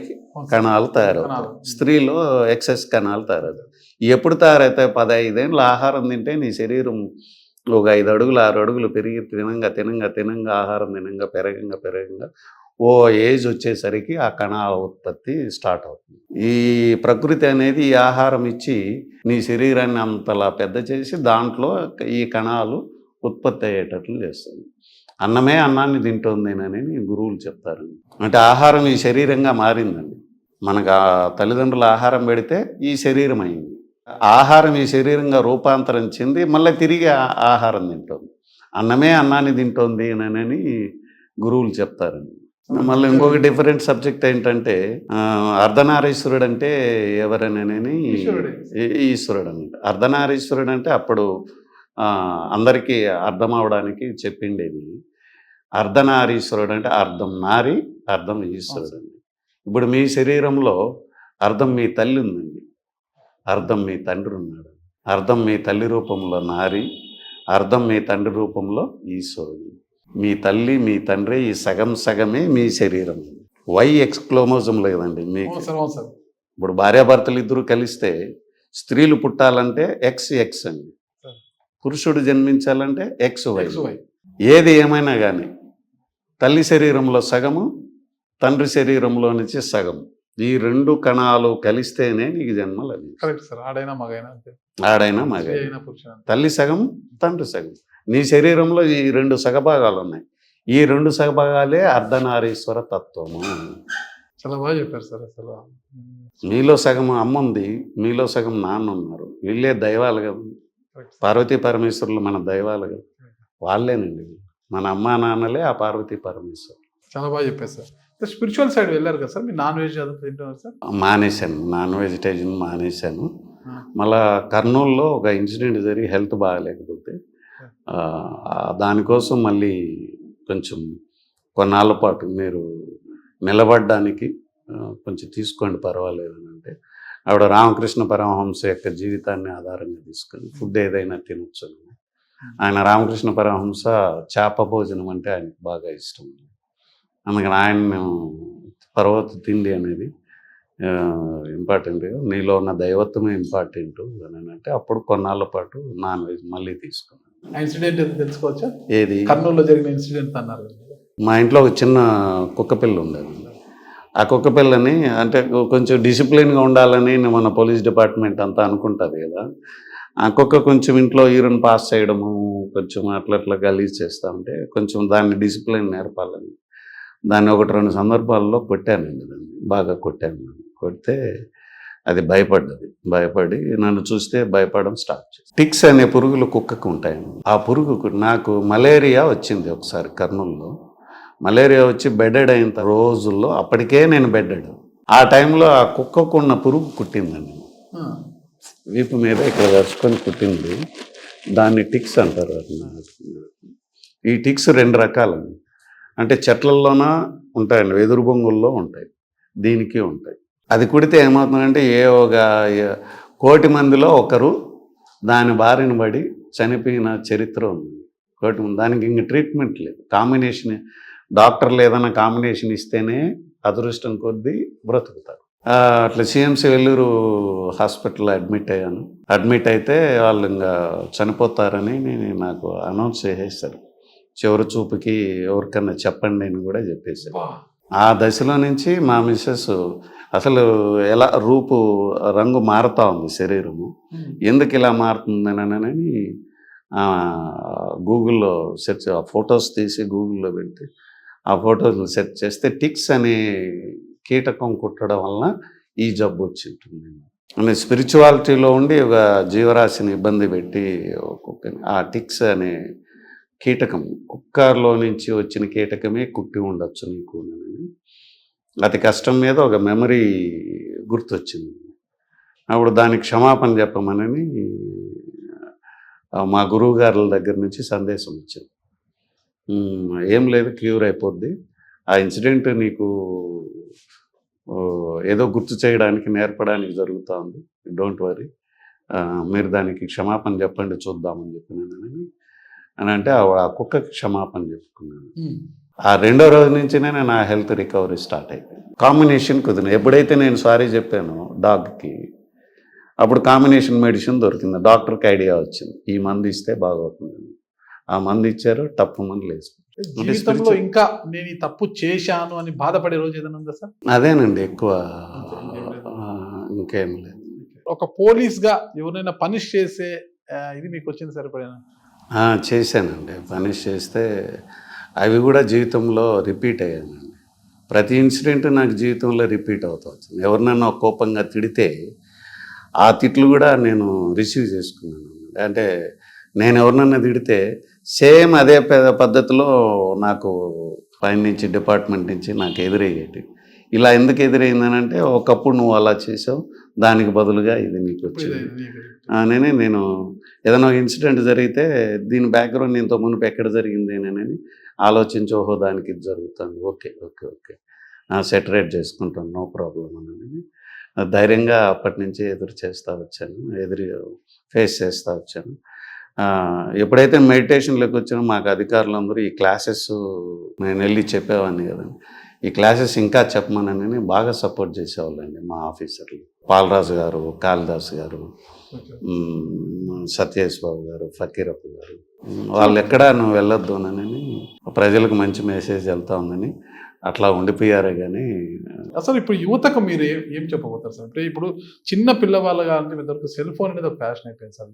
కణాలు తయారవుతాయి, స్త్రీలో XS కణాలు తయారవుతాయి. ఎప్పుడు తయారవుతాయి? 15 ఏళ్ళు ఆహారం తింటే నీ శరీరం ఒక 5 అడుగులు 6 అడుగులు పెరిగి తినంగా ఆహారం పెరగంగా ఓ ఏజ్ వచ్చేసరికి ఆ కణాల ఉత్పత్తి స్టార్ట్ అవుతుంది. ఈ ప్రకృతి అనేది ఈ ఆహారం ఇచ్చి నీ శరీరాన్ని అంతలా పెద్ద చేసి దాంట్లో ఈ కణాలు ఉత్పత్తి అయ్యేటట్లు చేస్తుంది. అన్నమే అన్నాన్ని తింటుందేనని గురువులు చెప్తారు. అంటే ఆహారం ఈ శరీరంగా మారిందండి. మనకు ఆ తల్లిదండ్రులు ఆహారం పెడితే ఈ శరీరం అయింది. ఆహారం ఈ శరీరంగా రూపాంతరం చెంది మళ్ళీ తిరిగి ఆహారం తింటుంది. అన్నమే అన్నాన్ని తింటుంది అని గురువులు చెప్తారండి. మళ్ళీ ఇంకొక డిఫరెంట్ సబ్జెక్ట్ ఏంటంటే అర్ధనారీశ్వరుడు అంటే ఎవరనేని ఈశ్వరుడే. ఈశ్వరుడు అంట. అర్ధనారీశ్వరుడు అంటే అప్పుడు అందరికీ అర్థం అవడానికి చెప్పిండేది. అర్ధనారీశ్వరుడు అంటే అర్ధం నారి, అర్ధం ఈశ్వరుడు అండి. ఇప్పుడు మీ శరీరంలో అర్ధం మీ తల్లి ఉందండి, అర్ధం మీ తండ్రి ఉన్నాడు, అర్ధం మీ తల్లి రూపంలో నారి, అర్ధం మీ తండ్రి రూపంలో ఈశ్వరుడు. మీ తల్లి మీ తండ్రి ఈ సగం సగమే మీ శరీరం. YX క్రోమోజోమ్ లేదండి మీకు. ఇప్పుడు భార్యాభర్తలు ఇద్దరు కలిస్తే స్త్రీలు పుట్టాలంటే XX అండి, పురుషుడు జన్మించాలంటే XY. ఏది ఏమైనా కానీ తల్లి శరీరంలో సగము, తండ్రి శరీరంలో నుంచి సగం, ఈ రెండు కణాలు కలిస్తేనే నీకు జన్మ లభించింది. ఆడైనా మగైనా తల్లి సగం తండ్రి సగం. నీ శరీరంలో ఈ రెండు సగభాగాలు ఉన్నాయి. ఈ రెండు సగభాగాలే అర్ధనారీశ్వర తత్వము. చాలా బాగా చెప్పారు సార్. అసలు మీలో సగం అమ్మ ఉంది, మీలో సగం నాన్న ఉన్నారు. వీళ్ళే దైవాలు కదా, పార్వతీ పరమేశ్వరులు మన దైవాలు కదా, వాళ్ళేనండి మన అమ్మా నాన్నలే ఆ పార్వతీ పరమేశ్వరు. చాలా బాగా చెప్పారు సార్. స్పిరిచువల్ సైడ్ వెళ్ళారు కదా సార్, మీరు నాన్ వెజ్ అదంతా తింటున్నారు సార్? మానేశాను, నాన్ వెజిటేరియన్ మానేశాను. మళ్ళా కర్నూలులో ఒక ఇన్సిడెంట్ జరిగి హెల్త్ బాగాలేకపోతే దానికోసం మళ్ళీ కొంచెం కొన్నాళ్ళ పాటు మీరు నిలబడడానికి కొంచెం తీసుకోండి పర్వాలేదు అని అంటే, ఆవిడ రామకృష్ణ పరమహంస యొక్క జీవితాన్ని ఆధారంగా తీసుకొని ఫుడ్ ఏదైనా తినొచ్చు. ఆయన రామకృష్ణ పరమహంస చేప భోజనం అంటే ఆయనకు బాగా ఇష్టం. అందుకని ఆయన పర్వత తిండి అనేది ఇంపార్టెంట్, నీలో ఉన్న దైవత్వమే ఇంపార్టెంట్ అని అంటే అప్పుడు కొన్నాళ్ళ పాటు నాన్ వెజ్ మళ్ళీ తీసుకున్నాను. ఇన్సిడెంట్ తెలుసుకోవచ్చా? ఏది? కర్నూలులో జరిగిన ఇన్సిడెంట్ అన్నారు. మా ఇంట్లో ఒక చిన్న కుక్కపిల్ల ఉండేది. ఆ కుక్కపిల్లని అంటే కొంచెం డిసిప్లిన్గా ఉండాలని మన పోలీస్ డిపార్ట్మెంట్ అంతా అనుకుంటుంది కదా. ఆ కుక్క కొంచెం ఇంట్లో యూరిన్ పాస్ చేయడము, కొంచెం అట్లా గలీజ్ చేస్తూ ఉంటే కొంచెం దాన్ని డిసిప్లిన్ నేర్పాలని దాన్ని 1-2 సందర్భాల్లో కొట్టానండి. దాన్ని బాగా కొట్టాను. కొడితే అది భయపడి నన్ను చూస్తే భయపడడం స్టార్ట్ చేసి. టిక్స్ అనే పురుగులు కుక్కకు ఉంటాయండి. ఆ పురుగుకు నాకు మలేరియా వచ్చింది ఒకసారి కర్నూలులో. మలేరియా వచ్చి బెడెడ్ అయిన రోజుల్లో అప్పటికే నేను బెడెడ్. ఆ టైంలో ఆ కుక్కకు ఉన్న పురుగు కుట్టిందండి, వీపు మీద ఇక్కడ వేసుకొని కుట్టింది. దాన్ని టిక్స్ అంటారు. ఈ టిక్స్ 2 రకాలండి. అంటే చెట్లల్లోన ఉంటాయండి, వెదురు బొంగుల్లో ఉంటాయి, దీనికి ఉంటాయి. అది కుడితే ఏమవుతుందంటే ఒక 1,000,000 మందిలో ఒకరు దాని బారిన పడి చనిపోయిన చరిత్ర ఉంది. 1,000,000 మంది. దానికి ఇంక ట్రీట్మెంట్ లేదు. కాంబినేషన్ డాక్టర్లు ఏదైనా కాంబినేషన్ ఇస్తేనే అదృష్టం కొద్దీ బ్రతుకుతారు. అట్లా CMC వెల్లూరు హాస్పిటల్లో అడ్మిట్ అయ్యాను. అడ్మిట్ అయితే వాళ్ళు ఇంకా చనిపోతారని నాకు అనౌన్స్ చేసేసారు. చివరి చూపుకి ఎవరికన్నా చెప్పండి అని కూడా చెప్పేశారు. ఆ దశలో నుంచి మా మిస్సెస్ అసలు ఎలా రంగు మారుతూ ఉంది శరీరము, ఎందుకు ఇలా మారుతుందని గూగుల్లో సెర్చ్, ఆ ఫొటోస్ తీసి గూగుల్లో పెడితే ఆ ఫొటోస్ సెర్చ్ చేస్తే టిక్స్ అనే కీటకం కుట్టడం వలన ఈ జబ్బు వచ్చి ఉంటుంది అని స్పిరిచువాలిటీలో ఉండి ఒక జీవరాశిని ఇబ్బంది పెట్టి ఆ టిక్స్ అనే కీటకం, కుక్కర్లో నుంచి వచ్చిన కీటకమే కుట్టి ఉండొచ్చు నీకు అని అతి కష్టం మీద ఒక మెమరీ గుర్తొచ్చింది. అప్పుడు దానికి క్షమాపణ చెప్పమని మా గురువు గారుల దగ్గర నుంచి సందేశం వచ్చింది. ఏం లేదు, క్యూర్ అయిపోద్ది, ఆ ఇన్సిడెంట్ నీకు ఏదో గుర్తు చేయడానికి నేర్పడానికి జరుగుతూ ఉంది, డోంట్ వరీ, మీరు దానికి క్షమాపణ చెప్పండి చూద్దామని చెప్పినానని అని అంటే ఆ కుక్కకి క్షమాపణ చెప్పుకున్నాను. ఆ 2వ రోజు నుంచినే నా హెల్త్ రికవరీ స్టార్ట్ అయిపోయింది. కాంబినేషన్ కుదిరింది. ఎప్పుడైతే నేను సారీ చెప్పానో డాగ్కి, అప్పుడు కాంబినేషన్ మెడిసిన్ దొరికింది. డాక్టర్కి ఐడియా వచ్చింది, ఈ మందు ఇస్తే బాగవుతుంది. ఆ మందు ఇచ్చారు, టప్పు మందు జీవితంలో ఇంకా నేను ఈ తప్పు చేశాను అని బాధపడే రోజు ఏదైనా ఉందా సార్? అదేనండి ఎక్కువ, ఇంకేం లేదు. ఒక పోలీస్గా ఎవరైనా పనిష్ చేసే ఇది మీకు వచ్చింది సరిపడేనా? చేశానండి. పనిష్ చేస్తే అవి కూడా జీవితంలో రిపీట్ అయ్యానండి. ప్రతి ఇన్సిడెంట్ నాకు జీవితంలో రిపీట్ అవుతూ వచ్చింది. ఎవరినైనా కోపంగా తిడితే ఆ తిట్లు కూడా నేను రిసీవ్ చేసుకున్నాను. అంటే నేను ఎవరినన్నా తిడితే సేమ్ అదే పద్ధతిలో నాకు పైనుంచి డిపార్ట్మెంట్ నుంచి నాకు ఎదురయ్యేటి. ఇలా ఎందుకు ఎదురైందనంటే, ఒకప్పుడు నువ్వు అలా చేసావు, దానికి బదులుగా ఇది నీకు వచ్చింది నేను ఏదైనా ఇన్సిడెంట్ జరిగితే దీని బ్యాక్గ్రౌండ్ ఇంత మునుపు ఎక్కడ జరిగింది అని ఆలోచించి, ఓహో దానికి ఇది జరుగుతుంది, ఓకే ఓకే ఓకే సెటరేట్ చేసుకుంటాను, నో ప్రాబ్లం అని ధైర్యంగా అప్పటి నుంచి ఎదురు చేస్తూ వచ్చాను, ఫేస్ చేస్తూ వచ్చాను. ఎప్పుడైతే మెడిటేషన్లోకి వచ్చానో మాకు అధికారులందరూ ఈ క్లాసెస్ నేను వెళ్ళి చెప్పేవాడిని కదండి, ఈ క్లాసెస్ ఇంకా చెప్పమనని బాగా సపోర్ట్ చేసేవాళ్ళండి మా ఆఫీసర్లు. పాలరాజు గారు, కాళిదాస్ గారు, సత్యేష్ బాబు గారు, ఫకీరప్ప గారు, వాళ్ళు ఎక్కడా నువ్వు వెళ్ళొద్దు అని ప్రజలకు మంచి మెసేజ్ వెళ్తా ఉందని అట్లా ఉండిపోయారే. కానీ అసలు ఇప్పుడు యువతకు మీరు ఏం చెప్పబోతారు సార్? అంటే ఇప్పుడు చిన్న పిల్లవాళ్ళు కానీ పెద్దవరకు సెల్ ఫోన్ అనేది ఒక ప్యాషన్ అయిపోయింది సార్.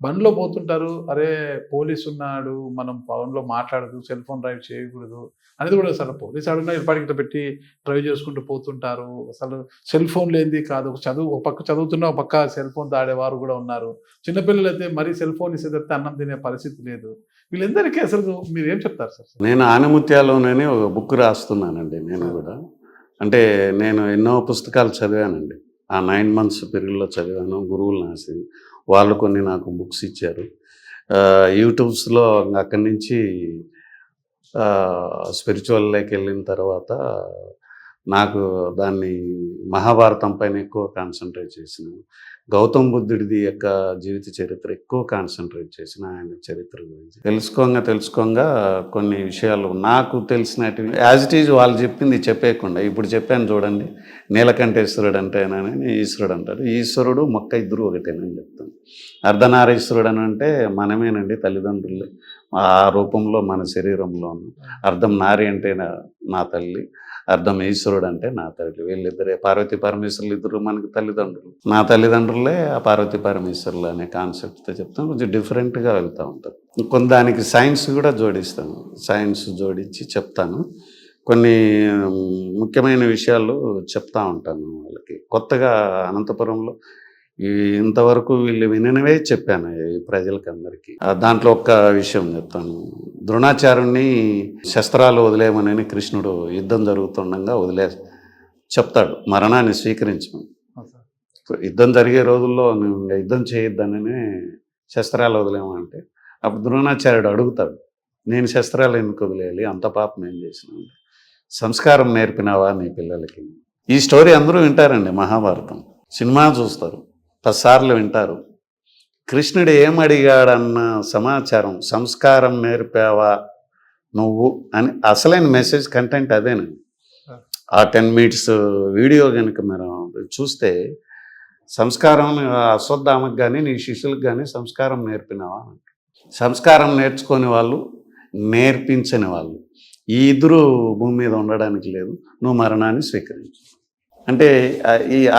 బండిలో పోతుంటారు, అరే పోలీసు ఉన్నాడు, మనం ఫోన్లో మాట్లాడదు, సెల్ ఫోన్ డ్రైవ్ చేయకూడదు అనేది కూడా సార్. పోలీసు ఆడున్నా ఇప్పటికి పెట్టి డ్రైవ్ చేసుకుంటూ పోతుంటారు. అసలు సెల్ ఫోన్ లేనిది కాదు, ఒక పక్క చదువుతున్నా ఒక పక్క సెల్ ఫోన్ దాడేవారు కూడా ఉన్నారు. చిన్నపిల్లలు అయితే మరీ సెల్ ఫోన్ ఇస్తే తప్పితే అన్నం తినే పరిస్థితి లేదు. వీళ్ళందరికీ అసలు మీరు ఏం చెప్తారు సార్? నేను ఆనిముత్యాలోనే ఒక బుక్ రాస్తున్నానండి. నేను కూడా అంటే నేను ఎన్నో పుస్తకాలు చదివానండి. ఆ 9 months పీరియడ్లో చదివాను. గురువులు నాసి వాళ్ళు కొన్ని నాకు బుక్స్ ఇచ్చారు. యూట్యూబ్స్లో అక్కడి నుంచి స్పిరిచువల్లోకి వెళ్ళిన తర్వాత నాకు దాన్ని మహాభారతం పైన ఎక్కువ కాన్సన్ట్రేట్ చేసినాను. గౌతమ్ బుద్ధుడిది యొక్క జీవిత చరిత్ర ఎక్కువ కాన్సన్ట్రేట్ చేసిన, ఆయన చరిత్ర గురించి తెలుసుకోగా కొన్ని విషయాలు నాకు తెలిసినట్టు యాజ్ ఇట్ ఈజ్ వాళ్ళు చెప్పింది చెప్పేయకుండా ఇప్పుడు చెప్పాను చూడండి. నీలకంఠేశ్వరుడు అంటేనని ఈశ్వరుడు అంటారు. ఈశ్వరుడు మొక్క ఇద్దరు ఒకటేనని చెప్తాను. అర్ధనారీశ్వరుడు అని అంటే మనమేనండి, తల్లిదండ్రులే ఆ రూపంలో మన శరీరంలో ఉన్న. అర్ధం నారి అంటే నా తల్లి, అర్ధం ఈశ్వరుడు అంటే నా తల్లి. వీళ్ళిద్దరే పార్వతీ పరమేశ్వరులు ఇద్దరు మనకి తల్లిదండ్రులు. నా తల్లిదండ్రులే ఆ పార్వతీ పరమేశ్వరులు అనే కాన్సెప్ట్తో చెప్తాను. కొంచెం డిఫరెంట్గా వెళ్తూ ఉంటాను. కొన్ని దానికి సైన్స్ కూడా జోడిస్తాను. సైన్స్ జోడించి చెప్తాను. కొన్ని ముఖ్యమైన విషయాలు చెప్తా ఉంటాను వాళ్ళకి. కొత్తగా అనంతపురంలో ఇంతవరకు వీళ్ళు విననివే చెప్పాను ఈ ప్రజలకి అందరికీ. దాంట్లో ఒక్క విషయం చెప్తాను. ద్రోణాచార్యుని శస్త్రాలు వదిలేయమని కృష్ణుడు యుద్ధం జరుగుతుండగా చెప్తాడు మరణాన్ని స్వీకరించమని. యుద్ధం జరిగే రోజుల్లో నువ్వు యుద్ధం చేయొద్దననే శస్త్రాలు వదిలేమంటే అప్పుడు ద్రోణాచార్యుడు అడుగుతాడు, నేను శస్త్రాలు ఎందుకు వదిలేయాలి, అంత పాపం ఏం చేసినా, సంస్కారం నేర్పినావా నీ పిల్లలకి. ఈ స్టోరీ అందరూ వింటారండి. మహాభారతం సినిమా చూస్తారు, 10 సార్లు వింటారు. కృష్ణుడు ఏమడిగాడన్న సమాచారం, సంస్కారం నేర్పావా నువ్వు అని అసలైన మెసేజ్ కంటెంట్ అదేనండి. ఆ 10 minutes వీడియో కనుక మీరు చూస్తే సంస్కారం అశ్వత్థామకు కానీ నీ శిష్యులకు కానీ సంస్కారం నేర్పినావా, సంస్కారం నేర్చుకునే వాళ్ళు, నేర్పించని వాళ్ళు ఈ ఇద్దరు భూమి మీద ఉండడానికి లేదు, నువ్వు మరణాన్ని స్వీకరించు అంటే.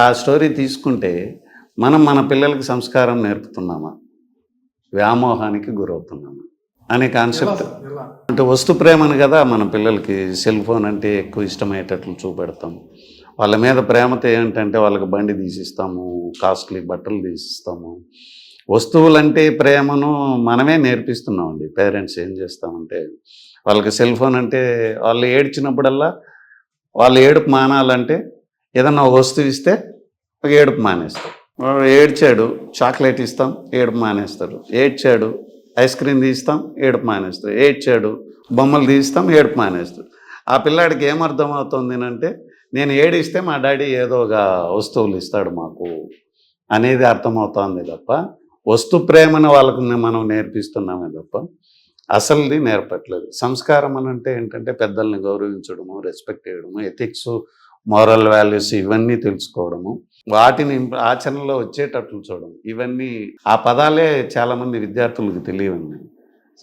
ఆ స్టోరీ తీసుకుంటే మనం మన పిల్లలకి సంస్కారం నేర్పుతున్నామా, వ్యామోహానికి గురవుతున్నామా అనే కాన్సెప్ట్. అంటే వస్తు ప్రేమను కదా మన పిల్లలకి సెల్ ఫోన్ అంటే ఎక్కువ ఇష్టమయ్యేటట్లు చూపెడతాం. వాళ్ళ మీద ప్రేమతో ఏంటంటే వాళ్ళకి బండి తీసిస్తాము, కాస్ట్లీ బట్టలు తీసిస్తాము. వస్తువులంటే ప్రేమను మనమే నేర్పిస్తున్నామండి. పేరెంట్స్ ఏం చేస్తామంటే వాళ్ళకి సెల్ ఫోన్ అంటే వాళ్ళు ఏడ్చినప్పుడల్లా వాళ్ళు ఏడుపు మానాలంటే ఏదన్నా వస్తువు ఇస్తే ఒక ఏడుపు మానేస్తారు. ఏడ్చాడు చాక్లెట్ ఇస్తాం, ఏడుపు మానేస్తారు. ఏడ్చాడు ఐస్ క్రీమ్ తీస్తాం, ఏడుపు మానేస్తారు. ఏడ్చాడు బొమ్మలు తీస్తాం, ఏడుపు మానేస్తారు. ఆ పిల్లాడికి ఏమర్థం అవుతుంది అంటే నేను ఏడిస్తే మా డాడీ ఏదో ఒక వస్తువులు ఇస్తాడు మాకు అనేది అర్థమవుతుంది తప్ప వస్తు ప్రేమను వాళ్ళకు మనం నేర్పిస్తున్నామే తప్ప అసలుది నేర్పట్లేదు. సంస్కారం అని అంటే ఏంటంటే పెద్దల్ని గౌరవించడము, రెస్పెక్ట్ చేయడము, ఎథిక్స్, మోరల్ వాల్యూస్ ఇవన్నీ తెలుసుకోవడము, వాటిని ఆచరణలో వచ్చేటట్లు చూడడం, ఇవన్నీ ఆ పదాలే చాలామంది విద్యార్థులకు తెలియవండి.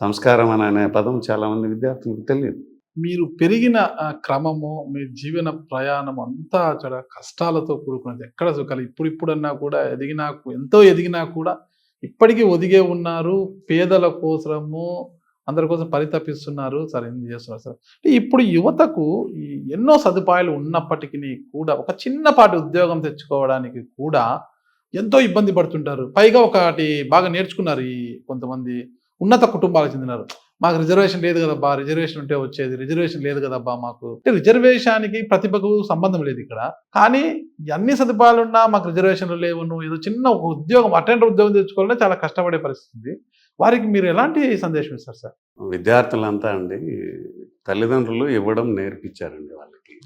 సంస్కారం అనే పదం చాలామంది విద్యార్థులకు తెలియదు. మీరు పెరిగిన క్రమము, మీ జీవన ప్రయాణం అంతా చాలా కష్టాలతో కూడుకున్నది. ఎక్కడ సుఖాలు ఇప్పుడన్నా కూడా ఎంతో ఎదిగినా కూడా ఇప్పటికీ ఒదిగే ఉన్నారు. పేదల కోసము అందరి కోసం పరితపిస్తున్నారు సార్, ఏం చేస్తున్నారు సార్. ఇప్పుడు యువతకు ఎన్నో సదుపాయాలు ఉన్నప్పటికీ కూడా ఒక చిన్నపాటి ఉద్యోగం తెచ్చుకోవడానికి కూడా ఎంతో ఇబ్బంది పడుతుంటారు. పైగా ఒకటి బాగా నేర్చుకున్నారు ఈ కొంతమంది, ఉన్నత కుటుంబాలకు చెందినారు. మాకు రిజర్వేషన్ లేదు కదబ్బా, రిజర్వేషన్ ఉంటే వచ్చేది, రిజర్వేషన్ లేదు కదబ్బా మాకు అంటే రిజర్వేషన్కి ప్రతిభకు సంబంధం లేదు ఇక్కడ. కానీ అన్ని సదుపాయాలు ఉన్నా మాకు రిజర్వేషన్లు లేవు, నువ్వు ఏదో చిన్న ఒక ఉద్యోగం అటెండర్ ఉద్యోగం తెచ్చుకోవాలంటే చాలా కష్టపడే పరిస్థితి. వారికి మీరు ఎలాంటి సందేశం ఇస్తారు సార్? విద్యార్థులంతా అండి తల్లిదండ్రులు ఇవ్వడం నేర్పించారండి వాళ్ళకి.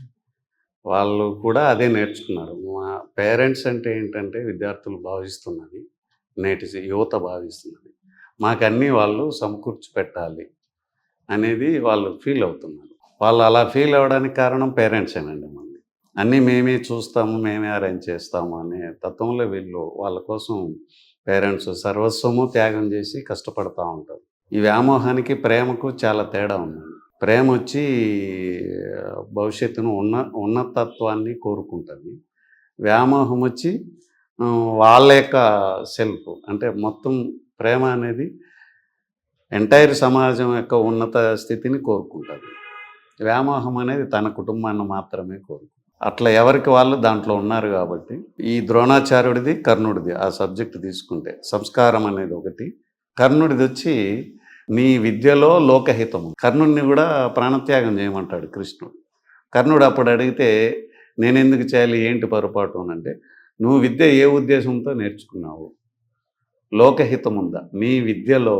వాళ్ళు కూడా అదే నేర్చుకున్నారు. మా పేరెంట్స్ అంటే ఏంటంటే విద్యార్థులు భావిస్తున్నది, నేటి యువత భావిస్తున్నది, మాకన్నీ వాళ్ళు సమకూర్చి పెట్టాలి అనేది వాళ్ళు ఫీల్ అవుతున్నారు. వాళ్ళు అలా ఫీల్ అవ్వడానికి కారణం పేరెంట్సేనండి. మంది అన్నీ మేమే చూస్తాము, మేమే అరేంజ్ చేస్తాము అనే తత్వంలో వీళ్ళు వాళ్ళ కోసం పేరెంట్స్ సర్వస్వము త్యాగం చేసి కష్టపడుతూ ఉంటారు. ఈ వ్యామోహానికి ప్రేమకు చాలా తేడా ఉందండి. ప్రేమ వచ్చి భవిష్యత్తును ఉన్నతత్వాన్ని కోరుకుంటుంది. వ్యామోహం వచ్చి వాళ్ళ యొక్క సెల్ఫ్ అంటే మొత్తం ప్రేమ అనేది ఎంటైర్ సమాజం యొక్క ఉన్నత స్థితిని కోరుకుంటుంది. వ్యామోహం అనేది తన కుటుంబాన్ని మాత్రమే కోరుకుంటుంది. అట్లా ఎవరికి వాళ్ళు దాంట్లో ఉన్నారు కాబట్టి ఈ ద్రోణాచార్యుడిది కర్ణుడిది ఆ సబ్జెక్ట్ తీసుకుంటే సంస్కారం అనేది ఒకటి, కర్ణుడిది వచ్చి నీ విద్యలో లోకహితము. కర్ణుడిని కూడా ప్రాణత్యాగం చేయమంటాడు కృష్ణుడు. కర్ణుడు అప్పుడు అడిగితే నేను ఎందుకు చేయాలి, ఏంటి పొరపాటు అని అంటే, నువ్వు విద్య ఏ ఉద్దేశంతో నేర్చుకున్నావు, లోకహితం ఉందా, నీ విద్యలో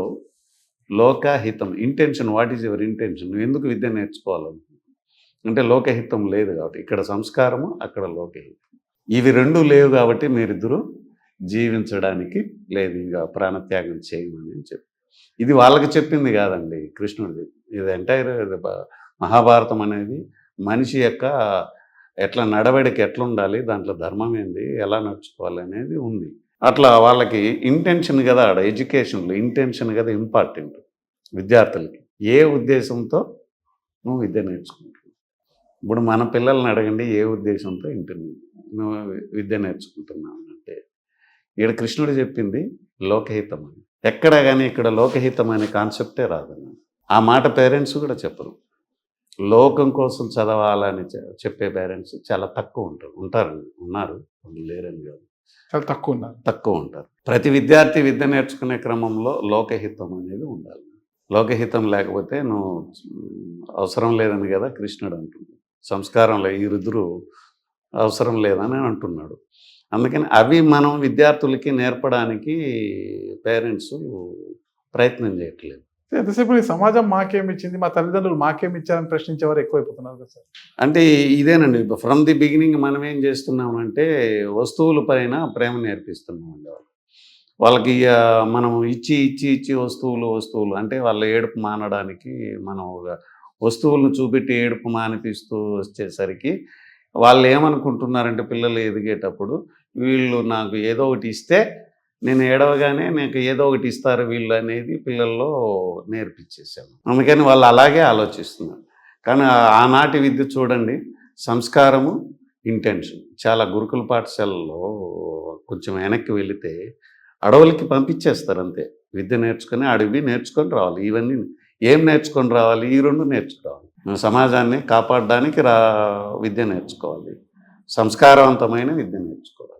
లోకహితం intention, what is your intention, నువ్వు ఎందుకు విద్య నేర్చుకోవాలనుకుంటున్నావు అంటే లోకహితం లేదు కాబట్టి, ఇక్కడ సంస్కారము అక్కడ లోకహితం, ఇవి రెండు లేవు కాబట్టి మీరిద్దరూ జీవించడానికి లేదు, ఇంకా ప్రాణత్యాగం చేయమని చెప్పి. ఇది వాళ్ళకి చెప్పింది కాదండి కృష్ణుడిది. ఇది ఎంటైర్ మహాభారతం అనేది మనిషి యొక్క ఎట్లా నడవడికి ఎట్లా ఉండాలి, దాంట్లో ధర్మం ఏంది, ఎలా నడుచుకోవాలి అనేది ఉంది. అట్లా వాళ్ళకి ఇంటెన్షన్ కదా, ఆడ ఎడ్యుకేషన్లో ఇంటెన్షన్ కదా ఇంపార్టెంట్ విద్యార్థులకి. ఏ ఉద్దేశంతో నువ్వు విద్య నేర్చుకుంటున్నావు. ఇప్పుడు మన పిల్లల్ని అడగండి ఏ ఉద్దేశంతో నువ్వు విద్య నేర్చుకుంటున్నావు అంటే, ఇక్కడ కృష్ణుడు చెప్పింది లోకహితం అని. ఎక్కడ కానీ ఇక్కడ లోకహితం అనే కాన్సెప్టే రాదన్న. ఆ మాట పేరెంట్స్ కూడా చెప్పరు. లోకం కోసం చదవాలని చెప్పే పేరెంట్స్ చాలా తక్కువ ఉన్నారు, లేరని కాదు, చాలా తక్కువ ఉంటారు. ప్రతి విద్యార్థి విద్య నేర్చుకునే క్రమంలో లోకహితం అనేది ఉండాలి. లోకహితం లేకపోతే నువ్వు అవసరం లేదని కదా కృష్ణుడు అంటున్నాడు. సంస్కారంలో ఈ రుద్రు అవసరం లేదని అంటున్నాడు. అందుకని అవి మనం విద్యార్థులకి నేర్పడానికి పేరెంట్స్ ప్రయత్నం చేయట్లేదు. ఎంతసేపు ఈ సమాజం మాకేమి ఇచ్చింది, మా తల్లిదండ్రులు మాకేమి ఇచ్చారని ప్రశ్నించేవారు ఎక్కువైపోతున్నారు కదా సార్. అంటే ఇదేనండి, ఫ్రమ్ ది బిగినింగ్ మనం ఏం చేస్తున్నామంటే వస్తువుల పైన ప్రేమ నేర్పిస్తున్నామండి. వాళ్ళకి మనం ఇచ్చి వస్తువులు అంటే వాళ్ళ ఏడుపు మానడానికి మనం వస్తువులను చూపెట్టి ఏడుపు మానిపిస్తూ వచ్చేసరికి వాళ్ళు ఏమనుకుంటున్నారంటే పిల్లలు ఎదిగేటప్పుడు వీళ్ళు నాకు ఏదో ఒకటి ఇస్తే నేను ఏడవగానే నాకు ఏదో ఒకటి ఇస్తారు వీళ్ళు అనేది పిల్లల్లో నేర్పించేసాను. అందుకని వాళ్ళు అలాగే ఆలోచిస్తున్నారు. కానీ ఆనాటి విద్య చూడండి, సంస్కారము ఇంటెన్షన్. చాలా గురుకుల పాఠశాలలో కొంచెం వెనక్కి వెళితే అడవులకి పంపించేస్తారు అంతే. విద్య నేర్చుకొని అడవి నేర్చుకొని రావాలి. ఇవన్నీ ఏం నేర్చుకొని రావాలి, ఈ రెండు నేర్చుకోవాలి. సమాజాన్ని కాపాడడానికి విద్య నేర్చుకోవాలి, సంస్కారవంతమైన విద్య నేర్చుకోవాలి.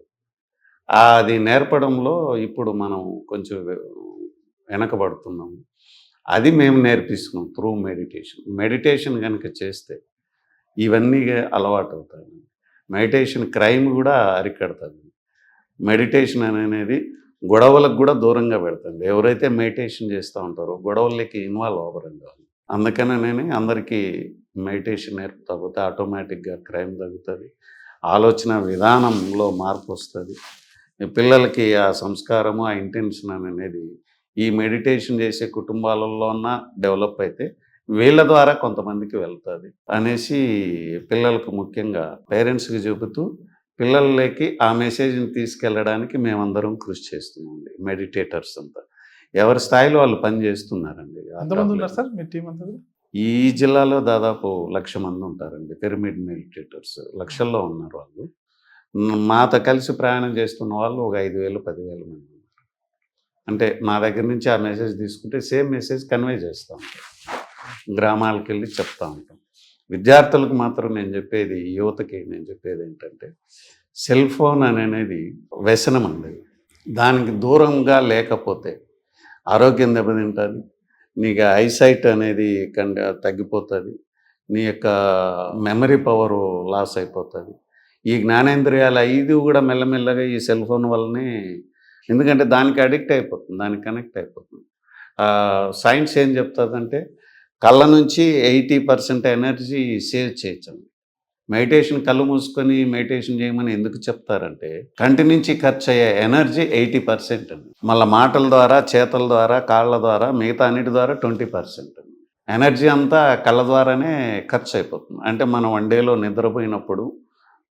అది నేర్పడంలో ఇప్పుడు మనం కొంచెం వెనకబడుతున్నాము. అది మేము నేర్పిస్తున్నాం త్రూ మెడిటేషన్ కనుక చేస్తే ఇవన్నీ అలవాటు అవుతాయి. మెడిటేషన్ క్రైమ్ కూడా అరికడుతుంది. మెడిటేషన్ అనేది గొడవలకు కూడా దూరంగా పెడుతుంది. ఎవరైతే మెడిటేషన్ చేస్తూ ఉంటారో గొడవలకి ఇన్వాల్వ్ అవ్వరండి. అందుకనే నేను అందరికీ మెడిటేషన్ నేర్పుతా పోతే ఆటోమేటిక్గా క్రైమ్ తగ్గుతుంది, ఆలోచన విధానంలో మార్పు వస్తుంది. పిల్లలకి ఆ సంస్కారము ఆ ఇంటెన్షన్ అనేది ఈ మెడిటేషన్ చేసే కుటుంబాలలోన డెవలప్ అయితే వీళ్ళ ద్వారా కొంతమందికి వెళ్తుంది అనేసి పిల్లలకు ముఖ్యంగా పేరెంట్స్కి చెబుతూ పిల్లలకి ఆ మెసేజ్ని తీసుకెళ్ళడానికి మేమందరం కృషి చేస్తున్నామండి. మెడిటేటర్స్ అంతా ఎవరి స్థాయిలో వాళ్ళు పని చేస్తున్నారండి. ఎంతమంది ఉన్నారు సార్ మీ టీం అంతా? ఈ జిల్లాలో దాదాపు 1,00,000 మంది ఉంటారండి. పిరమిడ్ మెడిటేటర్స్ లక్షల్లో ఉన్నారు. వాళ్ళు మాతో కలిసి ప్రయాణం చేస్తున్న వాళ్ళు ఒక 5,000 10,000 మంది ఉన్నారు. అంటే మా దగ్గర నుంచి ఆ మెసేజ్ తీసుకుంటే సేమ్ మెసేజ్ కన్వే చేస్తూ ఉంటాం, గ్రామాలకు వెళ్ళి చెప్తూ ఉంటాం. విద్యార్థులకు మాత్రం నేను చెప్పేది, యువతకి నేను చెప్పేది ఏంటంటే సెల్ ఫోన్ అనేది వ్యసనం అండి. దానికి దూరంగా లేకపోతే ఆరోగ్యం దెబ్బతింటుంది, నీకు ఐసైట్ అనేది తగ్గిపోతుంది, నీ యొక్క మెమరీ పవర్ లాస్ అయిపోతుంది. ఈ జ్ఞానేంద్రియాలు 5 కూడా మెల్లమెల్లగా ఈ సెల్ ఫోన్ వల్లనే, ఎందుకంటే దానికి అడిక్ట్ అయిపోతుంది, దానికి కనెక్ట్ అయిపోతుంది. సైన్స్ ఏం చెప్తుందంటే కళ్ళ నుంచి 80% ఎనర్జీ సేవ్ చేయొచ్చండి. మెడిటేషన్ కళ్ళు మూసుకొని మెడిటేషన్ చేయమని ఎందుకు చెప్తారంటే కంటి నుంచి ఖర్చు అయ్యే ఎనర్జీ 80% అండి. మళ్ళీ మాటల ద్వారా, చేతల ద్వారా, కాళ్ళ ద్వారా, మిగతా అన్నిటి ద్వారా 20% అండి. ఎనర్జీ అంతా కళ్ళ ద్వారానే ఖర్చు అయిపోతుంది. అంటే మనం వన్ డేలో నిద్రపోయినప్పుడు,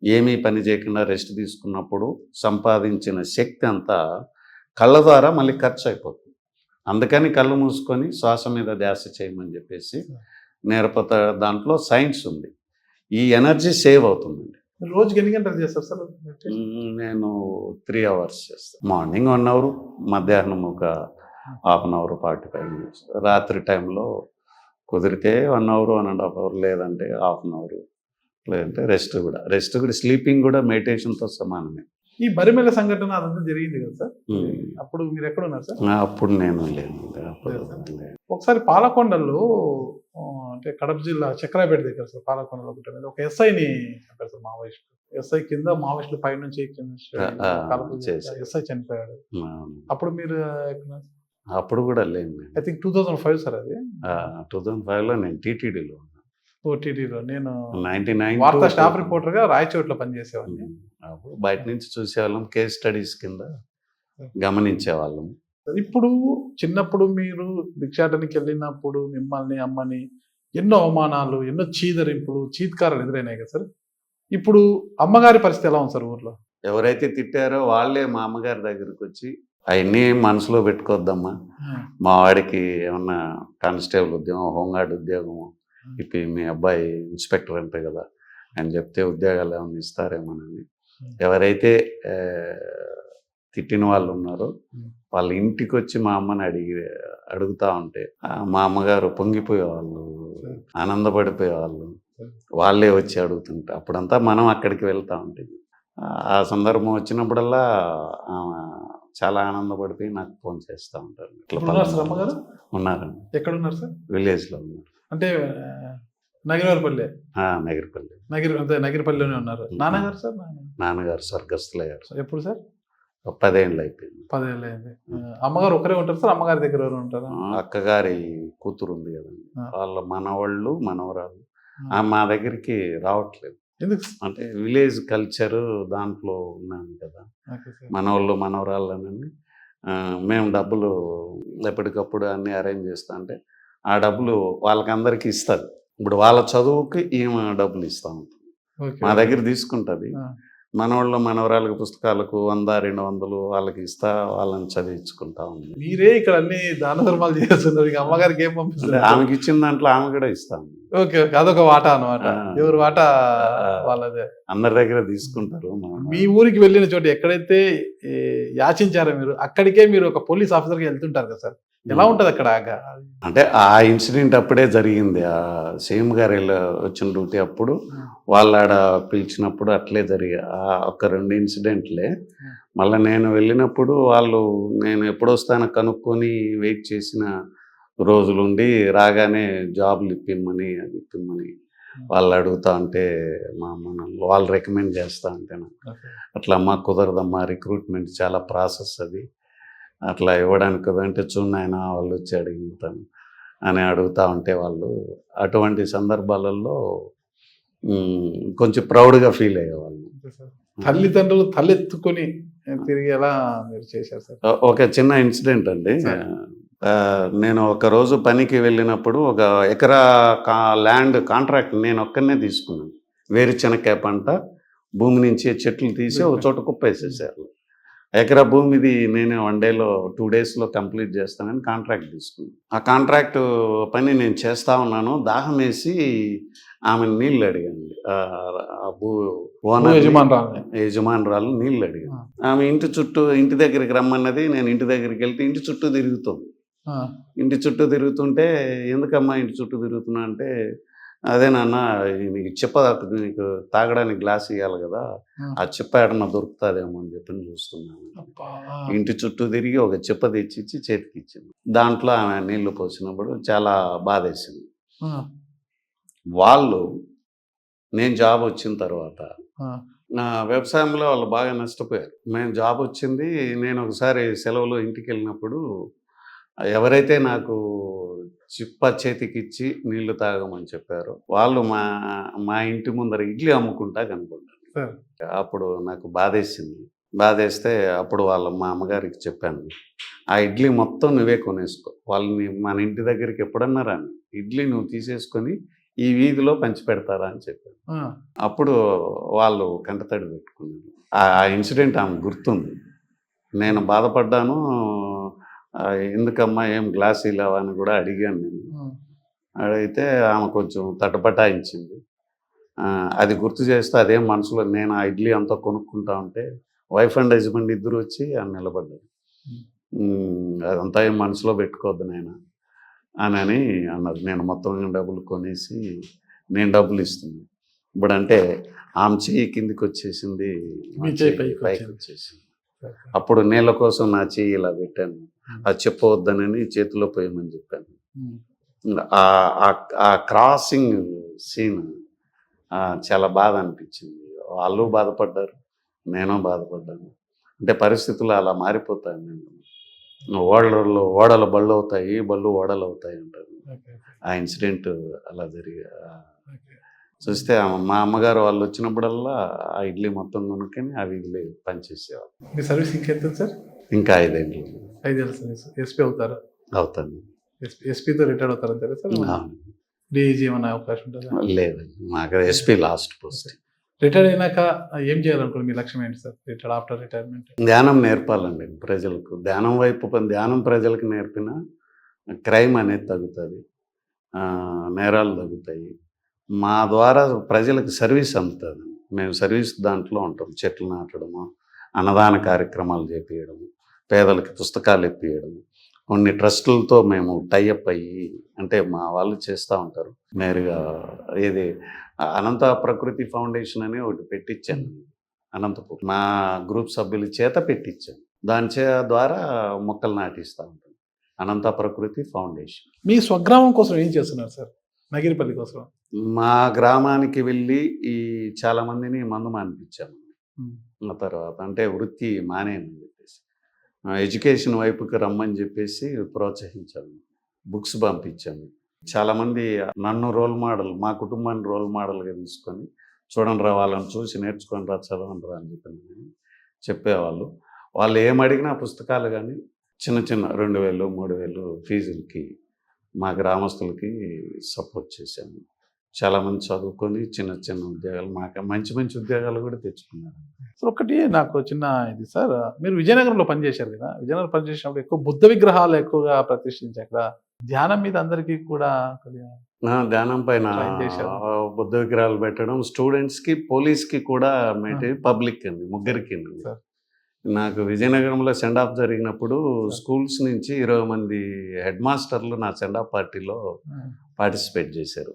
ఏమీ పని చేయకుండా రెస్ట్ తీసుకున్నప్పుడు సంపాదించిన శక్తి అంతా కళ్ళ ద్వారా మళ్ళీ ఖర్చు అయిపోతుంది. అందుకని కళ్ళు మూసుకొని శ్వాస మీద ధ్యాస చేయమని చెప్పేసి నేర్పత దాంట్లో సైన్స్ ఉంది. ఈ ఎనర్జీ సేవ్ అవుతుందండి. రోజుకి ఎన్ని గంటలు చేస్తారు సార్? నేను 3 hours చేస్తాను. మార్నింగ్ 1 hour, మధ్యాహ్నం ఒక 1/2 hour 45 minutes, రాత్రి టైంలో కుదిరితే 1 hour 1.5 hour, లేదంటే 1/2 hour, లేదంటే రెస్ట్ కూడా స్లీపింగ్ కూడా మెడిటేషన్తో సమానమే. ఈ బరిమెల సంఘటన అదంతా జరిగింది కదా సార్, అప్పుడు మీరు ఎక్కడ ఉన్నారు సార్? అప్పుడు నేను లేను. ఒకసారి పాలకొండలో, అంటే కడప జిల్లా చక్రాపేట దగ్గర సార్, పాలకొండలో ఒక ఎస్ఐని చంపారు సార్, మావోయిస్టు. ఎస్ఐ కింద మావోయిస్టులు పైనుంచి ఎస్ఐ చనిపోయాడు. అప్పుడు మీరు ఎక్కడ? అప్పుడు కూడా లేను. ఐ థింక్ 2005 సార్ అది. 2005లో నేను టీటీడీలో ఉన్నాను. ఓటీటీలో నేను 99 వార్తా స్టాఫ్ రిపోర్టర్గా రాయచోట్లో పనిచేసేవాడిని. అప్పుడు బయట నుంచి చూసేవాళ్ళం, కేస్ స్టడీస్ కింద గమనించేవాళ్ళం. ఇప్పుడు చిన్నప్పుడు మీరు భిక్షాటనకి వెళ్ళినప్పుడు మిమ్మల్ని, అమ్మని ఎన్నో అవమానాలు, ఎన్నో చీదరింపులు, చీత్కారాలు ఎదురైనాయి కదా సార్. ఇప్పుడు అమ్మగారి పరిస్థితి ఎలా ఉంది సార్ ఊర్లో? ఎవరైతే తిట్టారో వాళ్ళే మా అమ్మగారి దగ్గరికి వచ్చి, అవన్నీ మనసులో పెట్టుకోవద్దమ్మా, మా వాడికి ఏమన్నా కానిస్టేబుల్ ఉద్యోగం, హోంగార్డ్ ఉద్యోగం, ఇప్పుడు మీ అబ్బాయి ఇన్స్పెక్టర్ అంటే కదా అని చెప్తే ఉద్యోగాలు ఏమైనా ఇస్తారేమోనని, ఎవరైతే తిట్టిన వాళ్ళు ఉన్నారో వాళ్ళ ఇంటికి వచ్చి మా అమ్మని అడుగుతూ ఉంటే మా అమ్మగారు పొంగిపోయేవాళ్ళు, ఆనందపడిపోయేవాళ్ళు. వాళ్ళే వచ్చి అడుగుతుంటే అప్పుడంతా మనం అక్కడికి వెళ్తూ ఉంటాం. ఆ సందర్భం వచ్చినప్పుడల్లా చాలా ఆనందపడిపోయి నాకు ఫోన్ చేస్తూ ఉంటారు. ఉన్నారండి. ఎక్కడ ఉన్నారు సార్? విలేజ్లో ఉన్నారు. అంటే నగిరిపల్లి. నగిరిపల్లిలోనే ఉన్నారు. నాన్నగారు సార్? నాన్నగారు స్వర్గస్థులయ్యారు. ఎప్పుడు సార్? 10 ఏళ్ళు అయిపోయింది. 10 ఏళ్ళు అయింది. అమ్మగారు ఒకరే ఉంటారు సార్? అమ్మగారి దగ్గర ఎవరు ఉంటారు? అక్కగారి కూతురు ఉంది కదండి, వాళ్ళ మనవాళ్ళు మనవరాలు మా దగ్గరికి రావట్లేదు. ఎందుకు? అంటే విలేజ్ కల్చర్ దాంట్లో ఉన్నాను కదా, మనవాళ్ళు మనవరాళ్ళని మేము డబ్బులు ఎప్పటికప్పుడు అన్నీ అరేంజ్ చేస్తా అంటే ఆ డబ్బులు వాళ్ళకందరికీ ఇస్తుంది. ఇప్పుడు వాళ్ళ చదువుకి ఈమె డబ్బులు ఇస్తూ ఉంటుంది, మా దగ్గర తీసుకుంటుంది. మనవాళ్ళు మనవరాళ్ళకి పుస్తకాలకు 100-200 వాళ్ళకి ఇస్తా, వాళ్ళని చదివించుకుంటా ఉంది. మీరే ఇక్కడ అన్ని దాన ధర్మాలు చేస్తున్నారు, అమ్మగారికి ఏం పంపిస్తారు? ఆమెకి ఇచ్చిన దాంట్లో ఆమె కూడా ఇస్తాను. ఓకే, అదొక వాటా అనమాట. ఎవరు వాటా వాళ్ళదే, అందరి దగ్గర తీసుకుంటారు. మీ ఊరికి వెళ్ళిన చోట ఎక్కడైతే యాచించారో మీరు, అక్కడికే మీరు ఒక పోలీస్ ఆఫీసర్కి వెళ్తుంటారు కదా సార్, ఎలా ఉంటుంది అక్కడ? అంటే ఆ ఇన్సిడెంట్ అప్పుడే జరిగింది. ఆ సీఎం గారు వచ్చిన డ్యూటీ అప్పుడు వాళ్ళ పిలిచినప్పుడు అట్లే జరిగా ఒక 2 ఇన్సిడెంట్లే. మళ్ళీ నేను వెళ్ళినప్పుడు వాళ్ళు నేను ఎప్పుడు వస్తానో కనుక్కొని వెయిట్ చేసిన రోజులుండి, రాగానే జాబులు ఇప్పిమ్మని అది ఇప్పిమ్మని వాళ్ళు అడుగుతా ఉంటే వాళ్ళు రికమెండ్ చేస్తా ఉంటే నాకు అట్లా అమ్మా కుదరదమ్మా, రిక్రూట్మెంట్ చాలా ప్రాసెస్ అది, అట్లా ఇవ్వడానికి కదా అంటే చూడాయన వాళ్ళు వచ్చి అడుగుతాను అని అడుగుతూ ఉంటే వాళ్ళు అటువంటి సందర్భాలలో కొంచెం ప్రౌడ్గా ఫీల్ అయ్యేవాళ్ళు. తల్లిదండ్రులు తలెత్తుకొని తిరిగి ఎలా మీరు చేశారు సార్? ఒక చిన్న ఇన్సిడెంట్ అండి. నేను ఒక రోజు పనికి వెళ్ళినప్పుడు ఒక ఎకరా ల్యాండ్ కాంట్రాక్ట్ నేను ఒక్కనే తీసుకున్నాను. వేరుశనక్కాయ పంట భూమి నుంచి చెట్లు తీసి ఒక చోట కుప్పేసేసారు. ఎకరా భూమిది నేను 1 డేలో 2 డేస్లో కంప్లీట్ చేస్తానని కాంట్రాక్ట్ తీసుకున్నాను. ఆ కాంట్రాక్ట్ పని నేను చేస్తూ ఉన్నాను. దాహం వేసి ఆమె నీళ్ళు అడిగాను, యజమానురాలు నీళ్ళు అడిగాను. ఆమె ఇంటి దగ్గరికి రమ్మన్నది. నేను ఇంటి దగ్గరికి వెళ్తే ఇంటి చుట్టూ తిరుగుతుంది. ఇంటి చుట్టూ తిరుగుతుంటే ఎందుకమ్మా ఇంటి చుట్టూ తిరుగుతున్నా అంటే అదే నాన్న నీకు చెప్ప నీకు తాగడానికి గ్లాస్ ఇవ్వాలి కదా, ఆ చెప్ప ఏడన్నా దొరుకుతుందేమో అని చెప్పి చూస్తున్నాను. అబ్బా. ఇంటి చుట్టూ తిరిగి ఒక చెప్ప తెచ్చిచ్చి చేతికి ఇచ్చింది. దాంట్లో ఆమె నీళ్లు పోసినప్పుడు చాలా బాధేసింది. ఆ, వాళ్ళు నేను జాబ్ వచ్చిన తర్వాత ఆ, నా వ్యవసాయంలో వాళ్ళు బాగా నష్టపోయారు. మేము జాబ్ వచ్చింది, నేను ఒకసారి సెలవులో ఇంటికి వెళ్ళినప్పుడు ఎవరైతే నాకు చిప్ప చేతికిచ్చి నీళ్లు తాగమని చెప్పారో వాళ్ళు మా మా ఇంటి ముందర ఇడ్లీ అమ్ముకుంటా కనుకుంటాను. సార్. అప్పుడు నాకు బాధేసింది. బాధేస్తే అప్పుడు మా అమ్మగారికి చెప్పాను, ఆ ఇడ్లీ మొత్తం నువ్వే కొనేసుకో, వాళ్ళని మన ఇంటి దగ్గరికి ఎప్పుడన్నా రాని ఇడ్లీ నువ్వు తీసేసుకొని ఈ వీధిలో పంచి పెడతారా అని చెప్పాను. ఆ, అప్పుడు వాళ్ళు కంటతడి పెట్టుకున్నారు. ఆ ఇన్సిడెంట్ ఆమె గుర్తుంది. నేను బాధపడ్డాను. ఎందుకమ్మా ఏం గ్లాస్ ఇలావా అని కూడా అడిగాను నేను. ఆ. అడిగితే ఆమె కొంచెం తటపటాయించింది. అది గుర్తు చేస్తే అదేం మనసులో నేను ఆ ఇడ్లీ అంతా కొనుక్కుంటా ఉంటే వైఫ్ అండ్ హస్బెండ్ ఇద్దరు వచ్చి ఆమె నిలబడ్డారు. అదంతా ఏం మనసులో పెట్టుకోవద్దు నాయన అని అన్నది. నేను మొత్తం డబ్బులు కొనేసి నేను డబ్బులు ఇస్తున్నాను. ఇప్పుడంటే ఆమె చెయ్యి కిందికి వచ్చేసింది, మీ చెయ్యి పైకి పైకి వచ్చేసింది. అప్పుడు నీళ్ళ కోసం నా చెయ్యి ఇలా పెట్టాను. అది చెప్పవద్దనని చేతిలో పోయమని చెప్పాను. ఆ క్రాసింగ్ సీన్ చాలా బాధ అనిపించింది. వాళ్ళు బాధపడ్డారు, నేను బాధపడ్డాను. అంటే పరిస్థితులు అలా మారిపోతాయి. ఓడలు బళ్ళు అవుతాయి, బళ్ళు ఓడలు అవుతాయి అంటారు. ఆ ఇన్సిడెంట్ అలా జరిగి చూస్తే మా అమ్మగారు వాళ్ళు వచ్చినప్పుడల్లా ఆ ఇడ్లీ మొత్తం కొనుక్కొని ఆ వీధిలో పనిచేసేవాళ్ళు. మీ సర్వీస్ ఇంకెంత సార్? ఇంకా 5 ఏళ్ళు 5 ఏళ్ళ సర్వీస్. ఎస్పీ అవుతారు? అవుతాను. ఎస్పీతో రిటైర్డ్ అవుతారు అంతే సార్? డీజీ ఏమన్నా అవకాశం ఉంటుందా? లేదండి, మాకు ఎస్పీ లాస్ట్ పోస్ట్. రిటైర్డ్ అయినాక ఏం చేయాలనుకోండి? మీ లక్ష్యం ఏంటి సార్ రిటైర్డ్ ఆఫ్టర్ రిటైర్మెంట్? ధ్యానం నేర్పాలండి ప్రజలకు. ధ్యానం వైపు ధ్యానం ప్రజలకు నేర్పిన క్రైమ్ అనేది తగ్గుతుంది, నేరాలు తగ్గుతాయి. మా ద్వారా ప్రజలకు సర్వీస్ అందుతుంది. మేము సర్వీస్ దాంట్లో ఉంటాం. చెట్లు నాటడము, అన్నదాన కార్యక్రమాలు చేపించడము, పేదలకి పుస్తకాలు ఇప్పించడము, కొన్ని ట్రస్టులతో మేము టైఅప్ అయ్యి, అంటే మా వాళ్ళు చేస్తూ ఉంటారు నేరుగా. ఇది అనంత ప్రకృతి ఫౌండేషన్ అని ఒకటి పెట్టించాను అనంతపూర్, మా గ్రూప్ సభ్యుల చేత పెట్టించాను. ద్వారా మొక్కలు నాటిస్తూ ఉంటాం. అనంత ప్రకృతి ఫౌండేషన్. మీ స్వగ్రామం కోసం ఏం చేస్తున్నారు సార్? నగిరిపల్లి కోసం. మా గ్రామానికి వెళ్ళి చాలామందిని మందు మానిపించాము. ఆ తర్వాత అంటే వృత్తి మానేయమని చెప్పేసి ఎడ్యుకేషన్ వైపుకి రమ్మని చెప్పేసి ప్రోత్సహించాము. బుక్స్ పంపించాము. చాలామంది నన్ను రోల్ మోడల్, మా కుటుంబాన్ని రోల్ మోడల్గా తీసుకొని చూడండి రా, వాళ్ళని చూసి నేర్చుకొని రా, చదవండి రా అని చెప్పి చెప్పేవాళ్ళు. వాళ్ళు ఏమడిగినా పుస్తకాలు కానీ చిన్న 2,000, 3,000 ఫీజులకి మా గ్రామస్తులకి సపోర్ట్ చేశాము. చాలామంది చదువుకొని చిన్న ఉద్యోగాలు, మాకు మంచి ఉద్యోగాలు కూడా తెచ్చుకున్నారు. సార్ ఒకటి నాకు చిన్న ఇది సార్, మీరు విజయనగరంలో పనిచేశారు కదా, విజయనగరం పనిచేసినప్పుడు ఎక్కువ బుద్ధ విగ్రహాలు ఎక్కువగా ప్రతిష్ఠించి అక్కడ ధ్యానం మీద అందరికీ కూడా ధ్యానం పైన బుద్ధ విగ్రహాలు పెట్టడం, స్టూడెంట్స్కి పోలీస్కి కూడా పబ్లిక్ అండి, ముగ్గురికి. నాకు విజయనగరంలో సెండ్ ఆఫ్ జరిగినప్పుడు స్కూల్స్ నుంచి 20 మంది హెడ్ మాస్టర్లు నా సెండ్ ఆఫ్ పార్టీలో పార్టిసిపేట్ చేశారు.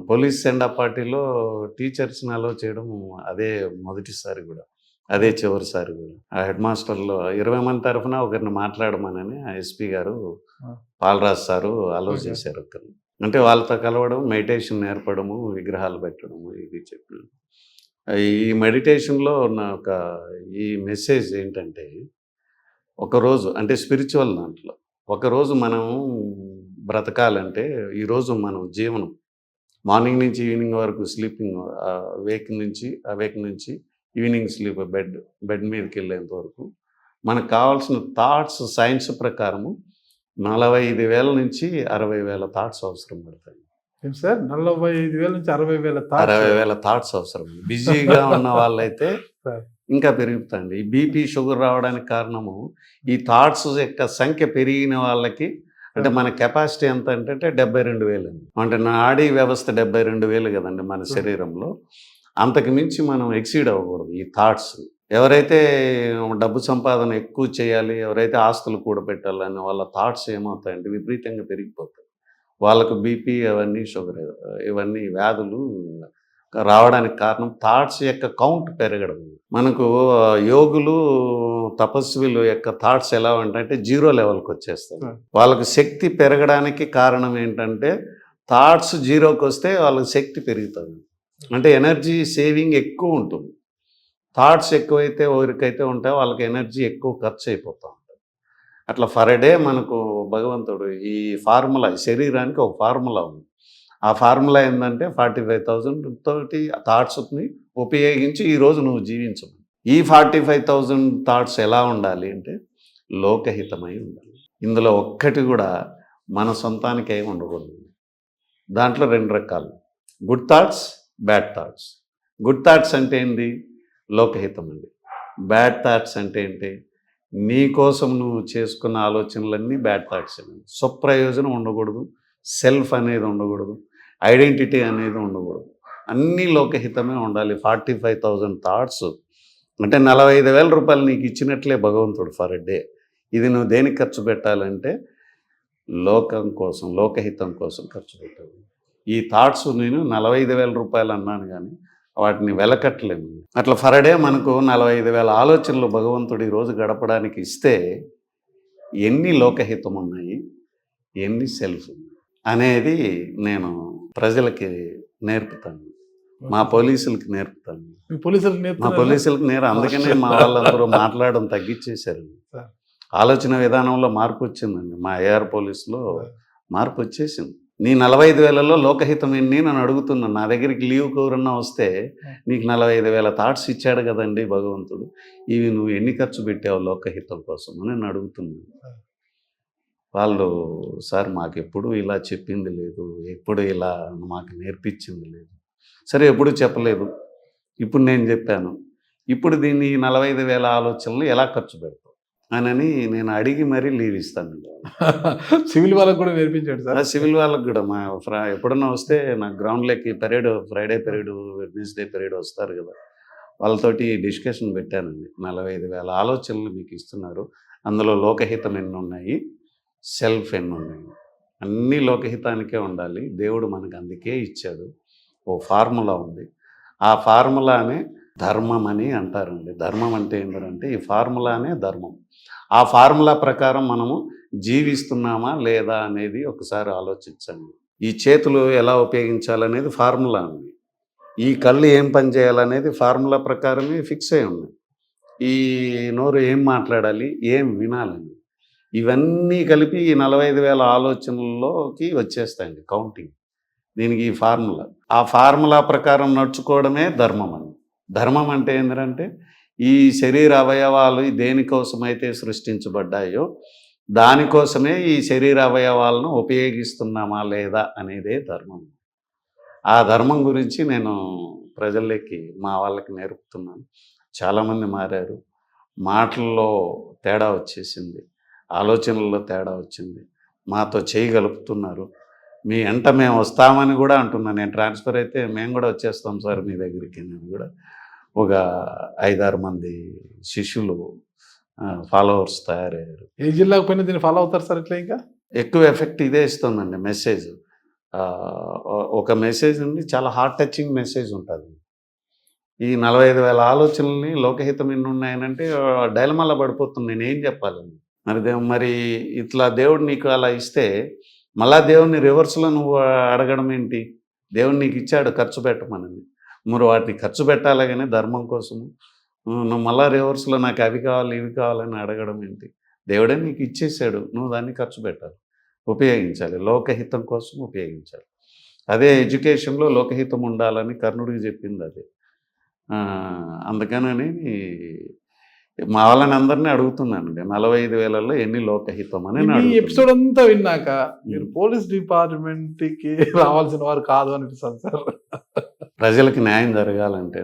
పోలీస్ సెండ్ ఆఫ్ పార్టీలో టీచర్స్ని అలో చేయడం అదే మొదటిసారి కూడా, అదే చివరిసారి కూడా. ఆ హెడ్ మాస్టర్లో 20 మంది తరఫున ఒకరిని మాట్లాడమని ఎస్పీ గారు పాలరాజు సారు అలో చేశారు ఒకరిని. అంటే వాళ్ళతో కలవడం, మెడిటేషన్ నేర్పడము, విగ్రహాలు పెట్టడము, ఇది చెప్పినాను. ఈ మెడిటేషన్లో ఈ మెసేజ్ ఏంటంటే, ఒకరోజు అంటే స్పిరిచువల్ దాంట్లో ఒకరోజు మనం బ్రతకాలంటే ఈరోజు మనం జీవనం మార్నింగ్ నుంచి ఈవినింగ్ వరకు స్లీపింగ్, అవేక్ నుంచి ఈవినింగ్ స్లీప్, బెడ్ మీదకి వెళ్ళేంత వరకు మనకు కావాల్సిన థాట్స్ సైన్స్ ప్రకారము 45,000 నుంచి 60,000 థాట్స్ అవసరం పడతాయి. సార్ 45,000 నుంచి 60,000 థాట్స్ అవసరం. బిజీగా ఉన్న వాళ్ళైతే ఇంకా పెరుగుతుంది. ఈ బీపీ, షుగర్ రావడానికి కారణము ఈ థాట్స్ యొక్క సంఖ్య పెరిగిన వాళ్ళకి. అంటే మన కెపాసిటీ ఎంత అంటే 72,000 అంటే నాడీ వ్యవస్థ 72,000 కదండి మన శరీరంలో. అంతకు మించి మనం ఎక్సీడ్ అవ్వకూడదు ఈ థాట్స్. ఎవరైతే డబ్బు సంపాదన ఎక్కువ చేయాలి, ఎవరైతే ఆస్తులు కూడబెట్టాలని వాళ్ళ థాట్స్ ఏమవుతాయంటే విపరీతంగా పెరిగిపోతాయి. వాళ్ళకు బీపీ అవన్నీ షుగర్ ఇవన్నీ వ్యాధులు రావడానికి కారణం థాట్స్ యొక్క కౌంట్ పెరగడం. మనకు యోగులు తపస్విలు యొక్క థాట్స్ ఎలా ఉంటాయంటే జీరో లెవెల్కి వచ్చేస్తాయి. వాళ్ళకు శక్తి పెరగడానికి కారణం ఏంటంటే థాట్స్ జీరోకి వస్తే వాళ్ళకి శక్తి పెరుగుతుంది. అంటే ఎనర్జీ సేవింగ్ ఎక్కువ ఉంటుంది. థాట్స్ ఎక్కువైతే ఎవరికైతే ఉంటాయో వాళ్ళకి ఎనర్జీ ఎక్కువ ఖర్చు అయిపోతూ ఉంటుంది. అట్లా ఫర్ డే మనకు భగవంతుడు ఈ ఫార్ములా, శరీరానికి ఒక ఫార్ములా ఉంది. ఆ ఫార్ములా ఏంటంటే 45,000 తోటి థాట్స్ని ఉపయోగించి ఈరోజు నువ్వు జీవించవు. ఈ 45,000 థాట్స్ ఎలా ఉండాలి అంటే లోకహితమై ఉండాలి. ఇందులో ఒక్కటి కూడా మన సొంతానికి ఏమి ఉండకూడదు. దాంట్లో 2 రకాలు, good thoughts, bad thoughts. Good thoughts అంటే ఏంటి? లోకహితం అండి. బ్యాడ్ థాట్స్ అంటే ఏంటి? నీ కోసం నువ్వు చేసుకున్న ఆలోచనలన్నీ బ్యాడ్ థాట్స్ అండి. స్వప్రయోజనం ఉండకూడదు, సెల్ఫ్ అనేది ఉండకూడదు, ఐడెంటిటీ అనేది ఉండకూడదు. అన్నీ లోకహితమే ఉండాలి. 45,000 థాట్స్ అంటే 45,000 రూపాయలు నీకు ఇచ్చినట్లే భగవంతుడు ఫర్ డే. ఇది నువ్వు దేనికి ఖర్చు పెట్టాలంటే లోకం కోసం, లోకహితం కోసం ఖర్చు పెట్టాలి. ఈ థాట్స్ నేను 45,000 రూపాయలు అన్నాను కానీ వాటిని వెలకట్టలేము. అట్లా ఫర్ డే మనకు 45,000 ఆలోచనలు భగవంతుడు ఈరోజు గడపడానికి ఇస్తే ఎన్ని లోకహితం ఉన్నాయి, ఎన్ని సెల్ఫ్ అనేది నేను ప్రజలకి నేర్పుతాను, మా పోలీసులకి నేర్పుతాను. మా పోలీసులకు అందుకనే మా వాళ్ళందరూ మాట్లాడడం తగ్గించేశారు. ఆలోచన విధానంలో మార్పు వచ్చిందండి. మా ఏఆర్ పోలీసులో మార్పు వచ్చేసింది. నీ 45,000లో లోకహితం ఎన్ని నన్ను అడుగుతున్నాను. నా దగ్గరికి లీవ్ ఎవరన్నా వస్తే నీకు 45,000 థాట్స్ ఇచ్చాడు కదండి భగవంతుడు, ఇవి నువ్వు ఎన్ని ఖర్చు పెట్టావు లోకహితం కోసం అని నేను అడుగుతున్నాను. వాళ్ళు సార్ మాకు ఎప్పుడు ఇలా చెప్పింది లేదు, ఎప్పుడు ఇలా మాకు నేర్పించింది లేదు. సరే ఎప్పుడు చెప్పలేదు, ఇప్పుడు నేను చెప్పాను. ఇప్పుడు దీన్ని 45,000 ఆలోచనలు ఎలా ఖర్చు పెడతావు అని నేను అడిగి మరీ లీవ్ ఇస్తాను. సివిల్ వాళ్ళకు కూడా నేర్పించాడు సార్. సివిల్ వాళ్ళకు కూడా మా ఎప్పుడన్నా వస్తే నాకు గ్రౌండ్లోకి parade, Friday parade, Wednesday parade వస్తారు కదా, వాళ్ళతోటి డిస్కషన్ పెట్టానండి. 45,000 ఆలోచనలు మీకు ఇస్తున్నారు, అందులో లోకహితం ఎన్ని ఉన్నాయి, సెల్ఫ్ ఎన్ని ఉన్నాయి, అన్నీ లోకహితానికే ఉండాలి. దేవుడు మనకు అందుకే ఇచ్చాడు. ఓ ఫార్ములా ఉంది, ఆ ఫార్ములానే ధర్మం అని అంటారండి. ధర్మం అంటే ఏంటంటే ఈ ఫార్ములానే ధర్మం. ఆ ఫార్ములా ప్రకారం మనము జీవిస్తున్నామా లేదా అనేది ఒకసారి ఆలోచించండి. ఈ చేతులు ఎలా ఉపయోగించాలనేది ఫార్ములా ఉంది. ఈ కళ్ళు ఏం పని చేయాలనేది ఫార్ములా ప్రకారమే ఫిక్స్ అయి ఉన్నాయి. ఈ నోరు ఏం మాట్లాడాలి, ఏం వినాలని, ఇవన్నీ కలిపి ఈ 45,000 ఆలోచనల్లోకి వచ్చేస్తాయండి కౌంటింగ్. దీనికి ఈ ఫార్ములా, ఆ ఫార్ములా ప్రకారం నడుచుకోవడమే ధర్మం అని. ధర్మం అంటే ఏంటంటే ఈ శరీర అవయవాలు దేనికోసమైతే సృష్టించబడ్డాయో దానికోసమే ఈ శరీర అవయవాలను ఉపయోగిస్తున్నామా లేదా అనేదే ధర్మం. ఆ ధర్మం గురించి నేను ప్రజలకి, మా వాళ్ళకి నేర్పుతున్నాను. చాలామంది మారారు. మాటల్లో తేడా వచ్చేసింది, ఆలోచనల్లో తేడా వచ్చింది, మాతో చేయగలుపుతున్నారు. మీ వెంట మేము వస్తామని కూడా అంటున్నాను. నేను ట్రాన్స్ఫర్ అయితే మేము కూడా వచ్చేస్తాం సార్ మీ దగ్గరికి. నేను కూడా ఒక 5-6 మంది శిష్యులు, ఫాలోవర్స్ తయారయ్యారు. ఏ జిల్లాకు పోయినా దీన్ని ఫాలో అవుతారు సార్. ఇట్లా ఇంకా ఎక్కువ ఎఫెక్ట్ ఇదే ఇస్తుందండి. మెసేజ్, ఒక మెసేజ్ ఉంది, చాలా హార్ట్ టచింగ్ మెసేజ్ ఉంటుంది. ఈ 45,000 ఆలోచనల్ని లోకహితం ఎన్ని ఉన్నాయనంటే డైలమాలో పడిపోతుంది. నేనేం చెప్పాలని మరి ఇట్లా దేవుడు నీకు అలా ఇస్తే మళ్ళా దేవుడిని రివర్స్లో నువ్వు అడగడం ఏంటి? దేవుడు నీకు ఇచ్చాడు ఖర్చు పెట్టమని, మరి వాటిని ఖర్చు పెట్టాలి కానీ ధర్మం కోసము నువ్వు మళ్ళా రివర్స్లో నాకు అవి కావాలి ఇవి కావాలని అడగడం ఏంటి? దేవుడే నీకు ఇచ్చేసాడు, నువ్వు దాన్ని ఖర్చు పెట్టాలి, ఉపయోగించాలి, లోకహితం కోసం ఉపయోగించాలి. అదే ఎడ్యుకేషన్లో లోకహితం ఉండాలని కర్ణుడికి చెప్పింది అదే. అందుకని మా వాళ్ళని అందరినీ అడుగుతున్నానండి, 45,000లో ఎన్ని లోకహితం అని. ఈ ఎపిసోడ్ అంతా విన్నాక మీరు పోలీస్ డిపార్ట్మెంట్కి రావాల్సిన వారు కాదు అనిపిస్తుంది సార్. ప్రజలకి న్యాయం జరగాలంటే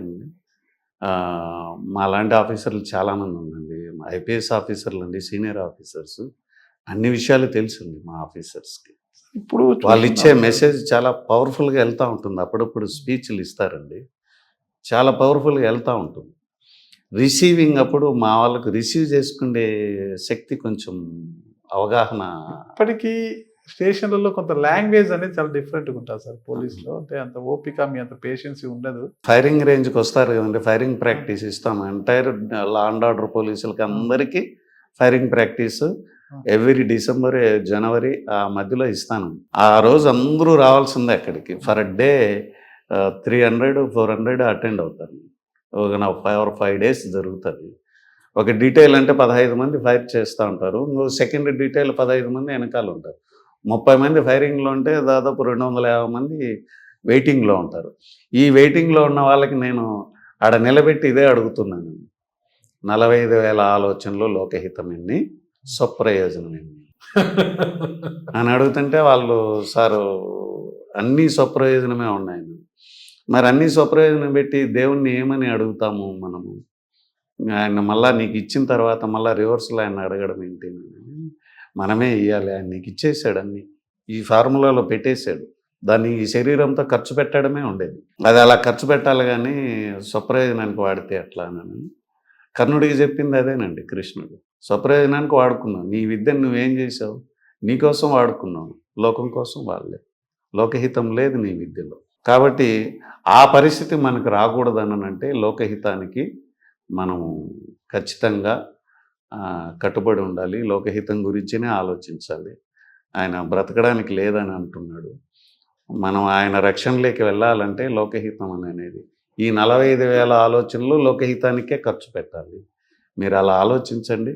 మా లాంటి ఆఫీసర్లు చాలామంది ఉందండి. ఐపీఎస్ ఆఫీసర్లు అండి, సీనియర్ ఆఫీసర్స్, అన్ని విషయాలు తెలుసండి మా ఆఫీసర్స్కి. ఇప్పుడు వాళ్ళు ఇచ్చే మెసేజ్ చాలా పవర్ఫుల్గా వెళ్తూ ఉంటుంది. అప్పుడప్పుడు స్పీచ్లు ఇస్తారండి, చాలా పవర్ఫుల్గా వెళ్తూ ఉంటుంది. రిసీవింగ్ అప్పుడు మా వాళ్ళకు రిసీవ్ చేసుకునే శక్తి కొంచెం అవగాహన. ఇప్పటికీ స్టేషన్లలో కొంత లాంగ్వేజ్ అనేది చాలా డిఫరెంట్గా ఉంటుంది సార్ పోలీస్లో. అంటే అంత ఓపిక, మీ అంత పేషెన్సీ ఉండదు. ఫైరింగ్ రేంజ్కి వస్తారు కదండి, ఫైరింగ్ ప్రాక్టీస్ ఇస్తాం ఎంటైర్ లా అండ్ ఆర్డర్ పోలీసులకి అందరికీ ఫైరింగ్ ప్రాక్టీస్ ఎవ్రీ డిసెంబర్ జనవరి ఆ మధ్యలో ఇస్తాను. ఆ రోజు అందరూ రావాల్సిందే అక్కడికి. ఫర్ అ డే 300-400 అటెండ్ అవుతారు. ఒక 5 days జరుగుతుంది. ఒక డీటెయిల్ అంటే 15 మంది ఫైర్ చేస్తూ ఉంటారు. సెకండ్ డీటెయిల్ 15 మంది వెనకాల ఉంటారు. 30 మంది ఫైరింగ్లో ఉంటే దాదాపు 250 మంది వెయిటింగ్లో ఉంటారు. ఈ వెయిటింగ్లో ఉన్న వాళ్ళకి నేను ఆడ నిలబెట్టి ఇదే అడుగుతున్నాను, 45,000 ఆలోచనలు లోకహితం ఎన్ని, స్వప్రయోజనం ఎన్ని అని అడుగుతుంటే వాళ్ళు సారు అన్నీ స్వప్రయోజనమే ఉన్నాయి. మరి అన్నీ స్వప్రయోజనం పెట్టి దేవుణ్ణి ఏమని అడుగుతాము మనము? ఆయన మళ్ళీ నీకు ఇచ్చిన తర్వాత మళ్ళీ రివర్స్లో ఆయన అడగడం ఏంటి? మనమే ఇవ్వాలి. ఆయన నీకు ఇచ్చేసాడు, అన్నీ ఈ ఫార్ములాలో పెట్టేశాడు. దాన్ని ఈ శరీరంతో ఖర్చు పెట్టడమే ఉండేది. అది అలా ఖర్చు పెట్టాలి కానీ స్వప్రయోజనానికి వాడితే ఎట్లా అని కర్ణుడికి చెప్పింది అదేనండి కృష్ణుడు. స్వప్రయోజనానికి వాడుకున్నావు, నీ విద్యను నువ్వేం చేసావు? నీకోసం వాడుకున్నావు, లోకం కోసం వాడలేదు. లోకహితం లేదు నీ విద్యలో. కాబట్టి ఆ పరిస్థితి మనకు రాకూడదనంటే లోకహితానికి మనము ఖచ్చితంగా కట్టుబడి ఉండాలి. లోకహితం గురించినే ఆలోచించాలి. ఆయన బ్రతకడానికి లేదని అంటున్నాడు. మనం ఆయన రక్షణలోకి వెళ్ళాలంటే లోకహితం అనేది ఈ 45,000 ఆలోచనలు లోకహితానికే ఖర్చు పెట్టాలి. మీరు అలా ఆలోచించండి.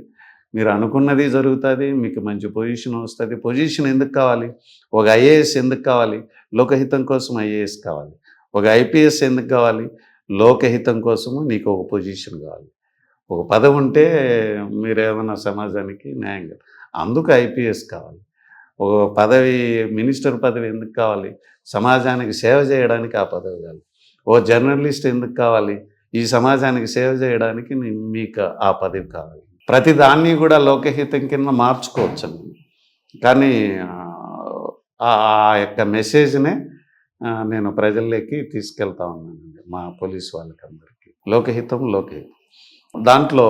మీరు అనుకున్నది జరుగుతుంది, మీకు మంచి పొజిషన్ వస్తుంది. పొజిషన్ ఎందుకు కావాలి? ఒక ఐఏఎస్ ఎందుకు కావాలి? లోకహితం కోసం ఐఏఎస్ కావాలి. ఒక ఐపీఎస్ ఎందుకు కావాలి? లోకహితం కోసము నీకు ఒక పొజిషన్ కావాలి. ఒక పదవి ఉంటే మీరు ఏమైనా సమాజానికి న్యాయంగా, అందుకు ఐపీఎస్ కావాలి. ఒక పదవి, మినిస్టర్ పదవి ఎందుకు కావాలి? సమాజానికి సేవ చేయడానికి ఆ పదవి కావాలి. ఓ జర్నలిస్ట్ ఎందుకు కావాలి? ఈ సమాజానికి సేవ చేయడానికి మీకు ఆ పదవి కావాలి. ప్రతి దాన్ని కూడా లోకహితం కింద మార్చుకోవచ్చండి. కానీ ఆ యొక్క మెసేజ్నే నేను ప్రజల్లోకి తీసుకెళ్తా ఉన్నానండి, మా పోలీసు వాళ్ళకి అందరికీ. లోకహితం దాంట్లో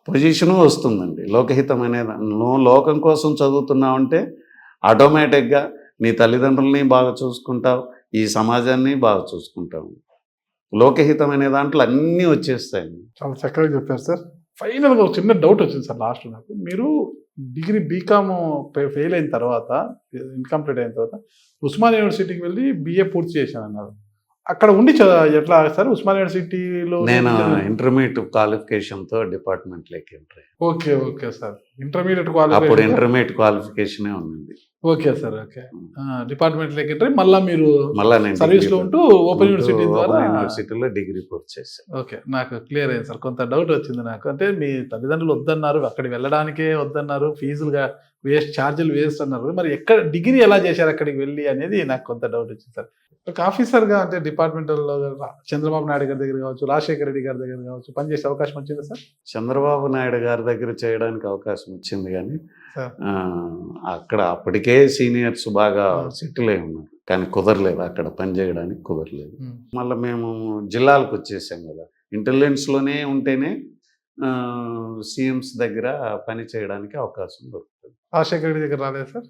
పొజిషను వస్తుందండి. లోకహితం అనేది నువ్వు లోకం కోసం చదువుతున్నావంటే ఆటోమేటిక్గా నీ తల్లిదండ్రులని బాగా చూసుకుంటావు, ఈ సమాజాన్ని బాగా చూసుకుంటావు. లోకహితం అనే దాంట్లో అన్నీ వచ్చేస్తాయండి. చాలా చక్కగా చెప్పారు సార్. ఫైనల్గా ఒక చిన్న డౌట్ వచ్చింది సార్ లాస్ట్ నాకు. మీరు డిగ్రీ బీకామ్ ఫెయిల్ అయిన తర్వాత, ఇన్కంప్లీట్ అయిన తర్వాత ఉస్మానియా యూనివర్సిటీకి వెళ్ళి బిఏ పూర్తి చేశాను అన్నారు. అక్కడ ఉండి ఎట్లా సార్ ఉస్మానియా యూనివర్సిటీలో? నేను ఇంటర్మీడియట్ క్వాలిఫికేషన్తో డిపార్ట్మెంట్లోకి ఎంట్రీ. Okay sir. ఇంటర్మీడియట్ అప్పుడు ఇంటర్మీడియట్ క్వాలిఫికేషనే ఉంది. Okay sir. డిపార్ట్మెంట్లోకి ఎంట్రీ మళ్ళీ మీరు నేను సర్వీస్లో ఉంటూ ఓపెన్ యూనివర్సిటీ ద్వారా యూనివర్సిటీలో డిగ్రీ పూర్తి చేశాను. ఓకే, నాకు క్లియర్ అయింది సార్. కొంత డౌట్ వచ్చింది నాకు. అంటే మీ తల్లిదండ్రులు వద్దన్నారు, అక్కడికి వెళ్ళడానికే వద్దన్నారు, ఫీజులుగా ఛార్జీలు వేస్ట్ అన్నారు. మరి ఎక్కడ డిగ్రీ ఎలా చేశారు అక్కడికి వెళ్ళి అనేది నాకు కొంత డౌట్ వచ్చింది సార్. ఒక ఆఫీసర్గా అంటే డిపార్ట్మెంటల్లో చంద్రబాబు నాయుడు గారి దగ్గర కావచ్చు, రాజశేఖర రెడ్డి గారి దగ్గర కావచ్చు పనిచేసే అవకాశం వచ్చిందా సార్? చంద్రబాబు నాయుడు గారి దగ్గర చేయడానికి అవకాశం వచ్చింది కానీ అక్కడ అప్పటికే సీనియర్స్ బాగా సెటిల్ అయి ఉన్నారు, కానీ కుదరలేదు, అక్కడ పనిచేయడానికి కుదరలేదు. మళ్ళీ మేము జిల్లాలకు వచ్చేసాం కదా, ఇంటెలిజెన్స్లోనే ఉంటేనే సీఎంస్ దగ్గర పని చేయడానికి అవకాశం దొరుకుతుంది. రాజశేఖర రెడ్డి దగ్గర రాలేదు సార్?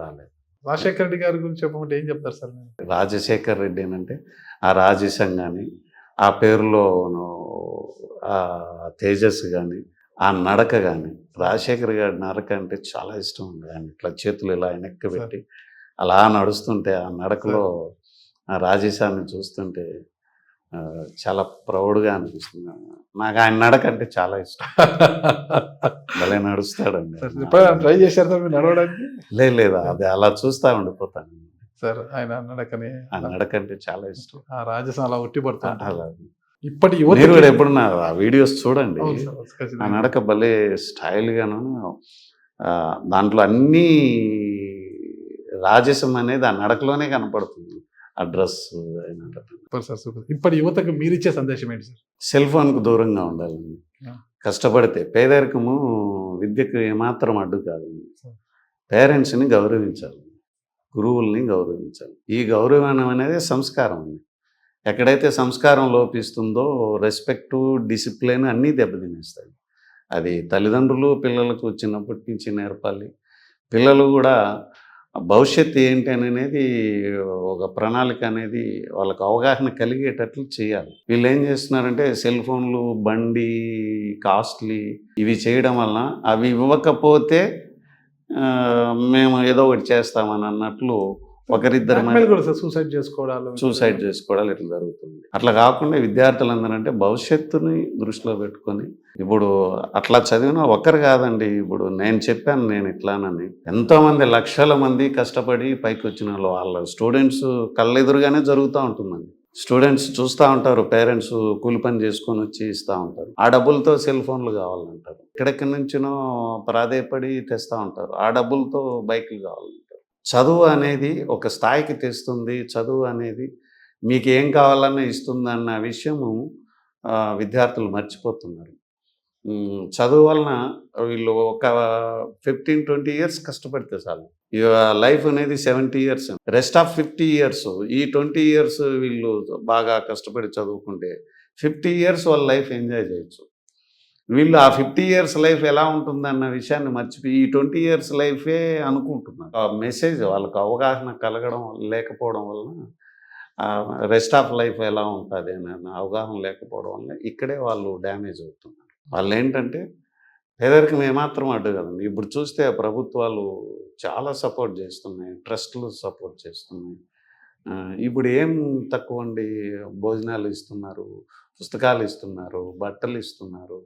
రాలేదు. రాజశేఖర రెడ్డి గారి గురించి చెప్పమంటే ఏం చెప్తారు సార్? రాజశేఖర రెడ్డి అంటే ఆ రాజసం కానీ, ఆ పేరులో ఆ తేజస్ కానీ, ఆ నడక కానీ, రాజశేఖర్ గారి నడక అంటే చాలా ఇష్టం ఉంది. ఆయన ఇట్లా చేతులు ఇలా వెనక్కి పెట్టి అలా నడుస్తుంటే ఆ నడకలో ఆ రాజేశాన్ని చూస్తుంటే చాలా ప్రౌడ్గా అనిపిస్తుంది. నాకు ఆయన నడక అంటే చాలా ఇష్టం. భలే నడుస్తాడండి. ట్రై చేశారు సార్ మీరు నడవడానికి? లేదు, అది అలా చూస్తా ఉండిపోతాను సార్. ఆయన నడకని, ఆ నడక అంటే చాలా ఇష్టం. ఆ రాజసం అలా ఉట్టి పడుతుంది. అలా ఇప్పటి మీరు కూడా ఎప్పుడన్నా ఆ వీడియోస్ చూడండి, ఆ నడక భలే స్టైల్గాను. దాంట్లో అన్నీ రాజసం అనేది ఆ నడకలోనే కనపడుతుంది. ఆ డ్రెస్. ఇప్పటి యువతకు మీరిచ్చే సందేశం ఏంటి సార్? సెల్ ఫోన్కు దూరంగా ఉండాలండి. కష్టపడితే పేదరికము విద్యకు ఏమాత్రం అడ్డు కాదు. పేరెంట్స్ని గౌరవించాలి, గురువుల్ని గౌరవించాలి. ఈ గౌరవం అనేది సంస్కారం అండి. ఎక్కడైతే సంస్కారం లోపిస్తుందో రెస్పెక్టు, డిసిప్లిన్ అన్నీ దెబ్బతినేస్తాయి. అది తల్లిదండ్రులు పిల్లలకు చిన్నప్పటి నుంచి నేర్పాలి. పిల్లలు కూడా భవిష్యత్తు ఏంటి అనేది ఒక ప్రణాళిక అనేది వాళ్ళకి అవగాహన కలిగేటట్లు చేయాలి. వీళ్ళు ఏం చేస్తున్నారంటే సెల్ ఫోన్లు, బండి, కాస్ట్లీ ఇవి చేయడం వలన అవి ఇవ్వకపోతే మేము ఏదో ఒకటి చేస్తామని అన్నట్లు ఒకరిద్దరు సూసైడ్ చేసుకోవడాలు ఇట్లా జరుగుతుంది. అట్లా కాకుండా విద్యార్థులందరూ అంటే భవిష్యత్తుని దృష్టిలో పెట్టుకొని ఇప్పుడు అట్లా చదివిన ఒక్కరు కాదండి. ఇప్పుడు నేను చెప్పాను నేను ఇట్లానని ఎంతోమంది లక్షల మంది కష్టపడి పైకి వచ్చిన వాళ్ళ స్టూడెంట్స్ కళ్ళెదురుగానే జరుగుతూ ఉంటుందండి. స్టూడెంట్స్ చూస్తూ ఉంటారు, పేరెంట్స్ కూలి పని చేసుకొని వచ్చి ఇస్తూ ఉంటారు. ఆ డబ్బులతో సెల్ ఫోన్లు కావాలంటారు, ఎక్కడెక్కడి నుంచినో ప్రాధేయపడి తెస్తూ ఉంటారు. ఆ డబ్బులతో బైకులు కావాలంటారు. చదువు అనేది ఒక స్థాయికి తెస్తుంది, చదువు అనేది మీకు ఏం కావాలన్నా ఇస్తుంది అన్న విషయము విద్యార్థులు మర్చిపోతున్నారు. చదువు వలన వీళ్ళు ఒక 15-20 ఇయర్స్ కష్టపడితే చాలు. లైఫ్ అనేది 70 ఇయర్స్, రెస్ట్ ఆఫ్ 50 ఇయర్స్. ఈ 20 ఇయర్స్ వీళ్ళు బాగా కష్టపడి చదువుకుంటే 50 ఇయర్స్ వాళ్ళ లైఫ్ ఎంజాయ్ చేయొచ్చు. వీళ్ళు ఆ 50 ఇయర్స్ లైఫ్ ఎలా ఉంటుందన్న విషయాన్ని మర్చిపోయి ఈ 20 ఇయర్స్ లైఫే అనుకుంటున్నారు. ఆ మెసేజ్ వాళ్ళకు అవగాహన కలగడం లేకపోవడం వలన రెస్ట్ ఆఫ్ లైఫ్ ఎలా ఉంటుంది అన్న అవగాహన లేకపోవడం వల్ల ఇక్కడే వాళ్ళు డ్యామేజ్ అవుతున్నారు. వాళ్ళు ఏంటంటే పేదరికం ఏమాత్రం అడ్డు కదండి. ఇప్పుడు చూస్తే ప్రభుత్వాలు చాలా సపోర్ట్ చేస్తున్నాయి, ట్రస్టులు సపోర్ట్ చేస్తున్నాయి. ఇప్పుడు ఏం తక్కువ అండి, భోజనాలు ఇస్తున్నారు, పుస్తకాలు ఇస్తున్నారు, బట్టలు ఇస్తున్నారు.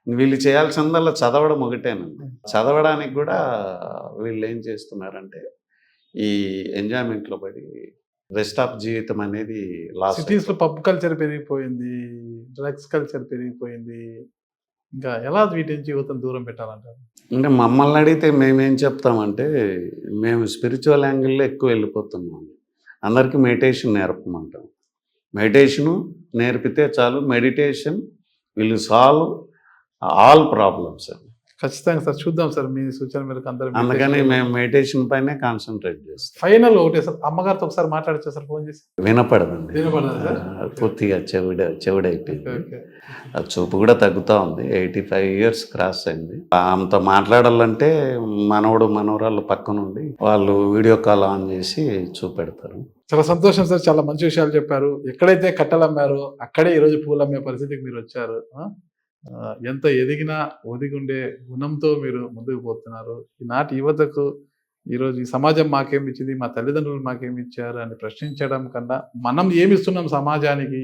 వీళ్ళు చేయాల్సిందల్లా చదవడం ఒకటేనండి. చదవడానికి కూడా వీళ్ళు ఏం చేస్తున్నారంటే ఈ ఎంజాయ్మెంట్లో పడి రెస్ట్ ఆఫ్ జీవితం అనేది లాస్ట్. సిటీస్లో పబ్ కల్చర్ పెరిగిపోయింది, డ్రగ్స్ కల్చర్ పెరిగిపోయింది. ఇంకా ఎలా వీటి నుంచి యువతను దూరం పెట్టాలంటారు? అంటే మమ్మల్ని అడిగితే మేమేం చెప్తామంటే మేము స్పిరిచువల్ యాంగిల్లో ఎక్కువ వెళ్ళిపోతున్నాం. అందరికీ మెడిటేషన్ నేర్పమంటాం. మెడిటేషను నేర్పితే చాలు, meditation will solve all problems. ఖచ్చితంగా సార్, చూద్దాం సార్ మీ సూచన మేరకు అందరూ. అందుకని మేము మెడిటేషన్ పైనే కాన్సన్ట్రేట్ చేస్తాం. ఫైనల్ ఒకటే సార్, అమ్మగారితో ఒకసారి మాట్లాడచ్చు సార్, ఫోన్ చేసి. వినపడదండి, పూర్తిగా చెవిడైపోయింది. చూపు కూడా తగ్గుతూ ఉంది. 85 ఇయర్స్ క్రాస్ అయింది. ఆమెతో మాట్లాడాలంటే మనవడు మనవరాళ్ళు పక్కనుండి వాళ్ళు వీడియో కాల్ ఆన్ చేసి చూపెడతారు. చాలా సంతోషం సార్, చాలా మంచి విషయాలు చెప్పారు. ఎక్కడైతే కట్టెలు అమ్మారో అక్కడే ఈరోజు పూలు అమ్మే పరిస్థితికి మీరు వచ్చారు. ఎంత ఎదిగినా ఒదిగుండే గుణంతో మీరు ముందుకు పోతున్నారు. ఈనాటి యువతకు ఈరోజు ఈ సమాజం మాకేమి ఇచ్చింది, మా తల్లిదండ్రులు మాకేమి ఇచ్చారు అని ప్రశ్నించడం కన్నా మనం ఏమిస్తున్నాం సమాజానికి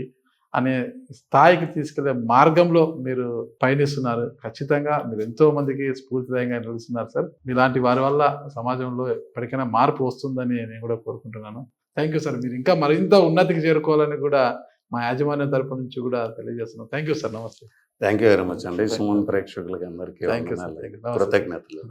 అనే స్థాయికి తీసుకెళ్లే మార్గంలో మీరు పయనిస్తున్నారు. ఖచ్చితంగా మీరు ఎంతో మందికి స్ఫూర్తిదాయంగా నిలుస్తున్నారు సార్. మీలాంటి వారి వల్ల సమాజంలో ఎప్పటికైనా మార్పు వస్తుందని నేను కూడా కోరుకుంటున్నాను. Thank you sir. మీరు ఇంకా మరింత ఉన్నతికి చేరుకోవాలని కూడా మా యాజమాన్యం తరపు నుంచి కూడా తెలియజేస్తున్నాం. Thank you sir. నమస్తే. థ్యాంక్ యూ వెరీ మచ్ అండి. సుమన్ ప్రేక్షకులకి అందరికీ కృతజ్ఞతలు.